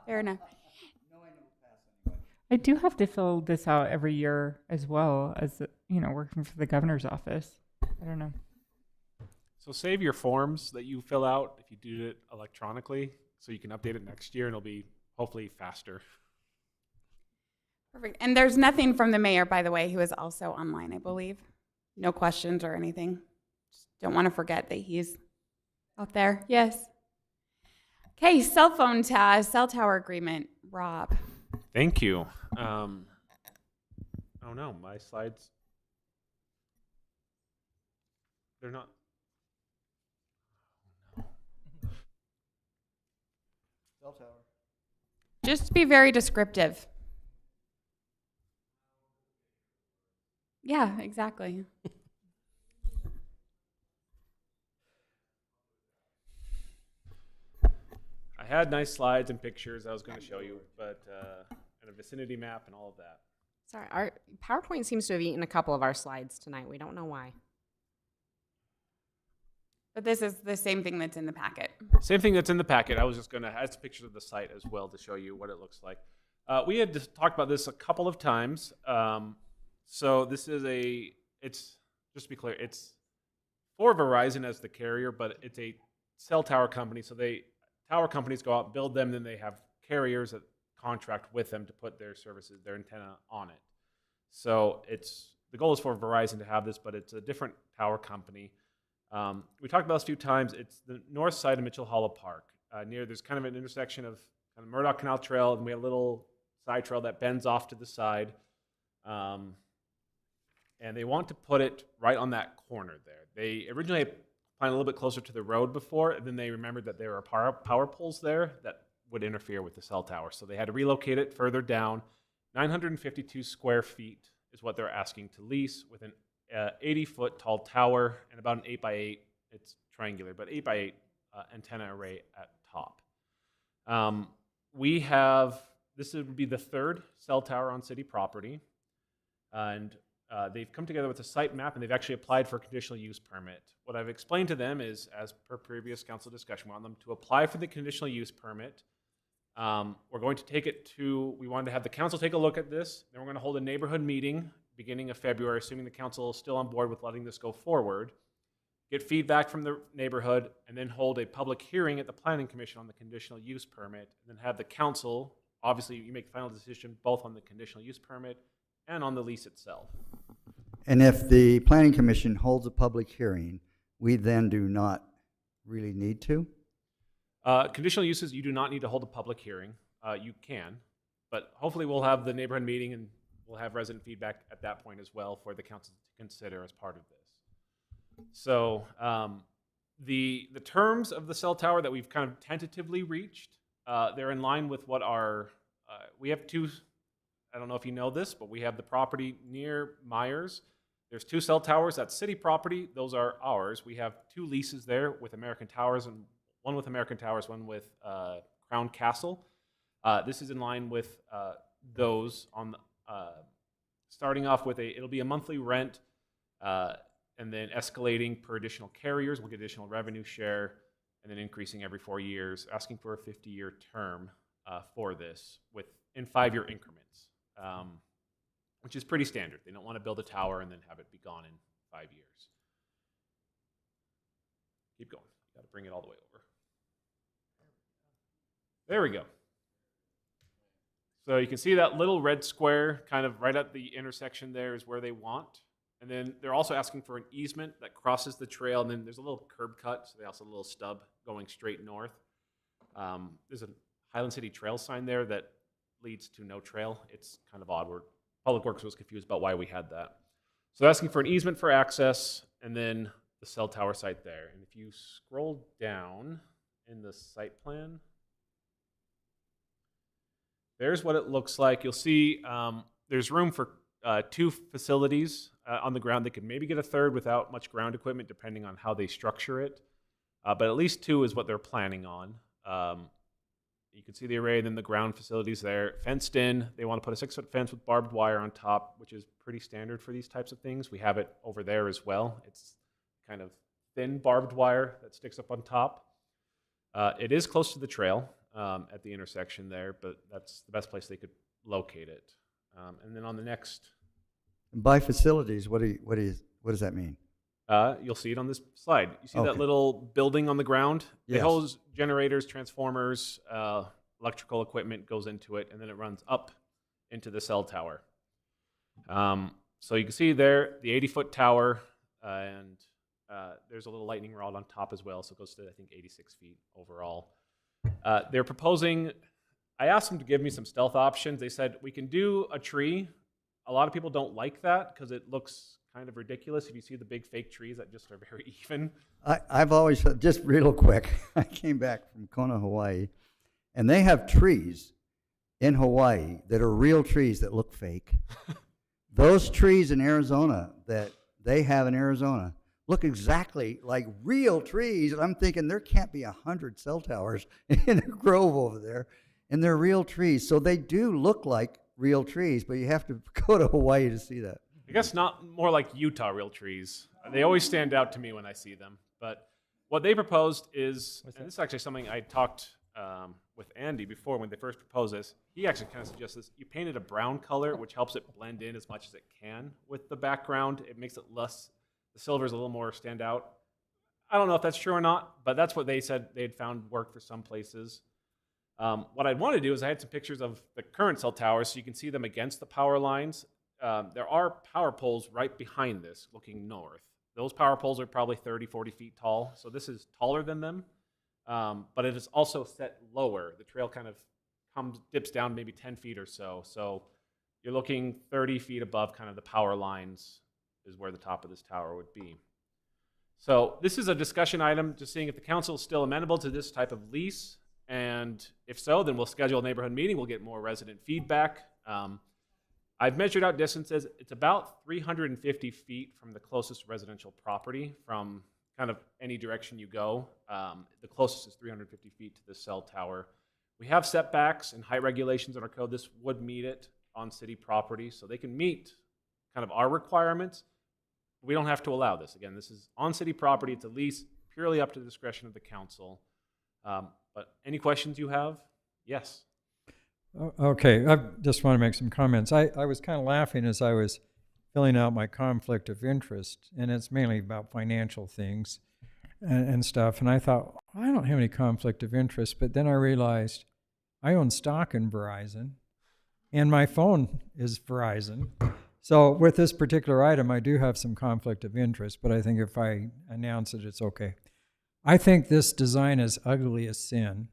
Fair enough. I do have to fill this out every year as well as, working for the governor's office. I don't know. So save your forms that you fill out if you do it electronically, so you can update it next year and it'll be hopefully faster. Perfect. And there's nothing from the mayor, by the way, who is also online, I believe. No questions or anything. Just don't want to forget that he's out there. Yes. Okay, cell tower agreement. Rob. Thank you. Oh no, my slides. They're not. Cell tower. Just be very descriptive. Yeah, exactly. I had nice slides and pictures I was going to show you, but and a vicinity map and all of that. Sorry, our PowerPoint seems to have eaten a couple of our slides tonight. We don't know why. But this is the same thing that's in the packet. Same thing that's in the packet. I was just going to add some pictures of the site as well to show you what it looks like. We had just talked about this a couple of times. So this is it's, just to be clear, it's for Verizon as the carrier, but it's a cell tower company. So tower companies go out and build them, then they have carriers that contract with them to put their services, their antenna on it. So the goal is for Verizon to have this, but it's a different tower company. We talked about this a few times. It's the north side of Mitchell Hollow Park. There's kind of an intersection of kind of Murdoch Canal Trail, and we have a little side trail that bends off to the side. And they want to put it right on that corner there. They originally planned a little bit closer to the road before, and then they remembered that there were power poles there that would interfere with the cell tower. So they had to relocate it further down. 952 square feet is what they're asking to lease, with an 80-foot tall tower and about an 8x8, it's triangular, but 8x8 antenna array at top. This would be the third cell tower on city property, and they've come together with a site map, and they've actually applied for a conditional use permit. What I've explained to them is, as per previous council discussion, we want them to apply for the conditional use permit. We're going to take it we wanted to have the council take a look at this, then we're going to hold a neighborhood meeting beginning of February, assuming the council is still on board with letting this go forward, get feedback from the neighborhood, and then hold a public hearing at the Planning Commission on the conditional use permit, and then have the council, obviously you make the final decision both on the conditional use permit and on the lease itself. And if the Planning Commission holds a public hearing, we then do not really need to? Conditional uses, you do not need to hold a public hearing. You can, but hopefully we'll have the neighborhood meeting and we'll have resident feedback at that point as well for the council to consider as part of this. So the terms of the cell tower that we've kind of tentatively reached, they're in line with what we have two, I don't know if you know this, but we have the property near Myers. There's two cell towers. That's city property. Those are ours. We have two leases there with American Towers, and one with American Towers, one with Crown Castle. This is in line with those on starting off with it'll be a monthly rent, and then escalating per additional carriers. We'll get additional revenue share, and then increasing every 4 years, asking for a 50-year term for this in 5-year increments, which is pretty standard. They don't want to build a tower and then have it be gone in 5 years. Keep going. You got to bring it all the way over. There we go. So you can see that little red square kind of right at the intersection there is where they want. And then they're also asking for an easement that crosses the trail, and then there's a little curb cut, so they also have a little stub going straight north. There's a Highland City Trail sign there that leads to no trail. It's kind of odd. Public Works was confused about why we had that. So they're asking for an easement for access, and then the cell tower site there. And if you scroll down in the site plan, there's what it looks like. You'll see there's room for 2 facilities on the ground. They could maybe get a third without much ground equipment, depending on how they structure it. But at least 2 is what they're planning on. You can see the array, and then the ground facilities there. Fenced in, they want to put a 6-foot fence with barbed wire on top, which is pretty standard for these types of things. We have it over there as well. It's kind of thin barbed wire that sticks up on top. It is close to the trail at the intersection there, but that's the best place they could locate it. And then on the next... By facilities, what does that mean? You'll see it on this slide. You see that Okay. little building on the ground? Yes. It holds generators, transformers, electrical equipment goes into it, and then it runs up into the cell tower. So you can see there the 80-foot tower, and there's a little lightning rod on top as well, so it goes to, I think, 86 feet overall. They're proposing, I asked them to give me some stealth options. They said, we can do a tree. A lot of people don't like that because it looks kind of ridiculous if you see the big fake trees that just are very even. I've always, just real quick, I came back from Kona, Hawaii, and they have trees in Hawaii that are real trees that look fake. Those trees in Arizona that they have in Arizona look exactly like real trees. And I'm thinking there can't be 100 cell towers in a grove over there. And they're real trees. So they do look like real trees, but you have to go to Hawaii to see that. I guess not more like Utah real trees. They always stand out to me when I see them. But what they proposed is, and this is actually something I talked with Andy before when they first proposed this. He actually kind of suggested this. You painted a brown color, which helps it blend in as much as it can with the background. It makes it less, the silver's a little more stand out. I don't know if that's true or not, but that's what they said they had found work for some places. What I'd want to do is I had some pictures of the current cell towers so you can see them against the power lines. There are power poles right behind this looking north. Those power poles are probably 30, 40 feet tall. So this is taller than them, but it is also set lower. The trail kind of dips down maybe 10 feet or so. So you're looking 30 feet above kind of the power lines is where the top of this tower would be. So this is a discussion item, just seeing if the council is still amenable to this type of lease. And if so, then we'll schedule a neighborhood meeting. We'll get more resident feedback. I've measured out distances. It's about 350 feet from the closest residential property from kind of any direction you go. The closest is 350 feet to the cell tower. We have setbacks and height regulations in our code. This would meet it on city property, so they can meet kind of our requirements. We don't have to allow this. Again, this is on city property. It's a lease, purely up to the discretion of the council. But any questions you have? Yes. Okay, I just want to make some comments. I was kind of laughing as I was filling out my conflict of interest, and it's mainly about financial things and stuff. And I thought, I don't have any conflict of interest, but then I realized I own stock in Verizon, and my phone is Verizon. So with this particular item, I do have some conflict of interest, but I think if I announce it, it's okay. I think this design is ugly as sin.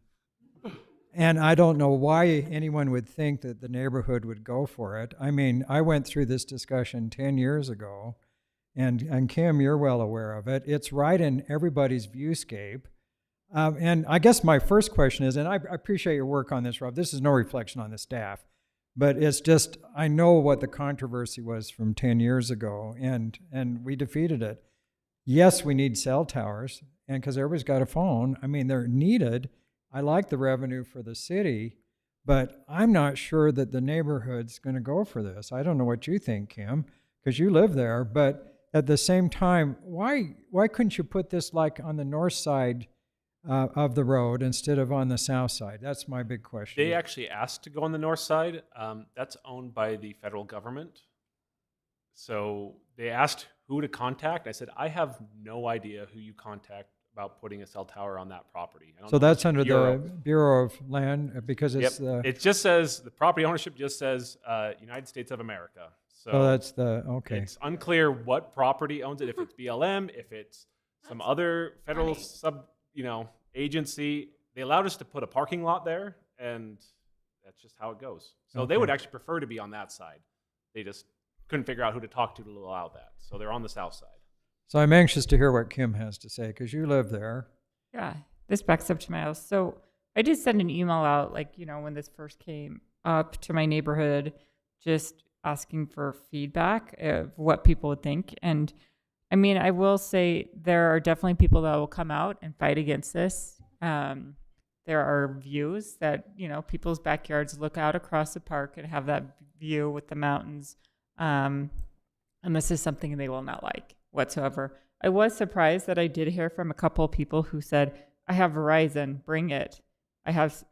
And I don't know why anyone would think that the neighborhood would go for it. I mean, I went through this discussion 10 years ago, and Kim, you're well aware of it. It's right in everybody's viewscape. And I guess my first question is, and I appreciate your work on this, Rob. This is no reflection on the staff, but it's just, I know what the controversy was from 10 years ago, and we defeated it. Yes, we need cell towers, and because everybody's got a phone. I mean, they're needed. I like the revenue for the city, but I'm not sure that the neighborhood's going to go for this. I don't know what you think, Kim, because you live there. But at the same time, why couldn't you put this like on the north side of the road instead of on the south side? That's my big question. They actually asked to go on the north side. That's owned by the federal government. So they asked who to contact. I said, I have no idea who you contact about putting a cell tower on that property. So that's under the Bureau of Land, because it's it just says, the property ownership just says United States of America. So that's okay. It's unclear what property owns it, if it's BLM, if it's some other federal agency. They allowed us to put a parking lot there, and that's just how it goes. So they would actually prefer to be on that side. They just couldn't figure out who to talk to allow that. So they're on the south side. So I'm anxious to hear what Kim has to say, because you live there. Yeah, this backs up to my house. So I did send an email out, when this first came up, to my neighborhood, just asking for feedback of what people would think. And I mean, I will say there are definitely people that will come out and fight against this. There are views that, people's backyards look out across the park and have that view with the mountains. And this is something they will not like whatsoever. I was surprised that I did hear from a couple of people who said, I have Verizon, bring it. I have,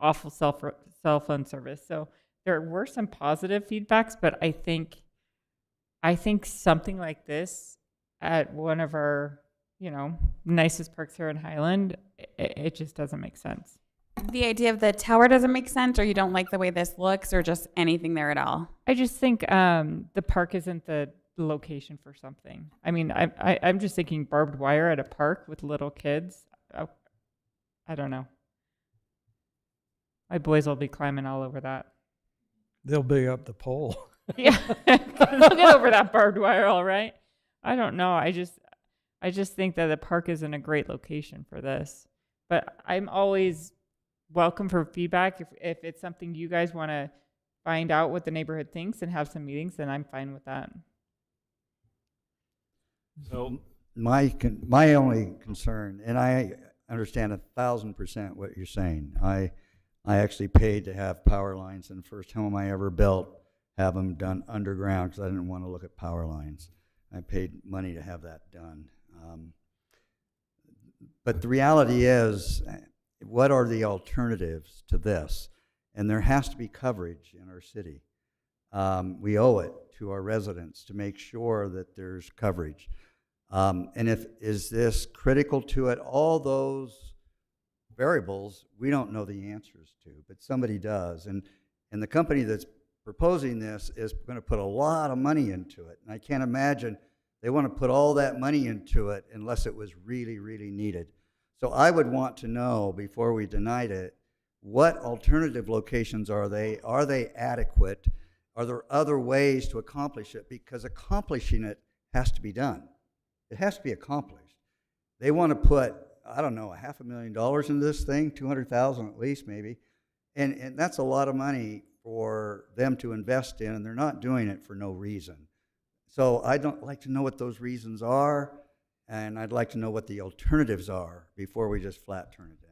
awful cell phone service. So there were some positive feedbacks, but I think something like this at one of our, nicest parks here in Highland, it just doesn't make sense. The idea of the tower doesn't make sense, or you don't like the way this looks, or just anything there at all? I just think the park isn't the location for something. I mean, I'm just thinking barbed wire at a park with little kids. I don't know. My boys will be climbing all over that. They'll be up the pole. Yeah, they'll get over that barbed wire, all right. I don't know. I just think that the park isn't a great location for this. But I'm always welcome for feedback. If it's something you guys want to find out what the neighborhood thinks and have some meetings, then I'm fine with that. So My only concern, and I understand 1,000% what you're saying. I actually paid to have power lines, and the first home I ever built, have them done underground because I didn't want to look at power lines. I paid money to have that done. But the reality is, what are the alternatives to this? And there has to be coverage in our city. We owe it to our residents to make sure that there's coverage. And is this critical to it? All those variables we don't know the answers to, but somebody does. And the company that's proposing this is going to put a lot of money into it. And I can't imagine they want to put all that money into it unless it was really, really needed. So I would want to know, before we denied it, what alternative locations are they? Are they adequate? Are there other ways to accomplish it? Because accomplishing it has to be done. It has to be accomplished. They want to put, I don't know, $500,000 into this thing, $200,000 at least maybe. And that's a lot of money for them to invest in, and they're not doing it for no reason. So I'd like to know what those reasons are, and I'd like to know what the alternatives are before we just flat turn it down.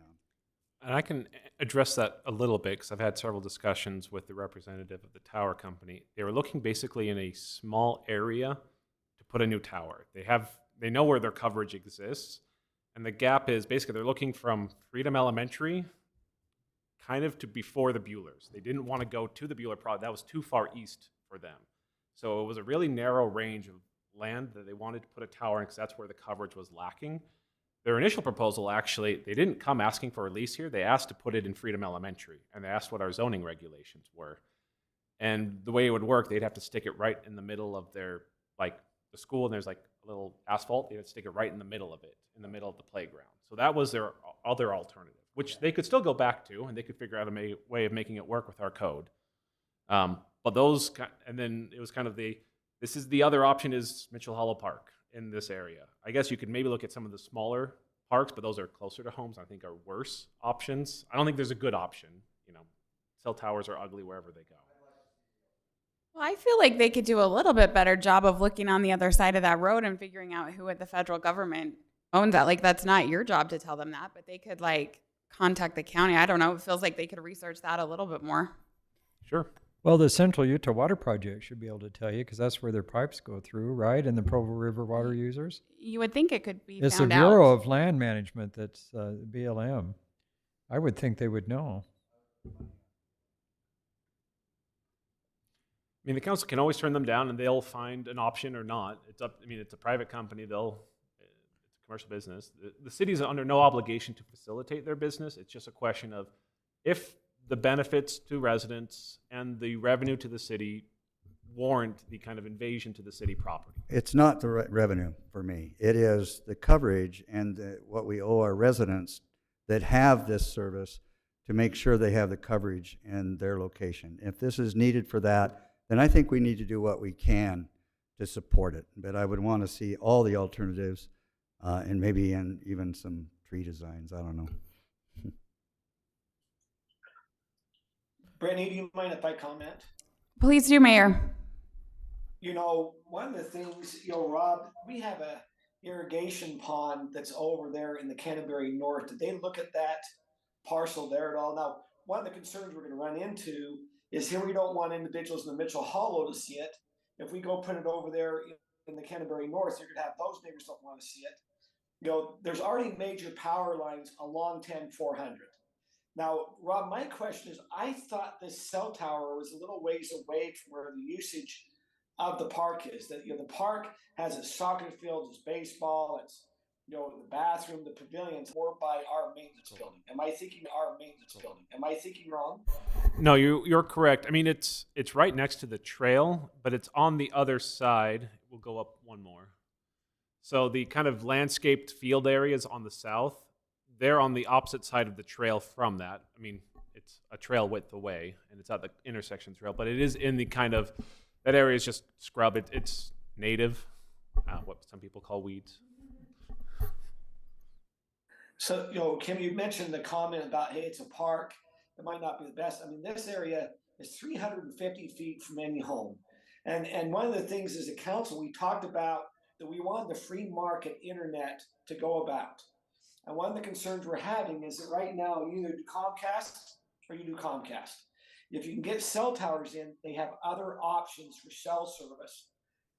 And I can address that a little bit because I've had several discussions with the representative of the tower company. They were looking basically in a small area to put a new tower. They know where their coverage exists, and the gap is basically they're looking from Freedom Elementary kind of to before the Buellers. They didn't want to go to the Bueller project. That was too far east for them. So it was a really narrow range of land that they wanted to put a tower in because that's where the coverage was lacking. Their initial proposal, actually, they didn't come asking for a lease here. They asked to put it in Freedom Elementary, and they asked what our zoning regulations were. And the way it would work, they'd have to stick it right in the middle of their, like, the school, and there's like a little asphalt. They'd stick it right in the middle of it, in the middle of the playground. So that was their other alternative, which they could still go back to, and they could figure out a way of making it work with our code. But those, and then it was kind of this is the other option is Mitchell Hollow Park in this area. I guess you could maybe look at some of the smaller parks, but those are closer to homes, I think are worse options. I don't think there's a good option. Cell towers are ugly wherever they go. Well, I feel like they could do a little bit better job of looking on the other side of that road and figuring out who at the federal government owns that. Like, that's not your job to tell them that, but they could, like, contact the county. I don't know. It feels like they could research that a little bit more. Sure. Well, the Central Utah Water Project should be able to tell you because that's where their pipes go through, right? And the Provo River water users. You would think it could be It's the found out. Bureau of Land Management that's BLM. I would think they would know. I mean, the council can always turn them down, and they'll find an option or not. It's up. I mean, it's a private company. It's a commercial business. The city's under no obligation to facilitate their business. It's just a question of if the benefits to residents and the revenue to the city warrant the kind of invasion to the city property. It's not the revenue for me. It is the coverage and what we owe our residents that have this service to make sure they have the coverage in their location. If this is needed for that, then I think we need to do what we can to support it. But I would want to see all the alternatives and maybe even some tree designs. I don't know. Brittany, do you mind if I comment? Please do, Mayor. One of the things, Rob, we have a irrigation pond that's over there in the Canterbury North. Did they look at that parcel there at all? Now, one of the concerns we're going to run into is here we don't want individuals in the Mitchell Hollow to see it. If we go put it over there in the Canterbury North, you're going to have those neighbors don't want to see it. There's already major power lines along 10400. Now, Rob, my question is, I thought this cell tower was a little ways away from where the usage of the park is. That the park has its soccer field, its baseball, its the bathroom, the pavilions, or by our maintenance building. Am I thinking wrong? No, you're correct. I mean, it's right next to the trail, but it's on the other side. We'll go up one more. So the kind of landscaped field areas on the south, they're on the opposite side of the trail from that. I mean, it's a trail width away, and it's at the intersection trail, but it is in the kind of, that area is just scrub. It's native, what some people call weeds. So, Kim, you mentioned the comment about, hey, it's a park. It might not be the best. I mean, this area is 350 feet from any home. And one of the things as a council, we talked about that we wanted the free market internet to go about. And one of the concerns we're having is that right now, you either do Comcast or you do Comcast. If you can get cell towers in, they have other options for cell service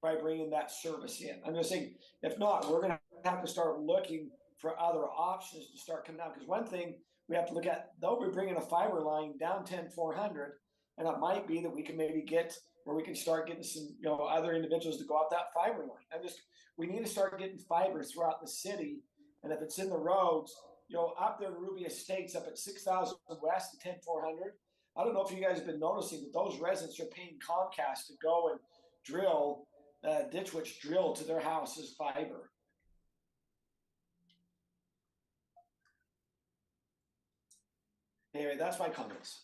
by bringing that service in. I'm just saying, if not, we're going to have to start looking for other options to start coming down. Because one thing we have to look at, they'll be bringing a fiber line down 10400, and it might be that we can maybe get where we can start getting some, other individuals to go out that fiber line. We need to start getting fiber throughout the city, and if it's in the roads, up there in Ruby Estates, up at 6000 West to 10400. I don't know if you guys have been noticing that those residents are paying Comcast to go and drill, Ditch Witch drill to their houses fiber. Anyway, that's my comments.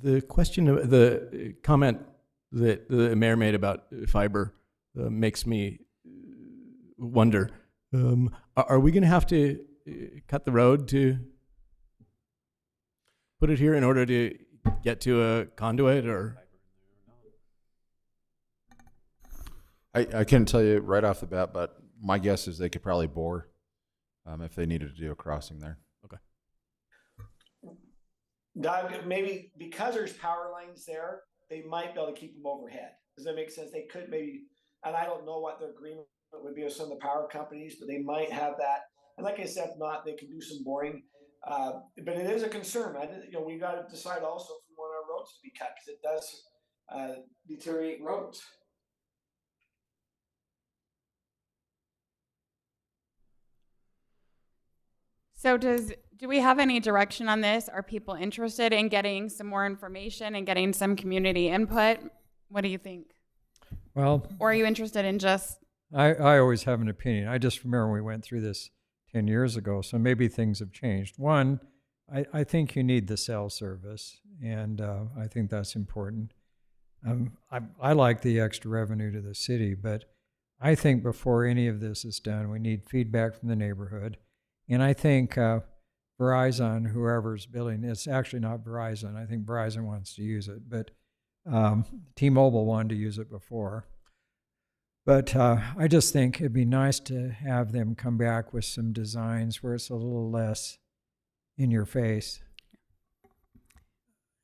The question of the comment that the mayor made about fiber makes me wonder, are we going to have to cut the road to put it here in order to get to a conduit, or? I can't tell you right off the bat, but my guess is they could probably bore if they needed to do a crossing there. Okay. Doug, maybe because there's power lines there, they might be able to keep them overhead. Does that make sense? They could maybe, and I don't know what their agreement would be with some of the power companies, but they might have that. And like I said, if not, they can do some boring. But it is a concern. We got to decide also if we want our roads to be cut, because it does deteriorate roads. So do we have any direction on this? Are people interested in getting some more information and getting some community input? What do you think? Well, Or are you interested in just, I always have an opinion. I just remember we went through this 10 years ago, so maybe things have changed. One, I think you need the cell service, and I think that's important. I like the extra revenue to the city, but I think before any of this is done, we need feedback from the neighborhood. And I think Verizon, whoever's building, it's actually not Verizon. I think Verizon wants to use it, but T-Mobile wanted to use it before. But I just think it'd be nice to have them come back with some designs where it's a little less in your face.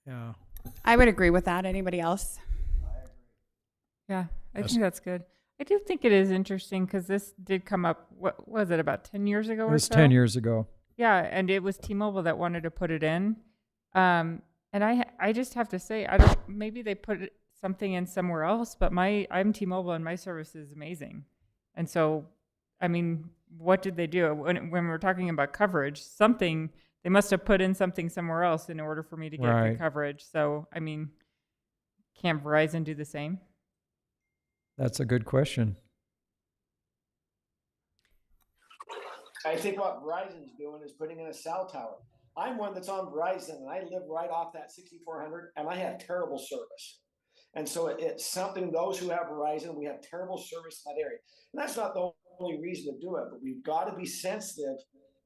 Yeah. I would agree with that. Anybody else? Yeah, I think that's good. I do think it is interesting because this did come up, what was it, about 10 years ago or so? It was 10 years ago. Yeah, and it was T-Mobile that wanted to put it in. And I just have to say, I don't, maybe they put something in somewhere else, but I'm T-Mobile and my service is amazing. And so, I mean, what did they do? When we're talking about coverage, they must have put in something somewhere else in order for me to get the coverage. So, I mean, can't Verizon do the same? That's a good question. I think what Verizon's doing is putting in a cell tower. I'm one that's on Verizon, and I live right off that 6400, and I have terrible service. And so it's something, those who have Verizon, we have terrible service in that area. And that's not the only reason to do it, but we've got to be sensitive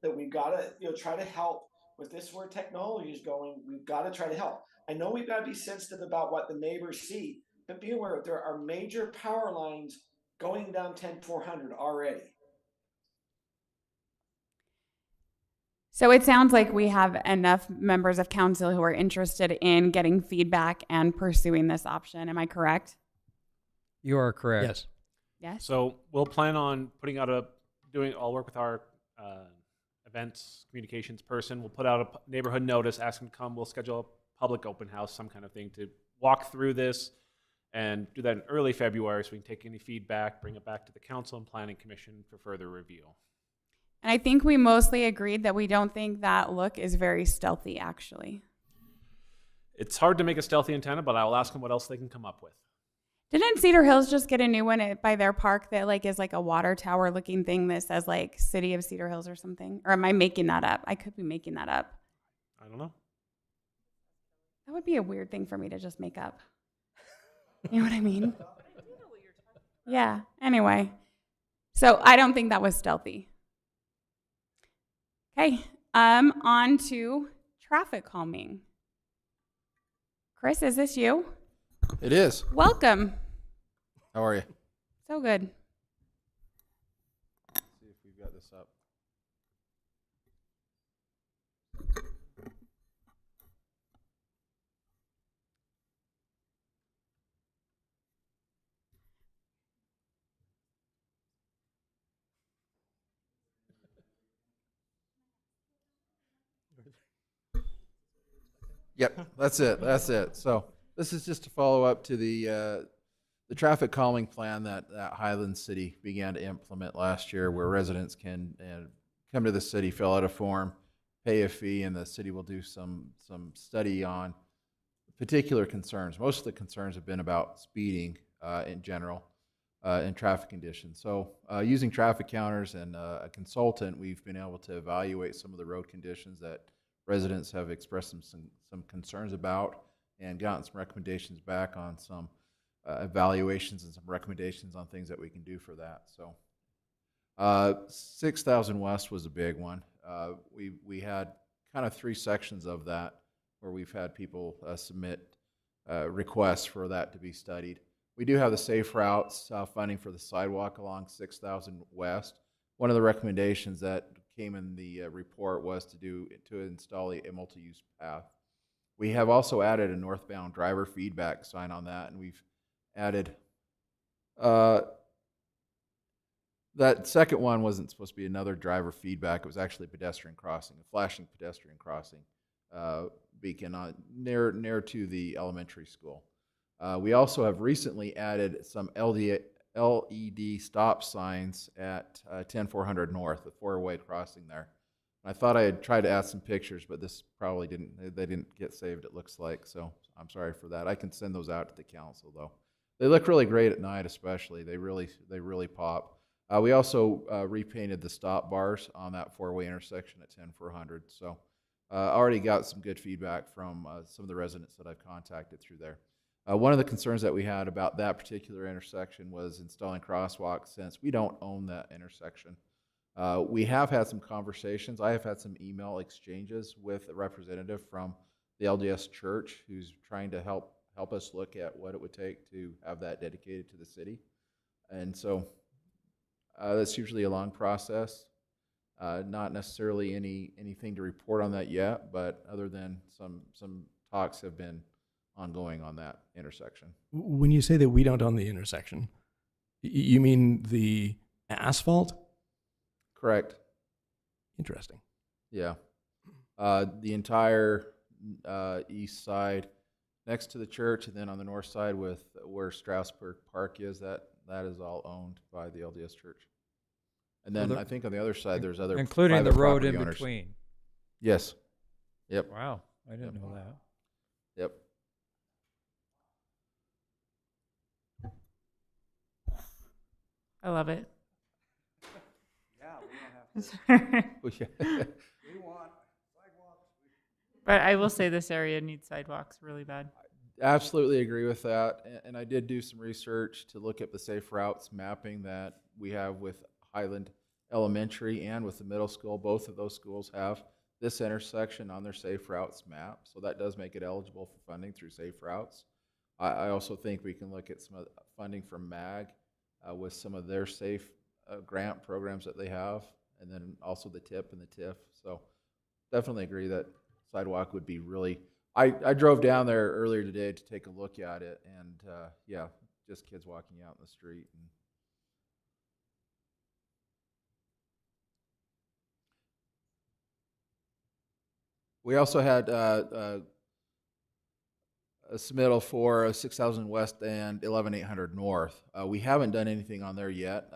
that we've got to try to help with this where technology is going. We've got to try to help. I know we've got to be sensitive about what the neighbors see, but be aware there are major power lines going down 10400 already. So it sounds like we have enough members of council who are interested in getting feedback and pursuing this option. Am I correct? You are correct. Yes. Yes. So we'll plan on putting out I'll work with our events communications person. We'll put out a neighborhood notice, ask them to come. We'll schedule a public open house, some kind of thing to walk through this and do that in early February so we can take any feedback, bring it back to the council and planning commission for further review. And I think we mostly agreed that we don't think that look is very stealthy, actually. It's hard to make a stealthy antenna, but I'll ask them what else they can come up with. Didn't Cedar Hills just get a new one by their park that is like a water tower looking thing that says like City of Cedar Hills or something? Or am I making that up? I could be making that up. I don't know. That would be a weird thing for me to just make up. You know what I mean? Yeah, anyway. So I don't think that was stealthy. Okay, on to traffic calming. Chris, is this you? It is. Welcome. How are you? So good. Let's see if we've got this up. Yep, that's it. That's it. So this is just to follow up to the traffic calming plan that Highland City began to implement last year, where residents can come to the city, fill out a form, pay a fee, and the city will do some study on particular concerns. Most of the concerns have been about speeding in general and traffic conditions. So using traffic counters and a consultant, we've been able to evaluate some of the road conditions that residents have expressed some concerns about, and gotten some recommendations back on some evaluations and some recommendations on things that we can do for that. So 6,000 West was a big one. We had kind of 3 sections of that where we've had people submit requests for that to be studied. We do have the Safe Routes funding for the sidewalk along 6,000 West. One of the recommendations that came in the report was to install a multi-use path. We have also added a northbound driver feedback sign on that, and we've added that second one wasn't supposed to be another driver feedback. It was actually a pedestrian crossing, a flashing pedestrian crossing beacon near to the elementary school. We also have recently added some LED stop signs at 10400 North, the 4-way crossing there. I thought I had tried to add some pictures, but this probably they didn't get saved, it looks like, so I'm sorry for that. I can send those out to the council, though. They look really great at night, especially. They really pop. We also repainted the stop bars on that 4-way intersection at 10400, so already got some good feedback from some of the residents that I've contacted through there. One of the concerns that we had about that particular intersection was installing crosswalks, since we don't own that intersection. We have had some conversations. I have had some email exchanges with a representative from the LDS Church who's trying to help us look at what it would take to have that dedicated to the city. And so that's usually a long process. Not necessarily anything to report on that yet, but other than some talks have been ongoing on that intersection. When you say that we don't own the intersection, you mean the asphalt? Correct. Interesting. Yeah. The entire east side next to the church, and then on the north side with where Strasburg Park is, that is all owned by the LDS Church. And then I think on the other side there's other including the private road property in owners. between. Yes. Yep. Wow, I didn't know that. Yep. I love it. But I will say this area needs sidewalks really bad. Absolutely agree with that. And I did do some research to look at the Safe Routes mapping that we have with Highland Elementary and with the middle school. Both of those schools have this intersection on their Safe Routes map. So that does make it eligible for funding through Safe Routes. I also think we can look at some funding from MAG with some of their safe grant programs that they have, and then also the TIP and the TIF. So definitely agree that sidewalk would be really, I drove down there earlier today to take a look at it, and yeah, just kids walking out in the street. And we also had a submittal for 6,000 West and 11,800 North. We haven't done anything on there yet.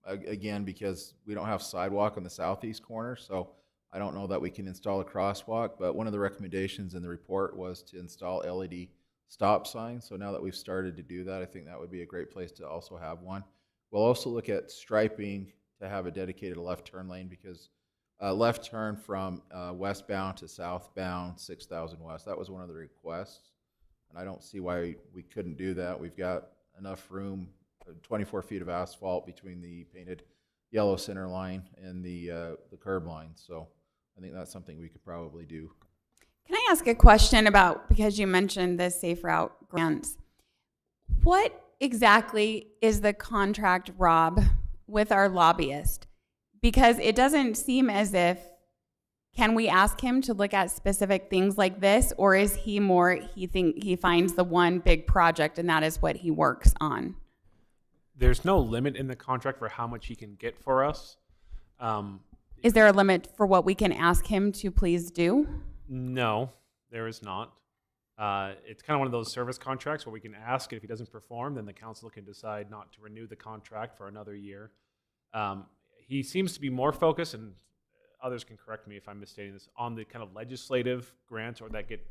Again, because we don't have sidewalk on the southeast corner, so I don't know that we can install a crosswalk, but one of the recommendations in the report was to install LED stop signs. So now that we've started to do that, I think that would be a great place to also have one. We'll also look at striping to have a dedicated left turn lane, because left turn from westbound to southbound 6,000 West, that was one of the requests. And I don't see why we couldn't do that. We've got enough room 24 feet of asphalt between the painted yellow center line and the curb line. So I think that's something we could probably do. Can I ask a question about, because you mentioned the Safe Route grants, what exactly is the contract, Rob, with our lobbyist? Because it doesn't seem as if, can we ask him to look at specific things like this, or is he more, he finds the one big project and that is what he works on? There's no limit in the contract for how much he can get for us. Is there a limit for what we can ask him to please do? No, there is not. It's kind of one of those service contracts where we can ask, and if he doesn't perform, then the council can decide not to renew the contract for another year. He seems to be more focused, and others can correct me if I'm misstating this, on the kind of legislative grants or that get,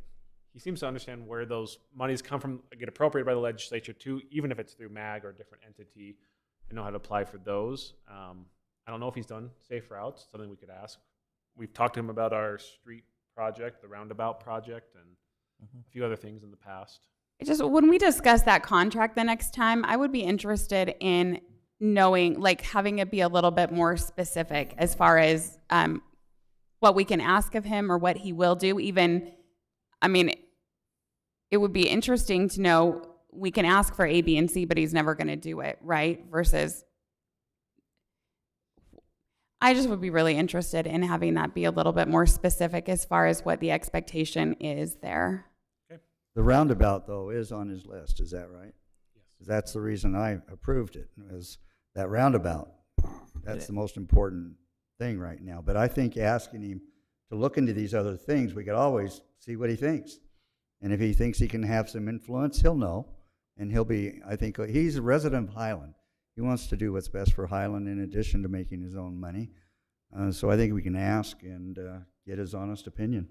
he seems to understand where those monies come from, get appropriated by the legislature too, even if it's through MAG or a different entity, and know how to apply for those. I don't know if he's done Safe Routes, something we could ask. We've talked to him about our street project, the roundabout project, and a few other things in the past. It just, when we discuss that contract the next time, I would be interested in knowing, like having it be a little bit more specific as far as what we can ask of him or what he will do. Even, I mean, it would be interesting to know we can ask for A, B, and C, but he's never going to do it, right? Versus, I just would be really interested in having that be a little bit more specific as far as what the expectation is there. The roundabout, though, is on his list, is that right? Yes. That's the reason I approved it, is that roundabout. That's the most important thing right now. But I think asking him to look into these other things, we could always see what he thinks. And if he thinks he can have some influence, he'll know. And he'll be, I think, he's a resident of Highland. He wants to do what's best for Highland in addition to making his own money. So I think we can ask and get his honest opinion.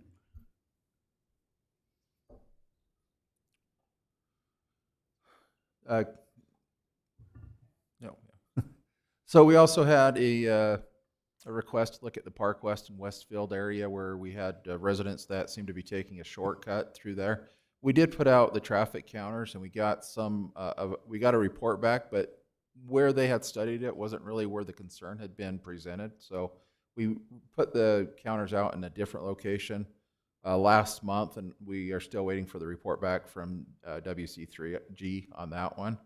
No. So we also had a request to look at the Park West and Westfield area where we had residents that seemed to be taking a shortcut through there. We did put out the traffic counters, and we got we got a report back, but where they had studied it wasn't really where the concern had been presented. So we put the counters out in a different location last month, and we are still waiting for the report back from WC3G on that one.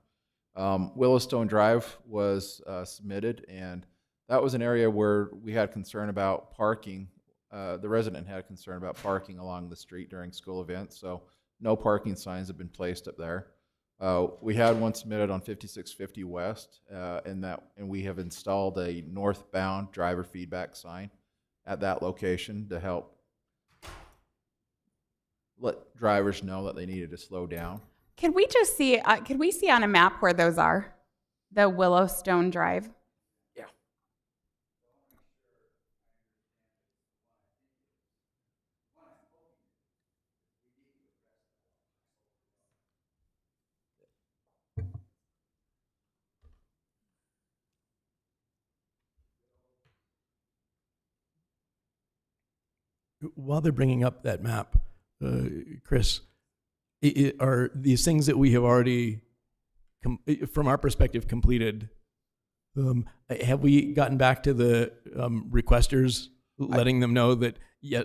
Willowstone Drive was submitted, and that was an area where we had concern about parking. The resident had concern about parking along the street during school events, so no parking signs have been placed up there. We had one submitted on 5650 West, and we have installed a northbound driver feedback sign at that location to help let drivers know that they needed to slow down. Can we just see, could we see on a map where those are? The Willowstone Drive? Yeah. While they're bringing up that map, Chris, are these things that we have already, from our perspective, completed? Have we gotten back to the requesters, letting them know that, yeah,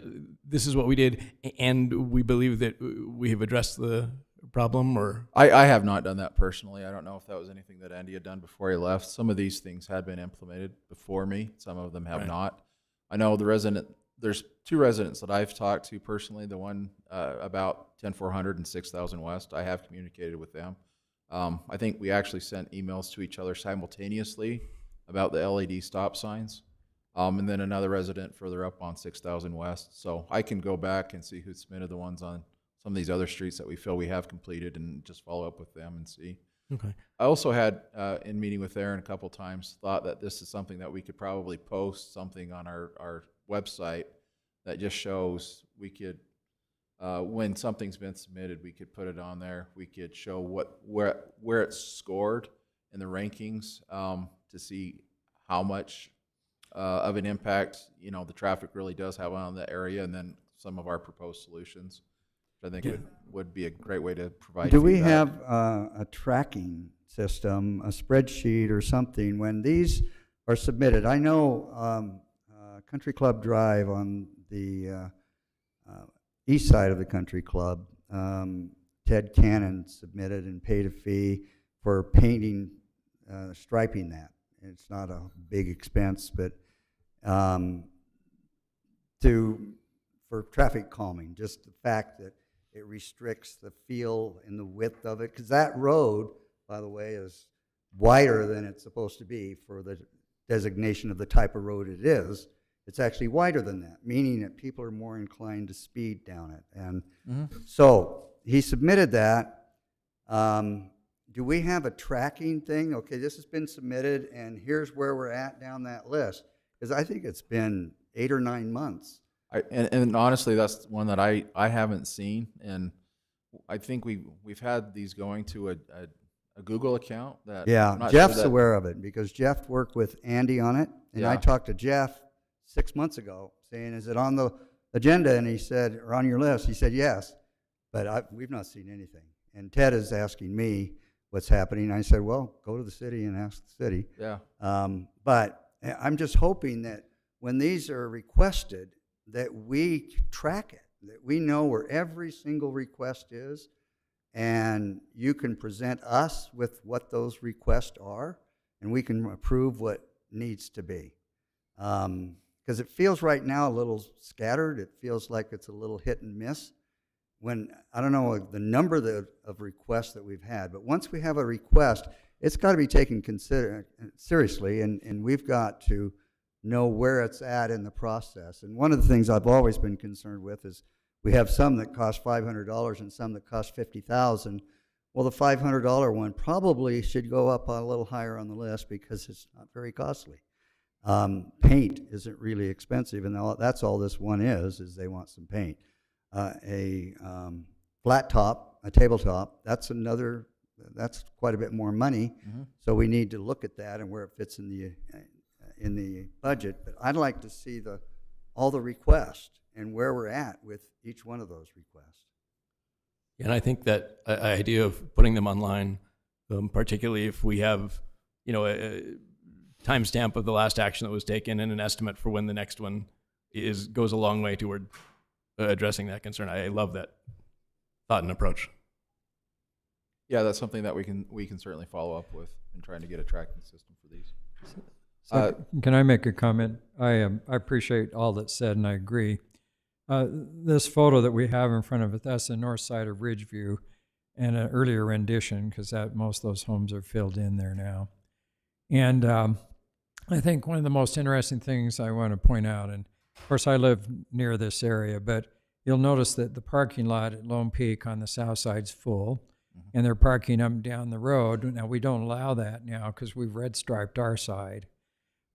this is what we did, and we believe that we have addressed the problem? Or I have not done that personally. I don't know if that was anything that Andy had done before he left. Some of these things had been implemented before me. Some of them have not. I know there's two residents that I've talked to personally, the one about 10400 and 6000 West. I have communicated with them. I think we actually sent emails to each other simultaneously about the LED stop signs. And then another resident further up on 6000 West. So I can go back and see who submitted the ones on some of these other streets that we feel we have completed and just follow up with them and see. Okay. I also had, in meeting with Aaron a couple times, thought that this is something that we could probably post something on our website that just shows we could, when something's been submitted, we could put it on there. We could show where it's scored in the rankings to see how much of an impact the traffic really does have on the area, and then some of our proposed solutions. I think it would be a great way to provide. Do we feedback. have a tracking system, a spreadsheet or something, when these are submitted. I know Country Club Drive on the east side of the country club, Ted Cannon submitted and paid a fee for painting, striping that. It's not a big expense, but for traffic calming, just the fact that it restricts the feel and the width of it, because that road, by the way, is wider than it's supposed to be for the designation of the type of road it is. It's actually wider than that, meaning that people are more inclined to speed down it. And so he submitted that. Do we have a tracking thing? Okay, this has been submitted, and here's where we're at down that list. Because I think it's been 8 or 9 months. And honestly, that's one that I haven't seen, and I think we've had these going to a Google account that Yeah, I'm not Jeff's sure that, aware of it because Jeff worked with Andy on it, and I Yeah. talked to Jeff 6 months ago saying, "Is it on the agenda?" And he said, "Or on your list?" He said, "Yes," but we've not seen anything. And Ted is asking me what's happening. I said, "Well, go to the city and ask the city." Yeah. But I'm just hoping that when these are requested, that we track it, that we know where every single request is, and you can present us with what those requests are, and we can approve what needs to be. Because it feels right now a little scattered. It feels like it's a little hit and miss. When, I don't know the number of requests that we've had, but once we have a request, it's got to be taken seriously, and we've got to know where it's at in the process. And one of the things I've always been concerned with is we have some that cost $500 and some that cost $50,000. Well, the $500 one probably should go up a little higher on the list because it's not very costly. Paint isn't really expensive, and that's all this one is they want some paint. A flat top, a tabletop, that's quite a bit more money. So we need to look at that and where it fits in the budget. But I'd like to see all the requests and where we're at with each one of those requests. And I think that idea of putting them online, particularly if we have, a timestamp of the last action that was taken and an estimate for when the next one goes a long way toward addressing that concern. I love that thought and approach. Yeah, that's something that we can certainly follow up with in trying to get a tracking system for these. Can I make a comment? I appreciate all that's said, and I agree. This photo that we have in front of it, that's the north side of Ridgeview, and an earlier rendition, because most of those homes are filled in there now. And I think one of the most interesting things I want to point out, and of course I live near this area, but you'll notice that the parking lot at Lone Peak on the south side's full, and they're parking up and down the road. Now, we don't allow that now because we've red striped our side.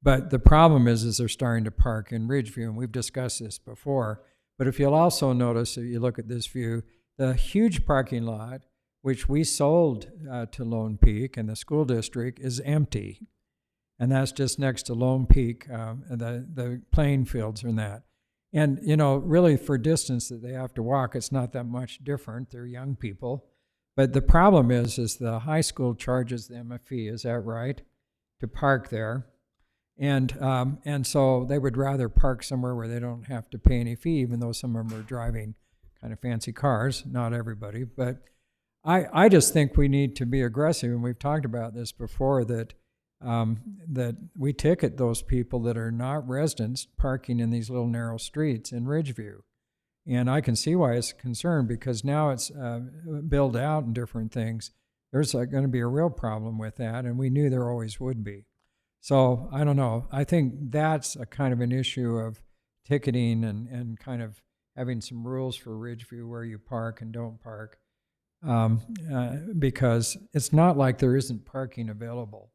But the problem is they're starting to park in Ridgeview, and we've discussed this before. But if you'll also notice, if you look at this view, the huge parking lot, which we sold to Lone Peak and the school district, is empty. And that's just next to Lone Peak, the playing fields and that. And, really for distance that they have to walk, it's not that much different. They're young people. But the problem is the high school charges them a fee, is that right, to park there? And so they would rather park somewhere where they don't have to pay any fee, even though some of them are driving kind of fancy cars, not everybody. But I just think we need to be aggressive, and we've talked about this before, that we ticket those people that are not residents parking in these little narrow streets in Ridgeview. And I can see why it's a concern, because now it's built out and different things. There's going to be a real problem with that, and we knew there always would be. So I don't know. I think that's a kind of an issue of ticketing and kind of having some rules for Ridgeview where you park and don't park, because it's not like there isn't parking available,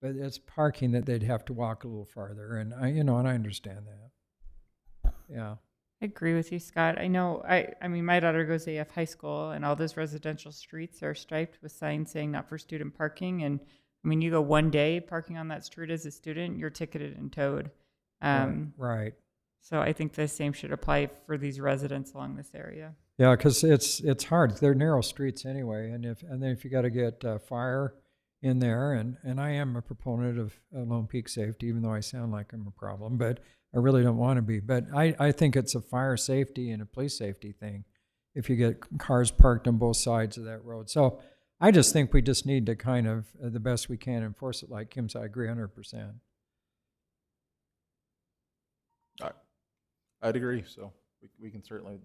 but it's parking that they'd have to walk a little farther, and I understand that. Yeah. I agree with you, Scott. I know, I mean, my daughter goes to AF High School, and all those residential streets are striped with signs saying not for student parking. And I mean, you go one day parking on that street as a student, you're ticketed and towed. Right. So I think the same should apply for these residents along this area. Yeah, because it's hard. They're narrow streets anyway, and then if you got to get fire in there, and I am a proponent of Lone Peak safety, even though I sound like I'm a problem, but I really don't want to be. But I think it's a fire safety and a police safety thing if you get cars parked on both sides of that road. So I just think we just need to kind of, the best we can, enforce it like Kim said. I agree 100%. I'd agree, so we can certainly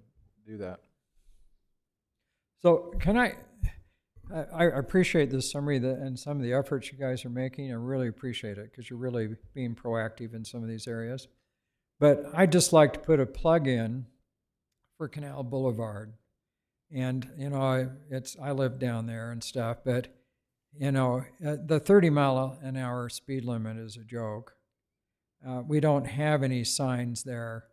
do that. So can I appreciate this summary and some of the efforts you guys are making. I really appreciate it because you're really being proactive in some of these areas. But I'd just like to put a plug in for Canal Boulevard. And, you know, I live down there and stuff, but, you know, the 30-mile-an-hour speed limit is a joke. We don't have any signs there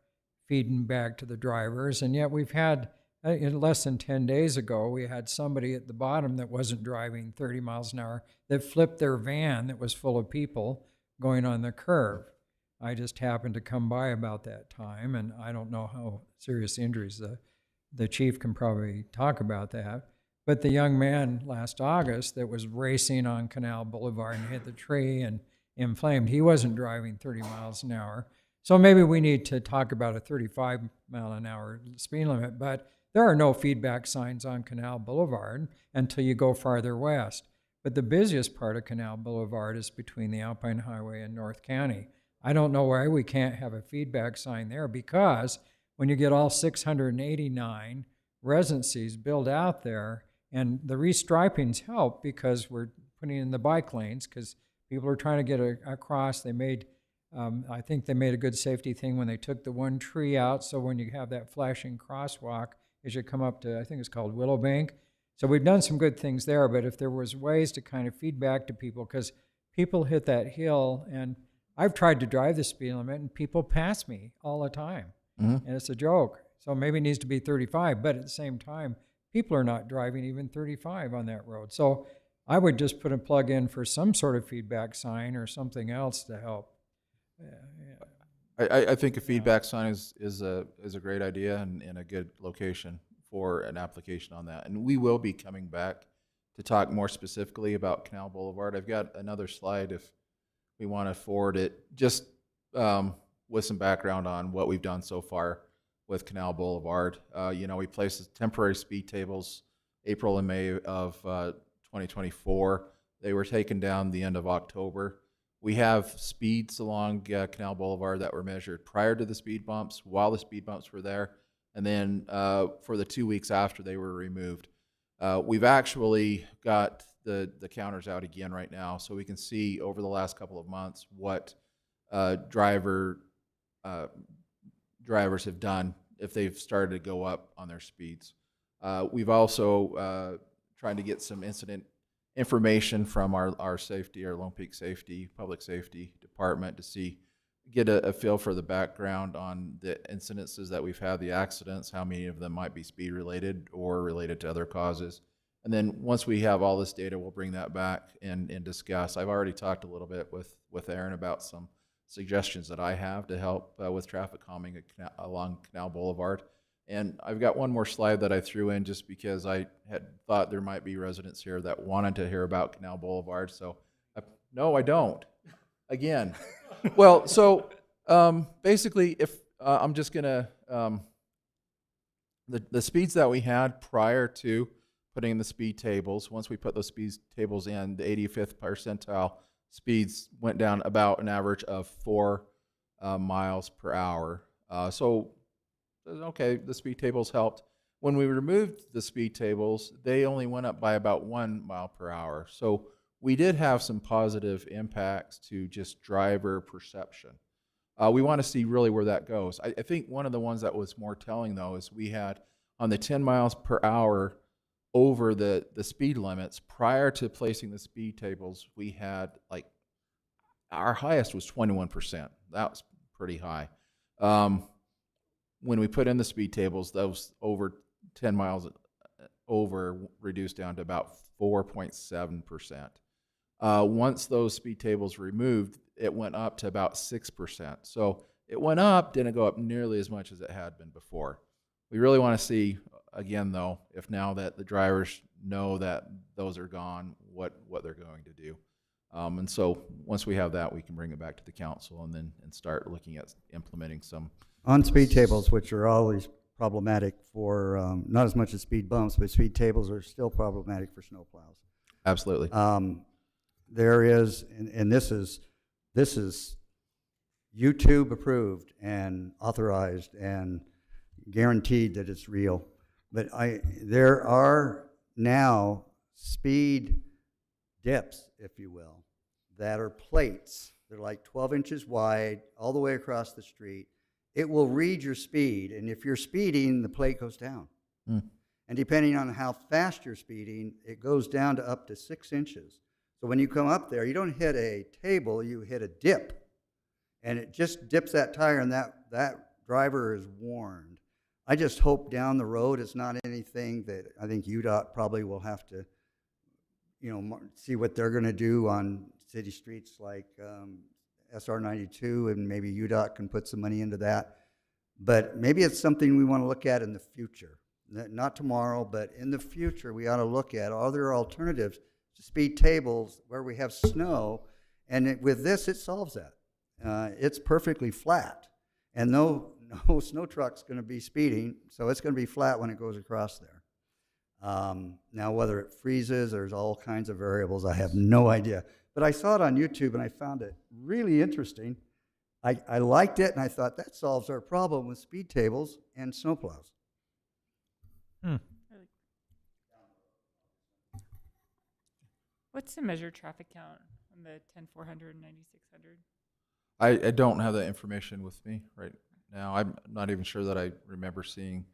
feeding back to the drivers, and yet we've had, less than 10 days ago, we had somebody at the bottom that wasn't driving 30 miles an hour that flipped their van that was full of people going on the curve. I just happened to come by about that time, and I don't know how serious injuries. The chief can probably talk about that. But the young man last August that was racing on Canal Boulevard and hit the tree and inflamed, he wasn't driving 30 miles an hour. So maybe we need to talk about a 35-mile-an-hour speed limit, but there are no feedback signs on Canal Boulevard until you go farther west. But the busiest part of Canal Boulevard is between the Alpine Highway and North County. I don't know why we can't have a feedback sign there, because when you get all 689 residencies built out there, and the restripings help because we're putting in the bike lanes because people are trying to get across. They made, I think they made a good safety thing when they took the one tree out, so when you have that flashing crosswalk as you come up to, I think it's called Willowbank. So we've done some good things there, but if there was ways to kind of feed back to people, because people hit that hill, and I've tried to drive the speed limit, and people pass me all the time, and it's a joke. So maybe it needs to be 35, but at the same time, people are not driving even 35 on that road. So I would just put a plug in for some sort of feedback sign or something else to help. I think a feedback sign is a great idea and a good location for an application on that. And we will be coming back to talk more specifically about Canal Boulevard. I've got another slide if we want to forward it, just with some background on what we've done so far with Canal Boulevard. You know, we placed temporary speed tables April and May of 2024. They were taken down the end of October. We have speeds along Canal Boulevard that were measured prior to the speed bumps, while the speed bumps were there, and then for the 2 weeks after they were removed. We've actually got the counters out again right now, so we can see over the last couple of months what drivers have done if they've started to go up on their speeds. We've also tried to get some incident information from our safety, our Lone Peak Safety, Public Safety Department to get a feel for the background on the incidences that we've had, the accidents, how many of them might be speed related or related to other causes. And then once we have all this data, we'll bring that back and discuss. I've already talked a little bit with Aaron about some suggestions that I have to help with traffic calming along Canal Boulevard. And I've got one more slide that I threw in just because I had thought there might be residents here that wanted to hear about Canal Boulevard. So, no, I don't. Again. Well, so basically, if I'm just going to, the speeds that we had prior to putting in the speed tables, once we put those speed tables in, the 85th percentile speeds went down about an average of 4 miles per hour. So, okay, the speed tables helped. When we removed the speed tables, they only went up by about 1 mile per hour. So we did have some positive impacts to just driver perception. We want to see really where that goes. I think one of the ones that was more telling, though, is we had on the 10 miles per hour over the speed limits, prior to placing the speed tables, we had like, our highest was 21%. That was pretty high. When we put in the speed tables, those over 10 miles over reduced down to about 4.7%. Once those speed tables were removed, it went up to about 6%. So it went up, didn't go up nearly as much as it had been before. We really want to see, again though, if now that the drivers know that those are gone, what they're going to do. And so once we have that, we can bring it back to the council and start looking at implementing some. On speed tables, which are always problematic for, not as much as speed bumps, but speed tables are still problematic for snowplows. Absolutely. There is, and this is YouTube approved and authorized and guaranteed that it's real. But there are now speed dips, if you will, that are plates. They're like 12 inches wide all the way across the street. It will read your speed, and if you're speeding, the plate goes down. And depending on how fast you're speeding, it goes down to up to 6 inches. So when you come up there, you don't hit a table, you hit a dip. And it just dips that tire, and that driver is warned. I just hope down the road it's not anything that I think UDOT probably will have to, see what they're going to do on city streets like SR 92, and maybe UDOT can put some money into that. But maybe it's something we want to look at in the future. Not tomorrow, but in the future, we ought to look at, are there alternatives to speed tables where we have snow? And with this, it solves that. It's perfectly flat, and no snow truck's going to be speeding, so it's going to be flat when it goes across there. Now, whether it freezes, there's all kinds of variables. I have no idea. But I saw it on YouTube, and I found it really interesting. I liked it, and I thought that solves our problem with speed tables and snowplows. What's the measured traffic count on the 10,400 and 9,600? I don't have that information with me right now. I'm not even sure that I remember seeing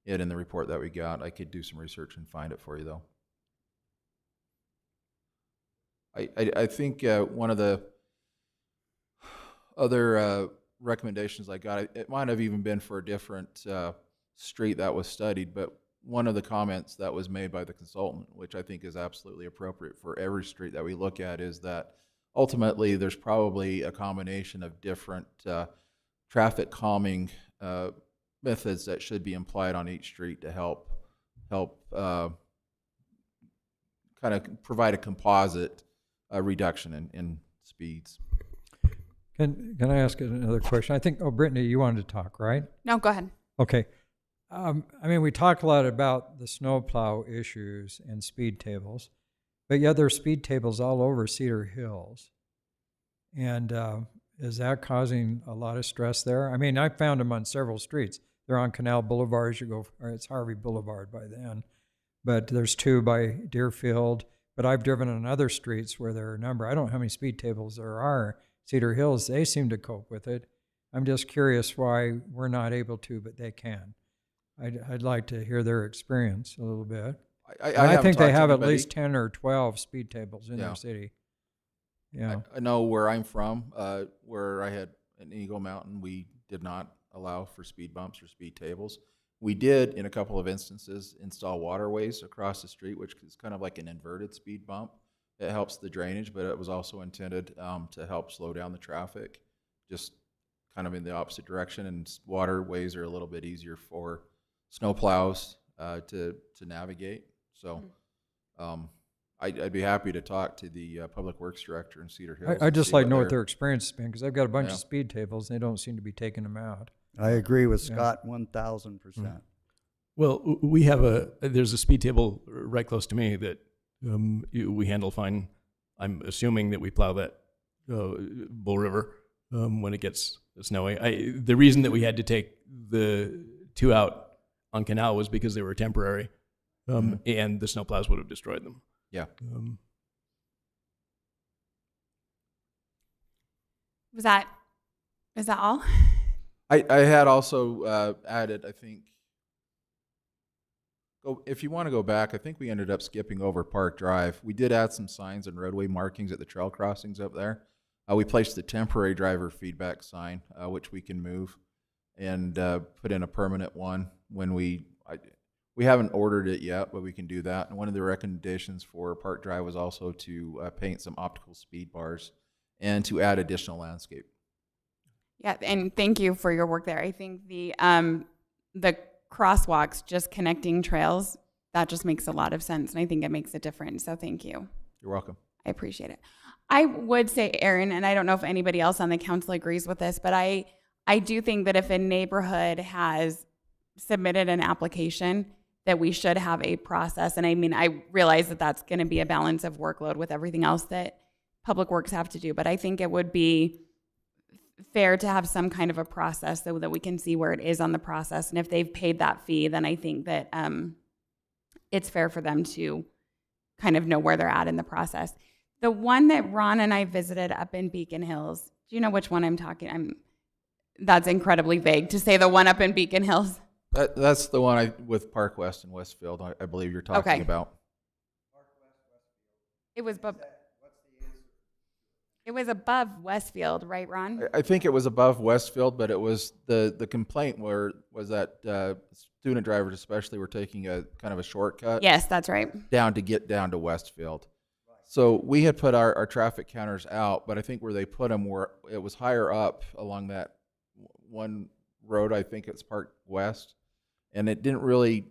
it in the report that we got. I could do some research and find it for you, though. I think one of the other recommendations I got, it might have even been for a different street that was studied, but one of the comments that was made by the consultant, which I think is absolutely appropriate for every street that we look at, is that ultimately there's probably a combination of different traffic calming methods that should be applied on each street to help kind of provide a composite reduction in speeds. Can I ask another question? I think, Brittany, you wanted to talk, right? No, go ahead. Okay. We talk a lot about the snowplow issues and speed tables, but yet there are speed tables all over Cedar Hills. And is that causing a lot of stress there? I found them on several streets. They're on Canal Boulevard as you go, or it's Harvey Boulevard by then. But there's two by Deerfield. But I've driven on other streets where there are a number. I don't know how many speed tables there are. Cedar Hills, they seem to cope with it. I'm just curious why we're not able to, but they can. I'd like to hear their experience a little bit. I think they have at least 10 or 12 speed tables in their city. Yeah, I know where I'm from, where I had in Eagle Mountain, we did not allow for speed bumps or speed tables. We did, in a couple of instances, install waterways across the street, which is kind of like an inverted speed bump. It helps the drainage, but it was also intended to help slow down the traffic, just kind of in the opposite direction. And waterways are a little bit easier for snowplows to navigate. So I'd be happy to talk to the Public Works Director in Cedar Hills. I'd just like to know what their experience has been, because I've got a bunch of speed tables, and they don't seem to be taking them out. I agree with Scott 1,000%. Well, we have there's a speed table right close to me that we handle fine. I'm assuming that we plow that Bull River when it gets snowy. The reason that we had to take the two out on Canal was because they were temporary, and the snowplows would have destroyed them. Yeah. Is that all? I had also added, I think, if you want to go back, I think we ended up skipping over Park Drive. We did add some signs and roadway markings at the trail crossings up there. We placed a temporary driver feedback sign, which we can move, and put in a permanent one when we haven't ordered it yet, but we can do that. And one of the recommendations for Park Drive was also to paint some optical speed bars and to add additional landscape. Yeah, and thank you for your work there. I think the crosswalks, just connecting trails, that just makes a lot of sense, and I think it makes a difference. So thank you. You're welcome. I appreciate it. I would say, Aaron, and I don't know if anybody else on the council agrees with this, but I do think that if a neighborhood has submitted an application, that we should have a process. And I mean, I realize that that's going to be a balance of workload with everything else that Public Works have to do, but I think it would be fair to have some kind of a process so that we can see where it is on the process. And if they've paid that fee, then I think that it's fair for them to kind of know where they're at in the process. The one that Ron and I visited up in Beacon Hills, do you know which one I'm talking? That's incredibly vague to say the one up in Beacon Hills. That's the one with Park West and Westfield, I believe you're talking Okay. about. It was above Westfield, right, Ron? I think it was above Westfield, but it was the complaint was that student drivers especially were taking a kind of a shortcut. Yes, that's right. Down to get down to Westfield. So we had put our traffic counters out, but I think where they put them it was higher up along that one road. I think it's Park West, and it didn't really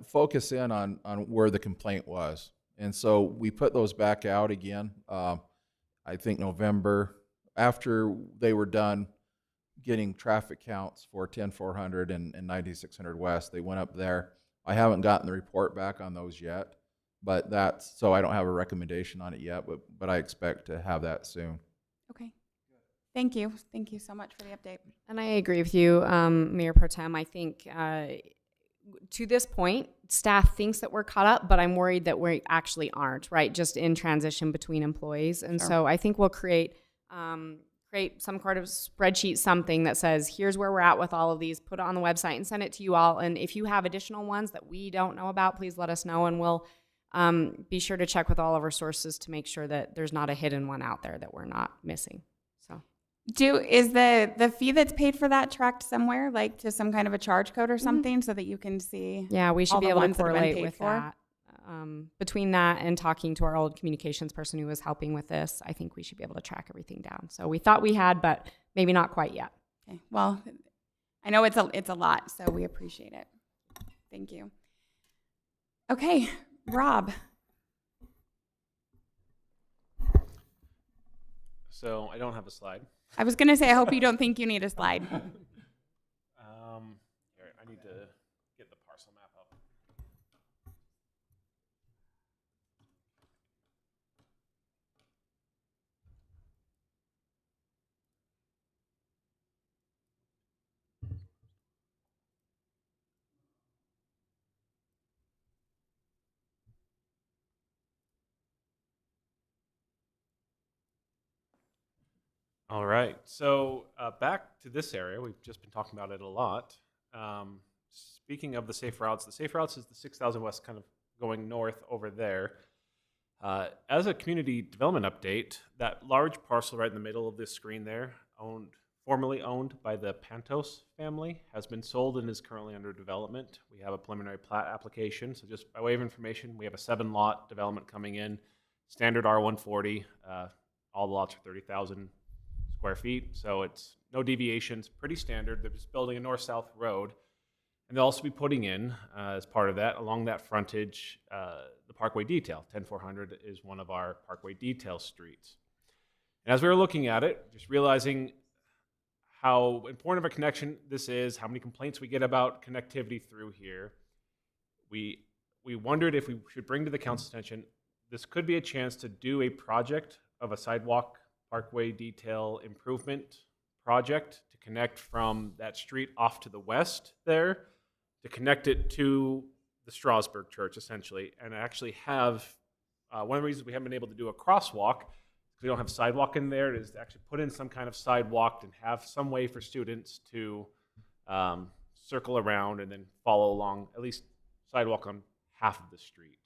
focus in on where the complaint was. And so we put those back out again. I think November, after they were done getting traffic counts for 10400 and 9600 West, they went up there. I haven't gotten the report back on those yet, but so I don't have a recommendation on it yet, but I expect to have that soon. Okay. Thank you. Thank you so much for the update. And I agree with you, Mayor Pro Tem. I think to this point, staff thinks that we're caught up, but I'm worried that we actually aren't, right? Just in transition between employees. And Sure. so I think we'll create some kind of spreadsheet, something that says, here's where we're at with all of these, put it on the website and send it to you all. And if you have additional ones that we don't know about, please let us know, and we'll be sure to check with all of our sources to make sure that there's not a hidden one out there that we're not missing. So Is the fee that's paid for that tracked somewhere, like to some kind of a charge code or something, so that you can see? yeah, we should all be the able to ones that have been correlate paid with for? that. Between that and talking to our old communications person who was helping with this, I think we should be able to track everything down. So we thought we had, but maybe not quite yet. Okay. Well, I know it's a lot, so we appreciate it. Thank you. Okay, Rob. So I don't have a slide. I was gonna say, I hope you don't think you need a slide. Here, I need to get the parcel map up. All right, so back to this area. We've just been talking about it a lot. Speaking of the safe routes is the 6000 West, kind of going north over there. As a community development update, that large parcel right in the middle of this screen there, formerly owned by the Pantos family, has been sold and is currently under development. We have a preliminary plat application. So just by way of information, we have a 7-lot development coming in, standard R140. All the lots are 30,000 square feet, so it's no deviations, pretty standard. They're just building a north-south road, and they'll also be putting in, as part of that, along that frontage, the Parkway Detail. 10400 is one of our Parkway Detail streets. And as we were looking at it, just realizing how important of a connection this is, how many complaints we get about connectivity through here, we wondered if we should bring to the council's attention, this could be a chance to do a project of a sidewalk Parkway Detail improvement project to connect from that street off to the west there, to connect it to the Strasburg Church, essentially, and actually have, one of the reasons we haven't been able to do a crosswalk, because we don't have sidewalk in there, is to actually put in some kind of sidewalk and have some way for students to circle around and then follow along, at least sidewalk on half of the street.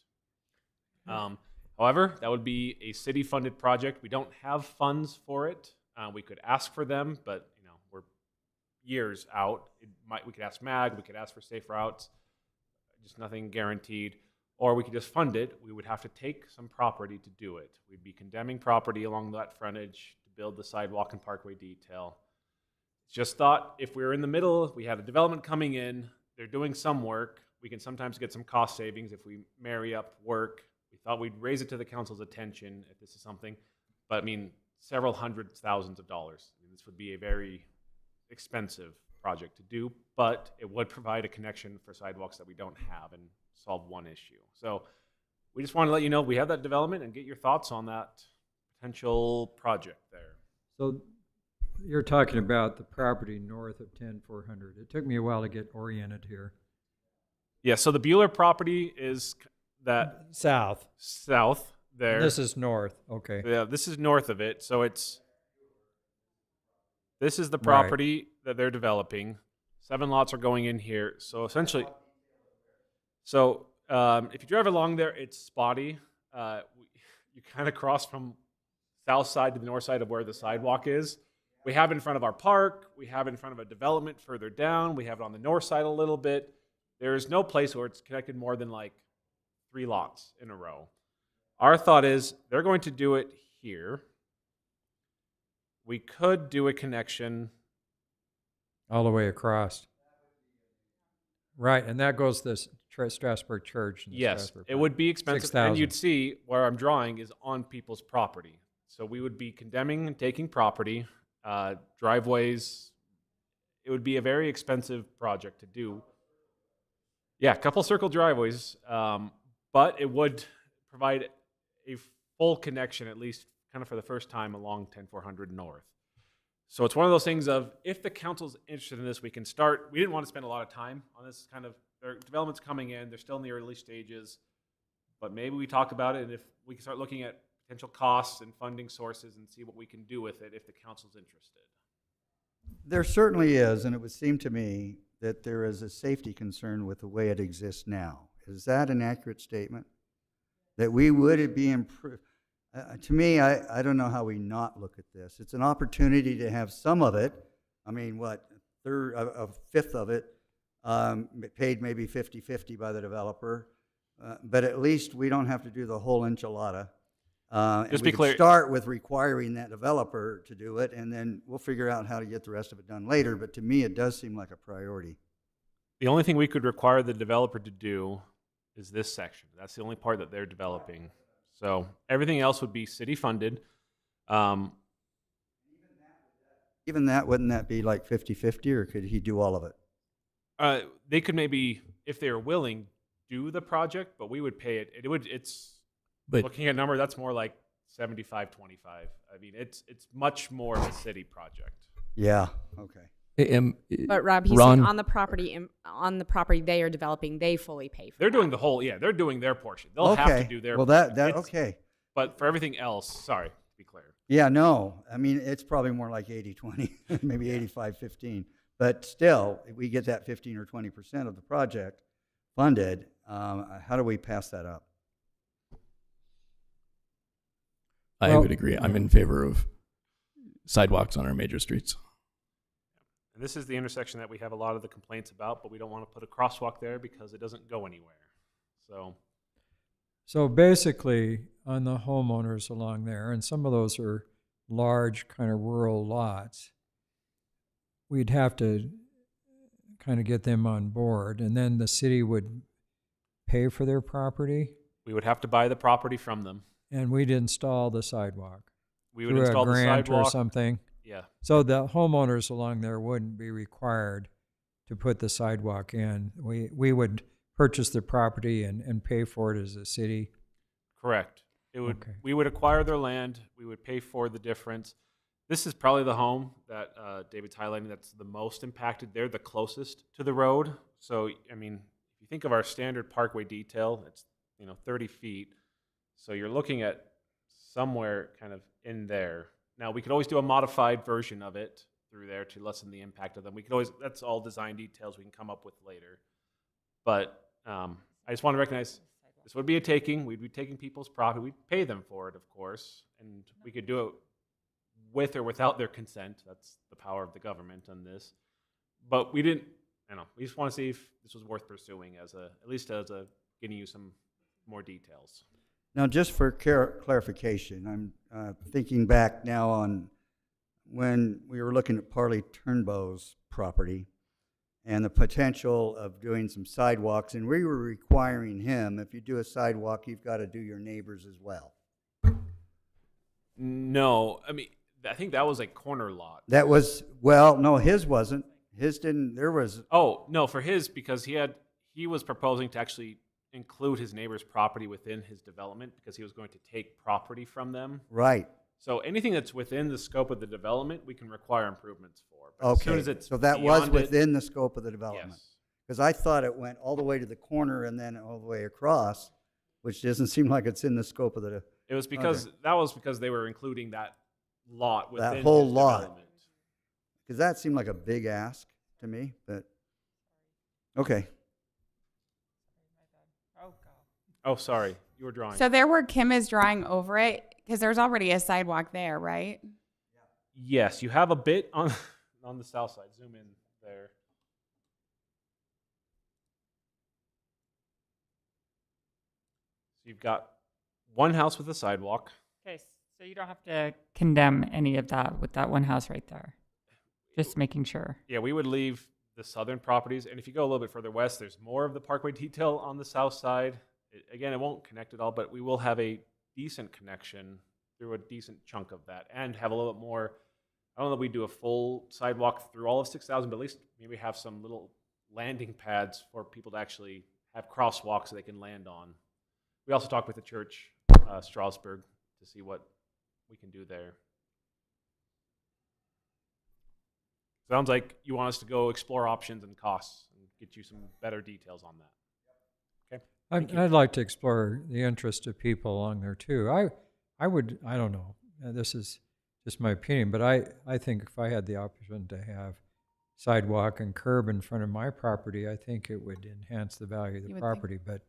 However, that would be a city-funded project. We don't have funds for it. We could ask for them, but we're years out. We could ask MAG, we could ask for safe routes, just nothing guaranteed. Or we could just fund it. We would have to take some property to do it. We'd be condemning property along that frontage to build the sidewalk and Parkway Detail. Just thought if we were in the middle, we had a development coming in, they're doing some work, we can sometimes get some cost savings if we marry up work. We thought we'd raise it to the council's attention if this is something, but I mean, several hundred thousands of dollars. I mean, this would be a very expensive project to do, but it would provide a connection for sidewalks that we don't have and solve one issue. So we just want to let you know we have that development and get your thoughts on that potential project there. So you're talking about the property north of 10400. It took me a while to get oriented here. Yeah, so the Bueller property is that South. there. And this is north, okay. Yeah, this is north of it. So this is the Right. property that they're developing. 7 lots are going in here. So essentially, if you drive along there, it's spotty. You kind of cross from south side to the north side of where the sidewalk is. We have it in front of our park. We have it in front of a development further down. We have it on the north side a little bit. There is no place where it's connected more than like 3 lots in a row. Our thought is they're going to do it here. We could do a connection. All the way across. Right, and that goes to Strasburg Church. And the Yes, Strasburg it would be expensive. 6,000. And you'd see where I'm drawing is on people's property. So we would be condemning and taking property, driveways. It would be a very expensive project to do. Yeah, a couple circle driveways, but it would provide a full connection, at least kind of for the first time, along 10400 North. So it's one of those things of, if the council's interested in this, we can start. We didn't want to spend a lot of time on this kind of, their development's coming in, they're still in the early stages, but maybe we talk about it, and if we can start looking at potential costs and funding sources and see what we can do with it if the council's interested. There certainly is, and it would seem to me that there is a safety concern with the way it exists now. Is that an accurate statement? That we would be improved? To me, I don't know how we not look at this. It's an opportunity to have some of it. I mean, a fifth of it paid maybe 50-50 by the developer, but at least we don't have to do the whole enchilada. Just we be could clear. start with requiring that developer to do it, and then we'll figure out how to get the rest of it done later. But to me, it does seem like a priority. The only thing we could require the developer to do is this section. That's the only part that they're developing. So everything else would be city funded. Even that, wouldn't that be like 50-50, or could he do all of it? They could maybe, if they were willing, do the project, but we would pay it. But- Looking at number, that's more like 75-25. I mean, it's much more of a city project. Yeah, okay. But Rob, he's saying on the property they are developing, they fully pay for. They're doing the whole, they're doing their portion. They'll have to do their Well, portion. that It's- okay. But for everything else, sorry, to be clear. Yeah, no. I mean, it's probably more like 80-20, maybe 85-15. But still, if we get that 15 or 20% of the project funded, how do we pass that up? I would agree. I'm in favor of sidewalks on our major streets. And this is the intersection that we have a lot of the complaints about, but we don't want to put a crosswalk there because it doesn't go anywhere. So basically, on the homeowners along there, and some of those are large kind of rural lots, we'd have to kind of get them on board, and then the city would pay for their property, we would have to buy the property from them. and we'd install the sidewalk. We would through install a the grant sidewalk. or something. Yeah. So the homeowners along there wouldn't be required to put the sidewalk in. We would purchase the property and pay for it as a city. Correct. It would. Okay. We would acquire their land. We would pay for the difference. This is probably the home that David's highlighting that's the most impacted. They're the closest to the road. So, I mean, if you think of our standard parkway detail, it's 30 feet. So you're looking at somewhere kind of in there. Now, we could always do a modified version of it through there to lessen the impact of them. We could always, that's all design details we can come up with later. But I just want to recognize this would be a taking. We'd be taking people's property. We'd pay them for it, of course. And we could do it with or without their consent. That's the power of the government on this. But we didn't, we just want to see if this was worth pursuing at least as a getting you some more details. Now, just for clarification, I'm thinking back now on when we were looking at Parley Turnbow's property, and the potential of doing some sidewalks, and we were requiring him, if you do a sidewalk, you've got to do your neighbors as well. No, I mean, I think that was like corner lot. That was, well, no, his wasn't. His didn't, there was, Oh, no, for his, because he was proposing to actually include his neighbor's property within his development because he was going to take property from them. right. So anything that's within the scope of the development, we can require improvements for. But as soon Okay, as it's so that was beyond it- within the scope of the development. Yes. Because I thought it went all the way to the corner and then all the way across, which doesn't seem like it's in the scope of the, It was because that was because they were including that lot within that whole his lot. development. Because that seemed like a big ask to me, but, okay. Oh, sorry, you were drawing. So there where Kim is drawing over it, because there's already a sidewalk there, right? Yes, you have a bit on on the south side. Zoom in there. So you've got one house with a sidewalk. Okay, so you don't have to condemn any of that with that one house right there. Just making sure. Yeah, we would leave the southern properties, and if you go a little bit further west, there's more of the parkway detail on the south side. Again, it won't connect at all, but we will have a decent connection through a decent chunk of that, and have a little bit more. I don't know that we do a full sidewalk through all of 6,000, but at least maybe have some little landing pads for people to actually have crosswalks that they can land on. We also talked with the church, Strasbourg, to see what we can do there. Sounds like you want us to go explore options and costs and get you some better details on that. Okay. Thank you. I'd like to explore the interest of people along there too. I don't know, this is just my opinion, but I think if I had the option to have sidewalk and curb in front of my property, I think it would enhance the value of You the would property, but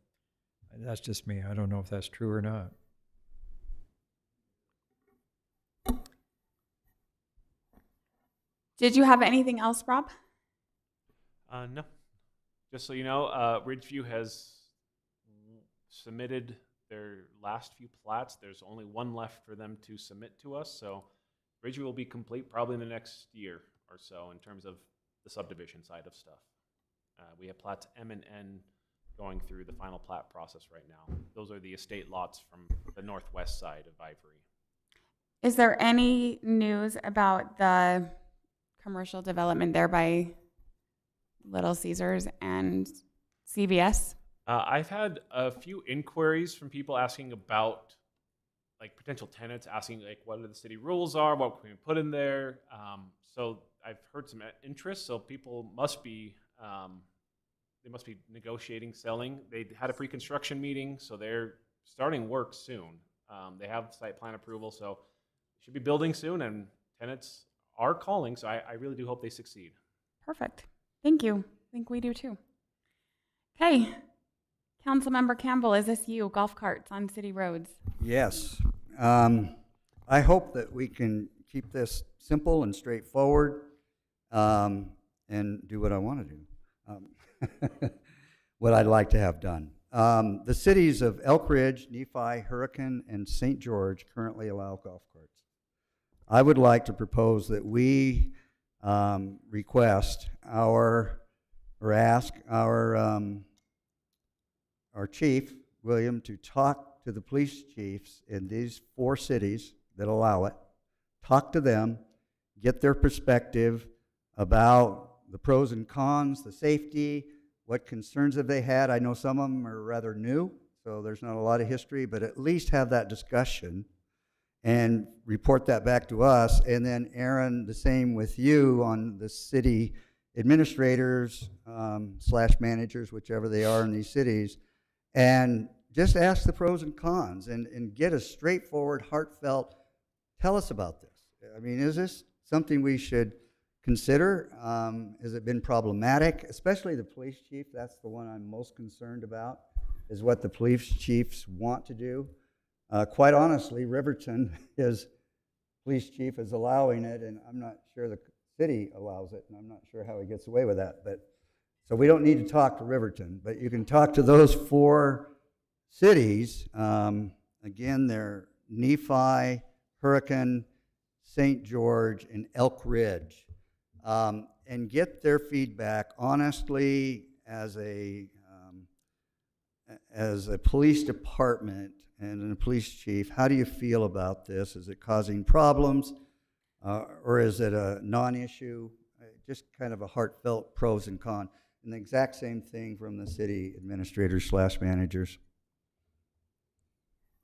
that's just me. I don't know if that's true or not. Did you have anything else, Rob? No. Just so you know, Ridgeview has submitted their last few plats. There's only one left for them to submit to us, so Ridgeview will be complete probably in the next year or so in terms of the subdivision side of stuff. We have plats M and N going through the final plat process right now. Those are the estate lots from the northwest side of Ivory. Is there any news about the commercial development there by Little Caesars and CVS? I've had a few inquiries from people asking about like potential tenants, asking like what the city rules are, what can we put in there. So I've heard some interest. So people must be they must be negotiating, selling. They had a pre-construction meeting, so they're starting work soon. They have site plan approval, so should be building soon, and tenants are calling. So I really do hope they succeed. Perfect. Thank you. I think we do too. Okay. Councilmember Campbell, is this you? Golf carts on city roads. Yes. I hope that we can keep this simple and straightforward and do what I want to do, what I'd like to have done. The cities of Elk Ridge, Nephi, Hurricane, and St. George currently allow golf carts. I would like to propose that we request ask our chief, William, to talk to the police chiefs in these 4 cities that allow it, talk to them, get their perspective about the pros and cons, the safety, what concerns have they had. I know some of them are rather new, so there's not a lot of history, but at least have that discussion and report that back to us. And then Aaron, the same with you on the city administrators / managers, whichever they are in these cities, and just ask the pros and cons and get a straightforward, heartfelt, tell us about this. I mean, is this something we should consider? Has it been problematic? Especially the police chief, that's the one I'm most concerned about, is what the police chiefs want to do. Quite honestly, Riverton, his police chief is allowing it, and I'm not sure the city allows it, and I'm not sure how he gets away with that. But so we don't need to talk to Riverton, but you can talk to those 4 cities. Again, they're Nephi, Hurricane, St. George, and Elk Ridge. and get their feedback honestly as a police department and a police chief. How do you feel about this? Is it causing problems, or is it a non-issue? Just kind of a heartfelt pros and cons. And the exact same thing from the city administrators / managers.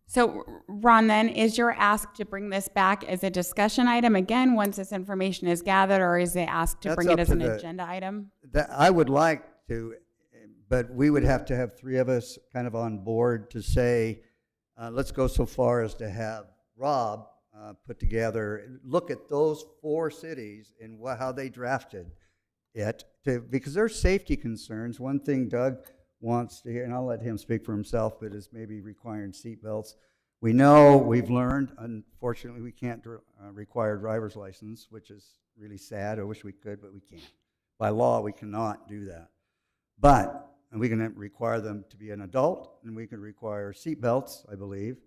So, Ron, then, is your ask to bring this back as a discussion item again once this information is gathered, or is it asked to That's bring it up as to an the- agenda item? That I would like to, but we would have to have 3 of us kind of on board to say, let's go so far as to have Rob put together, look at those 4 cities and how they drafted it, because there's safety concerns. One thing Doug wants to hear, and I'll let him speak for himself, but is maybe requiring seatbelts. We know, we've learned, unfortunately, we can't require driver's license, which is really sad. I wish we could, but we can't. By law, we cannot do that. But, and we can require them to be an adult, and we can require seatbelts, I believe,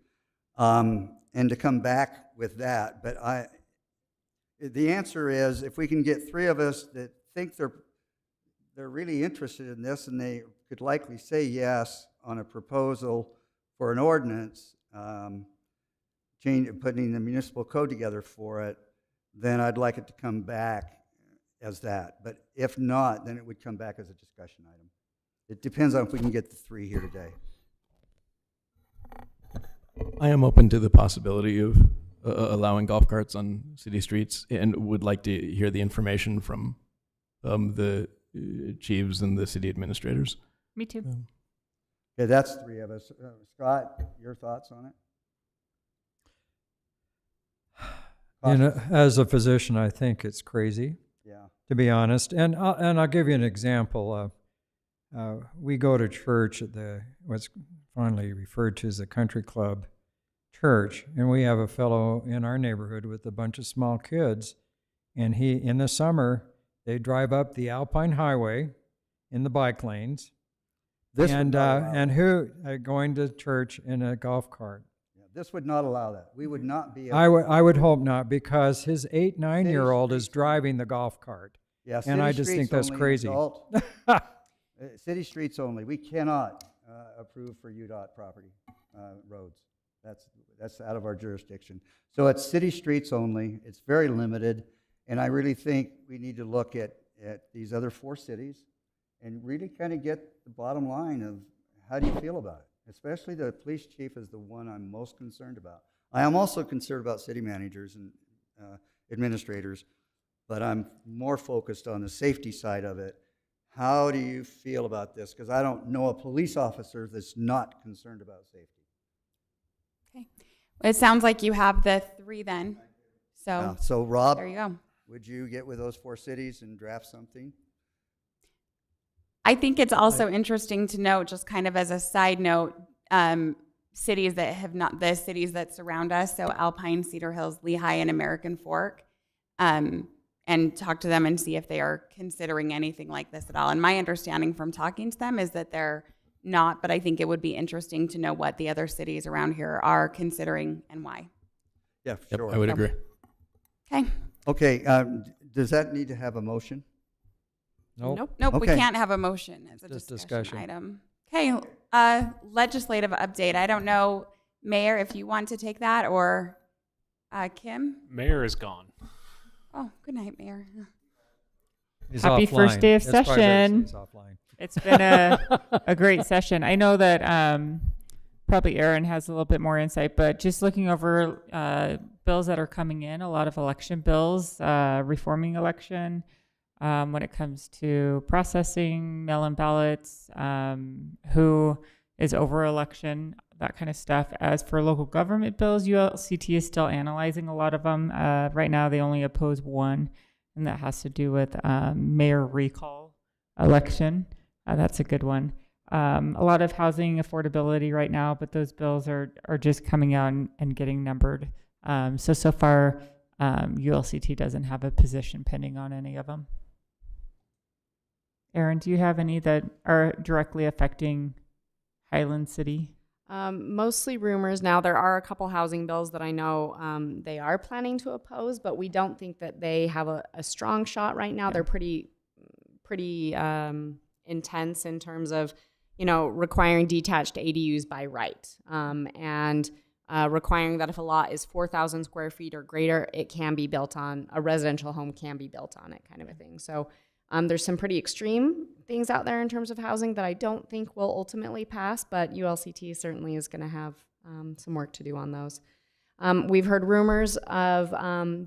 and to come back with that. But the answer is, if we can get 3 of us that think they're really interested in this, and they could likely say yes on a proposal for an ordinance, putting the municipal code together for it, then I'd like it to come back as that. But if not, then it would come back as a discussion item. It depends on if we can get the 3 here today. I am open to the possibility of allowing golf carts on city streets, and would like to hear the information from the chiefs and the city administrators. Me too. Okay, that's 3 of us. Scott, your thoughts on it? You know, as a physician, I think it's crazy. Yeah. To be honest, and I'll give you an example. We go to church at what's finally referred to as the country club church, and we have a fellow in our neighborhood with a bunch of small kids, and in the summer they drive up the Alpine Highway in the bike lanes, going to church in a golf cart. Yeah, this would not allow that. We would not be. I would hope not, because his 8-9-year-old is driving the golf cart. Yeah, and I just think that's crazy. City streets only. We cannot approve for UDOT property roads. That's out of our jurisdiction. So it's city streets only. It's very limited, and I really think we need to look at these other 4 cities and really kind of get the bottom line of how do you feel about it. Especially the police chief is the one I'm most concerned about. I am also concerned about city managers and administrators, but I'm more focused on the safety side of it. How do you feel about this? Because I don't know a police officer that's not concerned about safety. Okay. Well, it sounds like you have the 3 then. So Rob, there you go. Would you get with those 4 cities and draft something? I think it's also interesting to note, just kind of as a side note, cities that have not, the cities that surround us, so Alpine, Cedar Hills, Lehigh, and American Fork, and talk to them and see if they are considering anything like this at all. And my understanding from talking to them is that they're not, but I think it would be interesting to know what the other cities around here are considering and why. Yeah, Yep, sure. I would agree. Okay. Okay, does that need to have a motion? Nope. Nope, we Okay. can't have a motion as a Just discussion discussion. item. Okay, legislative update. I don't know, Mayor, if you want to take that, or Kim? Mayor is gone. Oh, good night, Mayor. He's Happy offline. first day of As far as I see, session. he's offline. It's been a great session. I know that probably Aaron has a little bit more insight, but just looking over bills that are coming in, a lot of election bills, reforming election, when it comes to processing, mail-in ballots, who is over election, that kind of stuff. As for local government bills, ULCT is still analyzing a lot of them. Right now, they only oppose one, and that has to do with mayor recall election. That's a good one. A lot of housing affordability right now, but those bills are just coming out and getting numbered. So far, ULCT doesn't have a position pending on any of them. Aaron, do you have any that are directly affecting Highland City? Mostly rumors. Now, there are a couple housing bills that I know they are planning to oppose, but we don't think that they have a strong shot right now. They're pretty intense in terms of, requiring detached ADUs by right, and requiring that if a lot is 4,000 square feet or greater, it can be built on, a residential home can be built on it, kind of a thing. So there's some pretty extreme things out there in terms of housing that I don't think will ultimately pass, but ULCT certainly is going to have some work to do on those. We've heard rumors of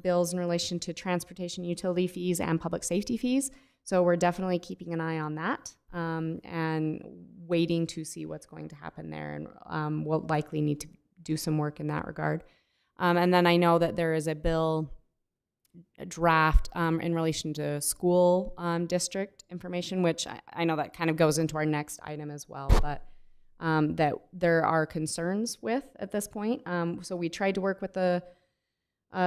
bills in relation to transportation utility fees and public safety fees, so we're definitely keeping an eye on that and waiting to see what's going to happen there, and we'll likely need to do some work in that regard. And then I know that there is a bill draft in relation to school district information, which I know that kind of goes into our next item as well, but that there are concerns with at this point. So we tried to work with the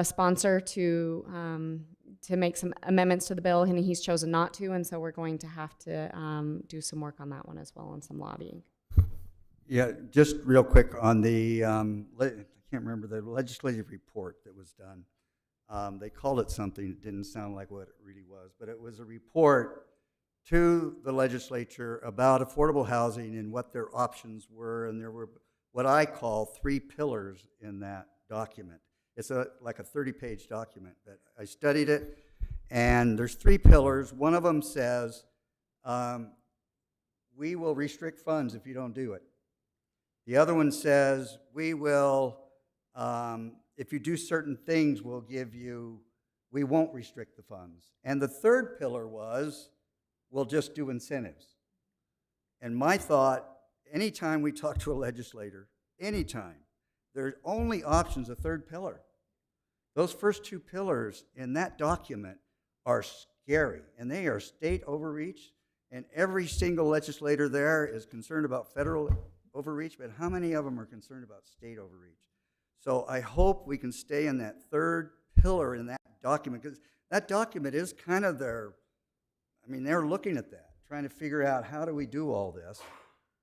sponsor to make some amendments to the bill, and he's chosen not to, and so we're going to have to do some work on that one as well and some lobbying. Yeah, just real quick on the, I can't remember the legislative report that was done. They called it something that didn't sound like what it really was, but it was a report to the legislature about affordable housing and what their options were, and there were what I call 3 pillars in that document. It's like a 30-page document, but I studied it, and there's 3 pillars. One of them says, we will restrict funds if you don't do it. The other one says, we will, if you do certain things, we won't restrict the funds. And the third pillar was, we'll just do incentives. And my thought, anytime we talk to a legislator, anytime, there's only options, a third pillar. Those first 2 pillars in that document are scary, and they are state overreach, and every single legislator there is concerned about federal overreach, but how many of them are concerned about state overreach? So I hope we can stay in that third pillar in that document, because that document is kind of they're looking at that, trying to figure out how do we do all this.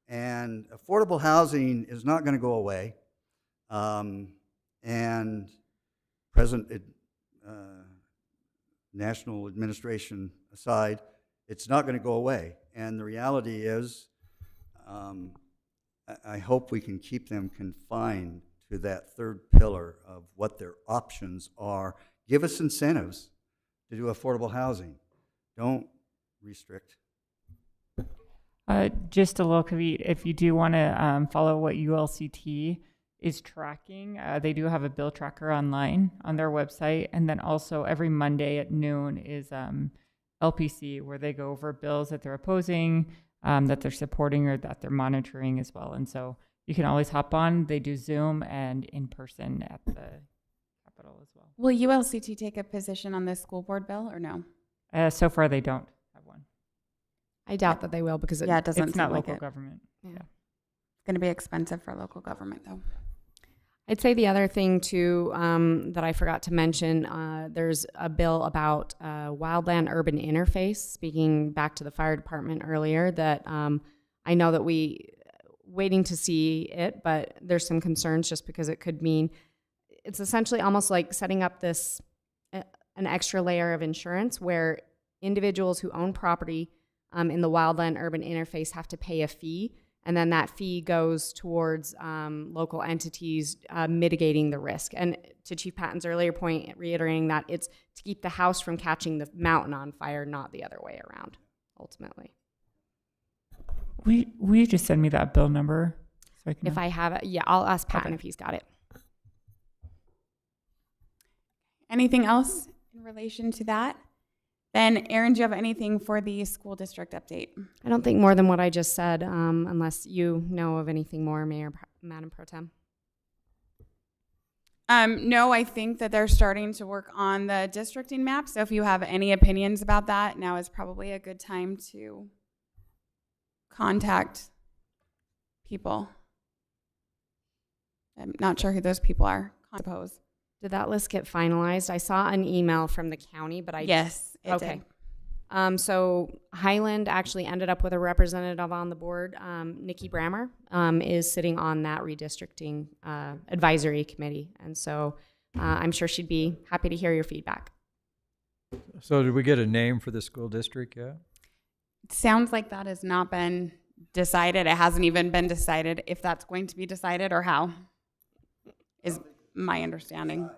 And affordable housing is not going to go away. And present national administration aside, it's not going to go away. And the reality is, I hope we can keep them confined to that third pillar of what their options are. Give us incentives to do affordable housing. Don't restrict. Just a little caveat, if you do want to follow what ULCT is tracking, they do have a bill tracker online on their website. And then also every Monday at noon is LPC, where they go over bills that they're opposing, that they're supporting, or that they're monitoring as well. And so you can always hop on. They do Zoom and in person at the Capitol as well. Will ULCT take a position on this school board bill or no? So far, they don't have one. I doubt that they will, because it doesn't it's not seem like local it. government. Yeah. It's going to be expensive for local government, though. I'd say the other thing too that I forgot to mention, there's a bill about wildland urban interface, speaking back to the fire department earlier, that I know that waiting to see it, but there's some concerns just because it could mean, it's essentially almost like setting up this, an extra layer of insurance where individuals who own property in the wildland urban interface have to pay a fee, and then that fee goes towards local entities mitigating the risk. And to Chief Patton's earlier point, reiterating that it's to keep the house from catching the mountain on fire, not the other way around, ultimately. Will you just send me that bill number? So I can If I have it, yeah, I'll ask Patton if he's got it. Anything else in relation to that? Then, Erin, do you have anything for the school district update? I don't think more than what I just said, unless you know of anything more, Madam Pro Tem. No, I think that they're starting to work on the districting map. So if you have any opinions about that, now is probably a good time to contact people. I'm not sure who those people are, I suppose. Did that list get finalized? I saw an email from the county, but Yes, it okay. did. So Highland actually ended up with a representative on the board. Nikki Brammer is sitting on that redistricting advisory committee. And so I'm sure she'd be happy to hear your feedback. So did we get a name for the school district yet? It sounds like that has not been decided. It hasn't even been decided if that's going to be decided or how, is my understanding.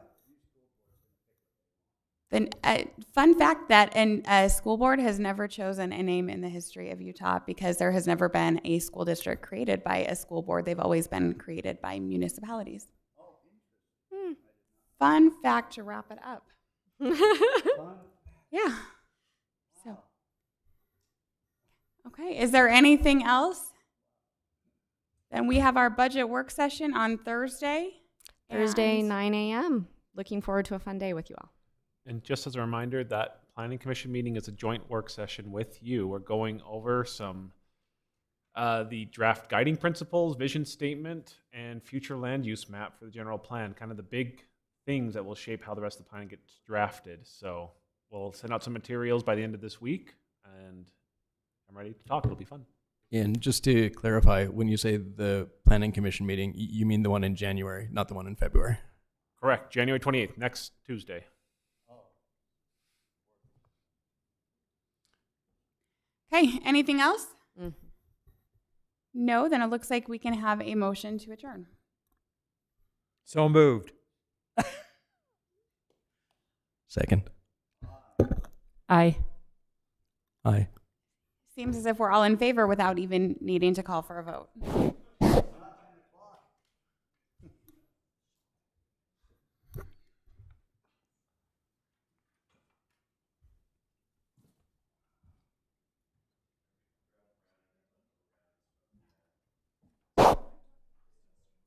Then, fun fact that a school board has never chosen a name in the history of Utah because there has never been a school district created by a school board. They've always been created by municipalities. Fun fact to wrap it up. Yeah. So, okay. Is there anything else? Then we have our budget work session on Thursday. Thursday, and 9 a.m. Looking forward to a fun day with you all. And just as a reminder, that planning commission meeting is a joint work session with you. We're going over some the draft guiding principles, vision statement, and future land use map for the general plan, kind of the big things that will shape how the rest of the plan gets drafted. So we'll send out some materials by the end of this week, and I'm ready to talk. It'll be fun. And just to clarify, when you say the planning commission meeting, you mean the one in January, not the one in February? Correct. January 28th, next Tuesday. Okay, anything else? No, then it looks like we can have a motion to adjourn. So moved. Second. Aye. Aye. Seems as if we're all in favor without even needing to call for a vote.